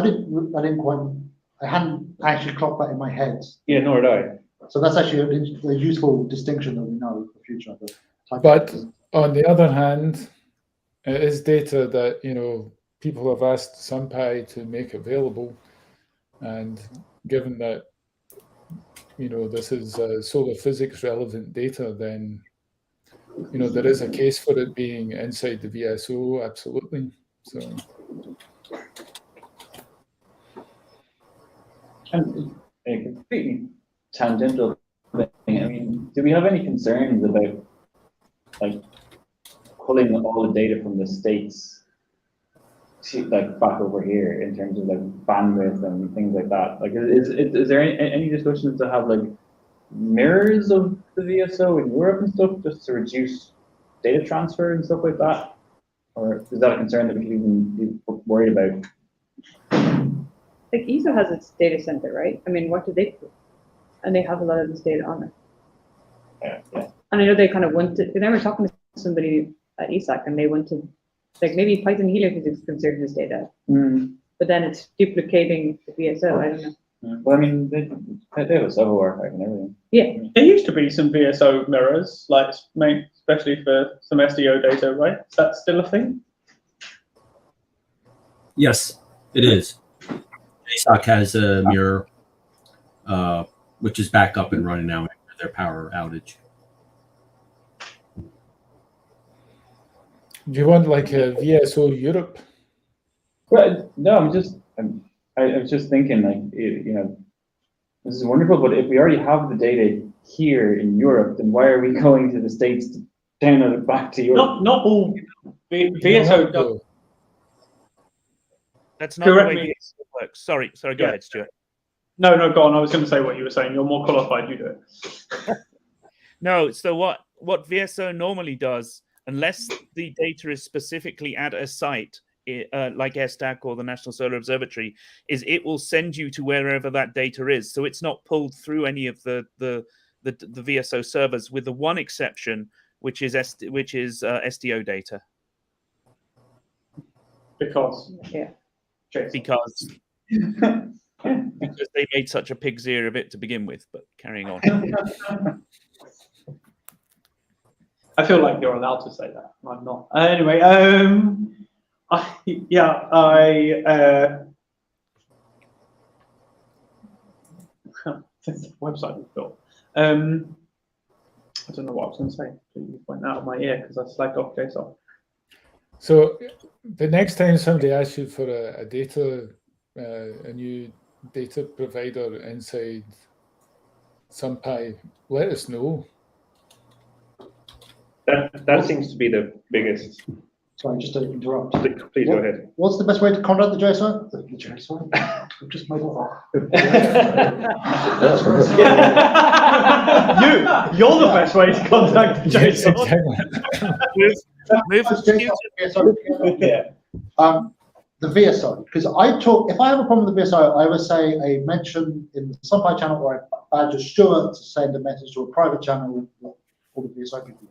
I hadn't actually clocked that in my head. Yeah, nor did I. So that's actually a useful distinction that we know for future. But on the other hand, it is data that people have asked SunPy to make available, and given that this is solar physics relevant data, then there is a case for it being inside the VSO, absolutely. So. And a completely tangential thing. I mean, do we have any concerns about like pulling all the data from the States to like back over here in terms of like bandwidth and things like that? Like, is there any discussions to have like mirrors of the VSO in Europe and stuff just to reduce data transfer and stuff like that? Or is that a concern that we can even be worried about? Like ESO has its data center, right? I mean, what do they do? And they have a lot of this data on it. Yeah. And I know they kind of wanted, because I remember talking to somebody at ESAC and they wanted, like maybe Python heliophysics considered this data. But then it's duplicating the VSO, I don't know. Well, I mean, they have a server archive and everything. Yeah. There used to be some VSO mirrors, like especially for some SDO data, right? Is that still a thing? Yes, it is. JSOC has a mirror, which is back up and running now after their power outage. Do you want like a VSO Europe? Well, no, I was just thinking like, this is wonderful, but if we already have the data here in Europe, then why are we going to the States to download it back to Europe? Not all VSO does. That's not the way VSO works. Sorry, go ahead, Stuart. No, go on. I was going to say what you were saying. You're more qualified, you do it. No, so what VSO normally does, unless the data is specifically at a site, like SDAC or the National Solar Observatory, is it will send you to wherever that data is. So it's not pulled through any of the VSO servers, with the one exception, which is SDO data. Because because they made such a pig's ear of it to begin with. But carrying on. I feel like you're allowed to say that. I'm not. Anyway, website we built. I don't know what I was going to say. You went out of my ear because I slagged off JSON. So the next time somebody asks you for a new data provider inside SunPy, let us know. That seems to be the biggest. Sorry, just to interrupt. Please go ahead. What's the best way to contact the JSO? The JSO? I've just made it You're the best way to contact the JSO. The VSO, because if I have a problem with the VSO, I would say a mention in the SunPy channel, or I badger Stuart to send a message to a private channel with all the VSO people.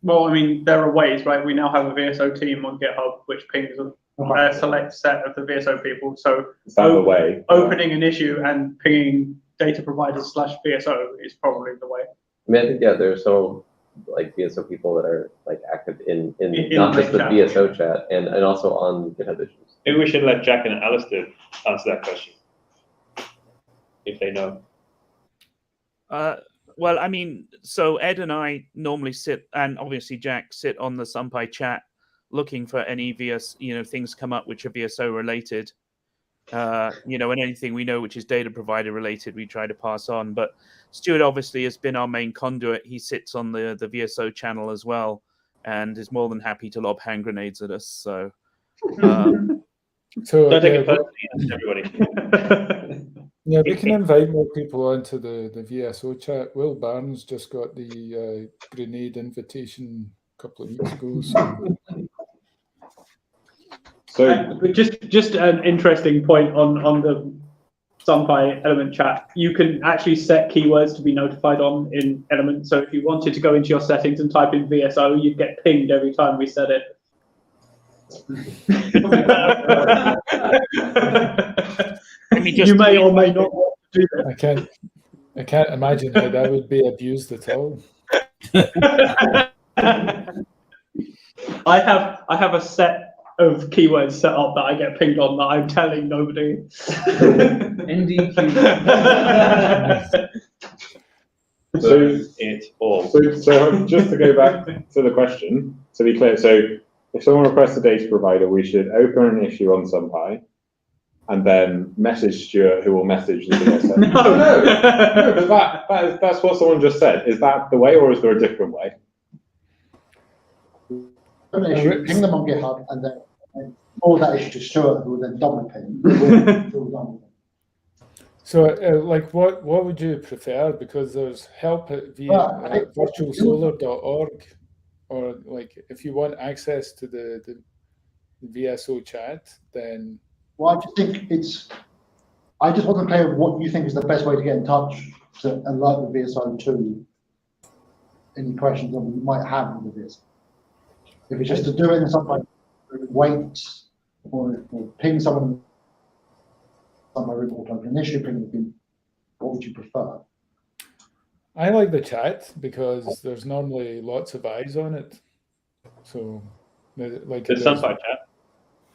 Well, I mean, there are ways, right? We now have a VSO team on GitHub which pings a select set of the VSO people. So Is that the way? opening an issue and pinging data providers / VSO is probably the way. I mean, I think, yeah, there's so like VSO people that are like active in not just the chat. VSO chat and also on GitHub issues. Maybe we should let Jack and Alistair answer that question, if they know. Well, I mean, so Ed and I normally sit, and obviously Jack sit on the SunPy chat, looking for any things come up which are VSO related. And anything we know which is data provider related, we try to pass on. But Stuart obviously has been our main conduit. He sits on the VSO channel as well, and is more than happy to lob hand grenades at us. So, Don't take it personally, everybody. Yeah, we can invite more people onto the VSO chat. Will Barnes just got the grenade invitation a couple of weeks ago. But just an interesting point on the SunPy element chat. You can actually set keywords to be notified on in Element. So if you wanted to go into your settings and type in VSO, you'd get pinged every time we said it. You may or may not want to do that. I can't imagine how that would be abused at all. I have a set of keywords set up that I get pinged on that I'm telling nobody. NDQ. So just to go back to the question, to be clear, so if someone requests a data provider, we should open an issue on SunPy and then message Stuart, who will message the VSO. No, but that's what someone just said. Is that the way, or is there a different way? Ping them on GitHub and then forward that issue to Stuart, who will then double ping. So, what would you prefer? Because there's help at virtualsolar.org, or if you want access to the VSO chat, then. Well, I just wasn't clear what you think is the best way to get in touch to alert the VSO to any questions that we might have with the VSO. If it's just to do it in some way, wait, or ping someone on my report on an issue, what would you prefer? I like the chat because there's normally lots of eyes on it. So, the SunPy chat.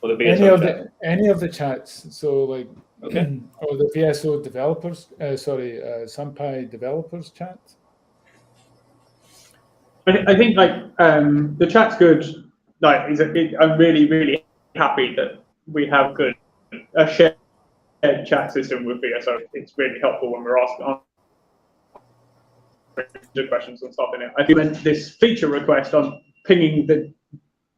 Or the VSO any of the chats, so or the VSO developers, SunPy developers chat. I think the chat's good. I'm really happy that we have a shared chat system with VSO. It's really helpful when we're asking questions and stuff in it. I think when this feature request on pinging the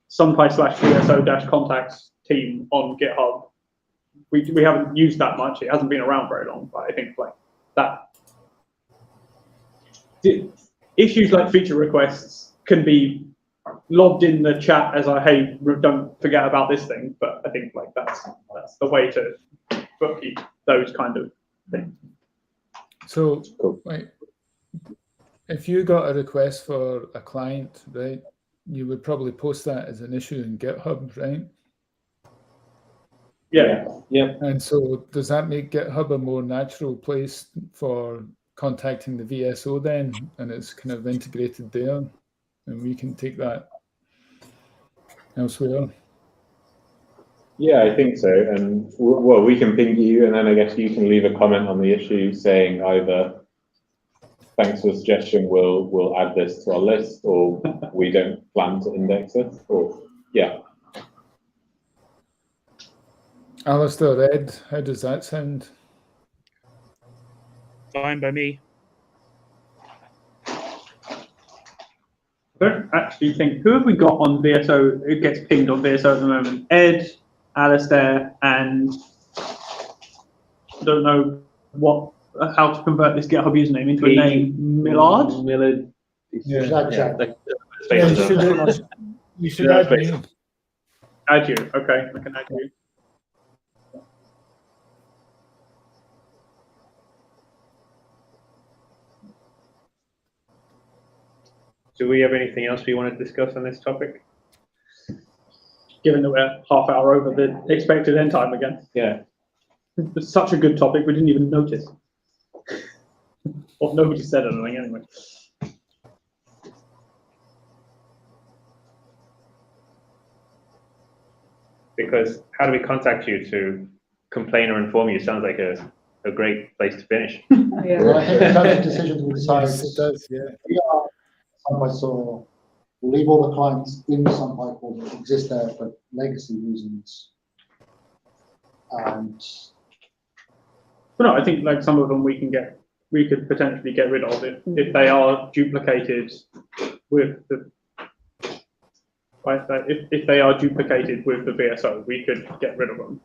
SunPy /VSO-contacts team on GitHub, we haven't used that much. It hasn't been around very long, but I think that issues like feature requests can be logged in the chat as hey, don't forget about this thing. But I think that's the way to bookkeep those kind of things. So, if you got a request for a client, right, you would probably post that as an issue in GitHub, right? Yeah. And so, does that make GitHub a more natural place for contacting the VSO then, and it's kind of integrated there, and we can take that elsewhere? Yeah, I think so. And well, we can ping you, and then I guess you can leave a comment on the issue saying either thanks for the suggestion, we'll add this to our list, or we don't plan to index it, or yeah. Alistair, Ed, how does that sound? Fine by me. I don't actually think, who have we got on VSO, who gets pinged on VSO at the moment? Ed, Alistair, and I don't know how to convert this GitHub username into a name. Millard? You should add me. Add you, okay, I can add you. Do we have anything else we want to discuss on this topic? given that we're half hour over the expected end time again. Yeah. It's such a good topic, we didn't even notice. Or nobody said anything anyway. Because how do we contact you to complain or inform you? Sounds like a great place to finish. Well, I think in terms of decisions, we decide. Yes, it does, yeah. We are SunPy Store. We'll leave all the clients in SunPy Core that exist there for legacy reasons. And But no, I think like some of them we could potentially get rid of if they are duplicated with the. If they are duplicated with the VSO, we could get rid of them.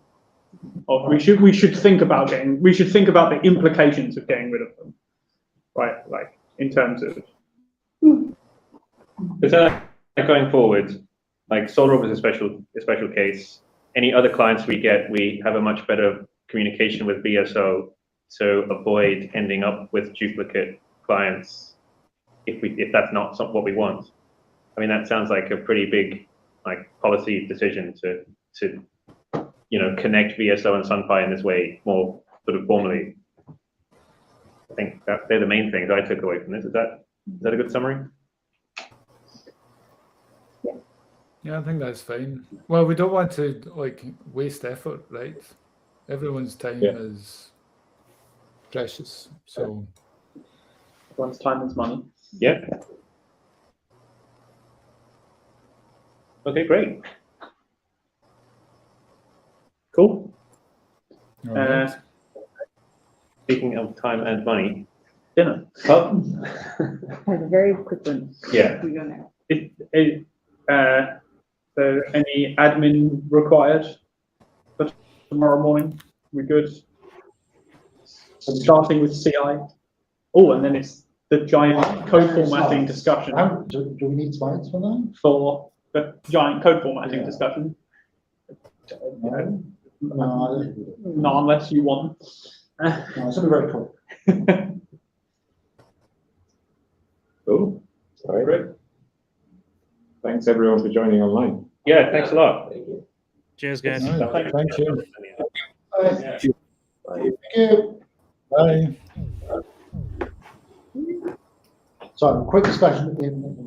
Or we should think about the implications of getting rid of them, right? Like in terms of. But then, going forward, like SolarOrb is a special case. Any other clients we get, we have a much better communication with VSO to avoid ending up with duplicate clients if that's not what we want. I mean, that sounds like a pretty big like policy decision to connect VSO and SunPy in this way more sort of formally. I think that they're the main things I took away from this. Is that a good summary? Yeah, I think that's fine. Well, we don't want to like waste effort, right? Everyone's time is precious, so Everyone's time is money. Yeah. Okay, great. Cool. Speaking of time and money, dinner. Oh. Has a very quick one. Yeah. We go now. So any admin required for tomorrow morning? We good? Starting with CI. Oh, and then it's the giant code formatting discussion. Do we need slides for that? For the giant code formatting discussion. No, not unless you want. No, it's going to be very cool. Cool. All right. Great. Thanks everyone for joining online. Yeah, thanks a lot. Cheers, guys. Thank you. Thank you. Bye. So, quick discussion at the end.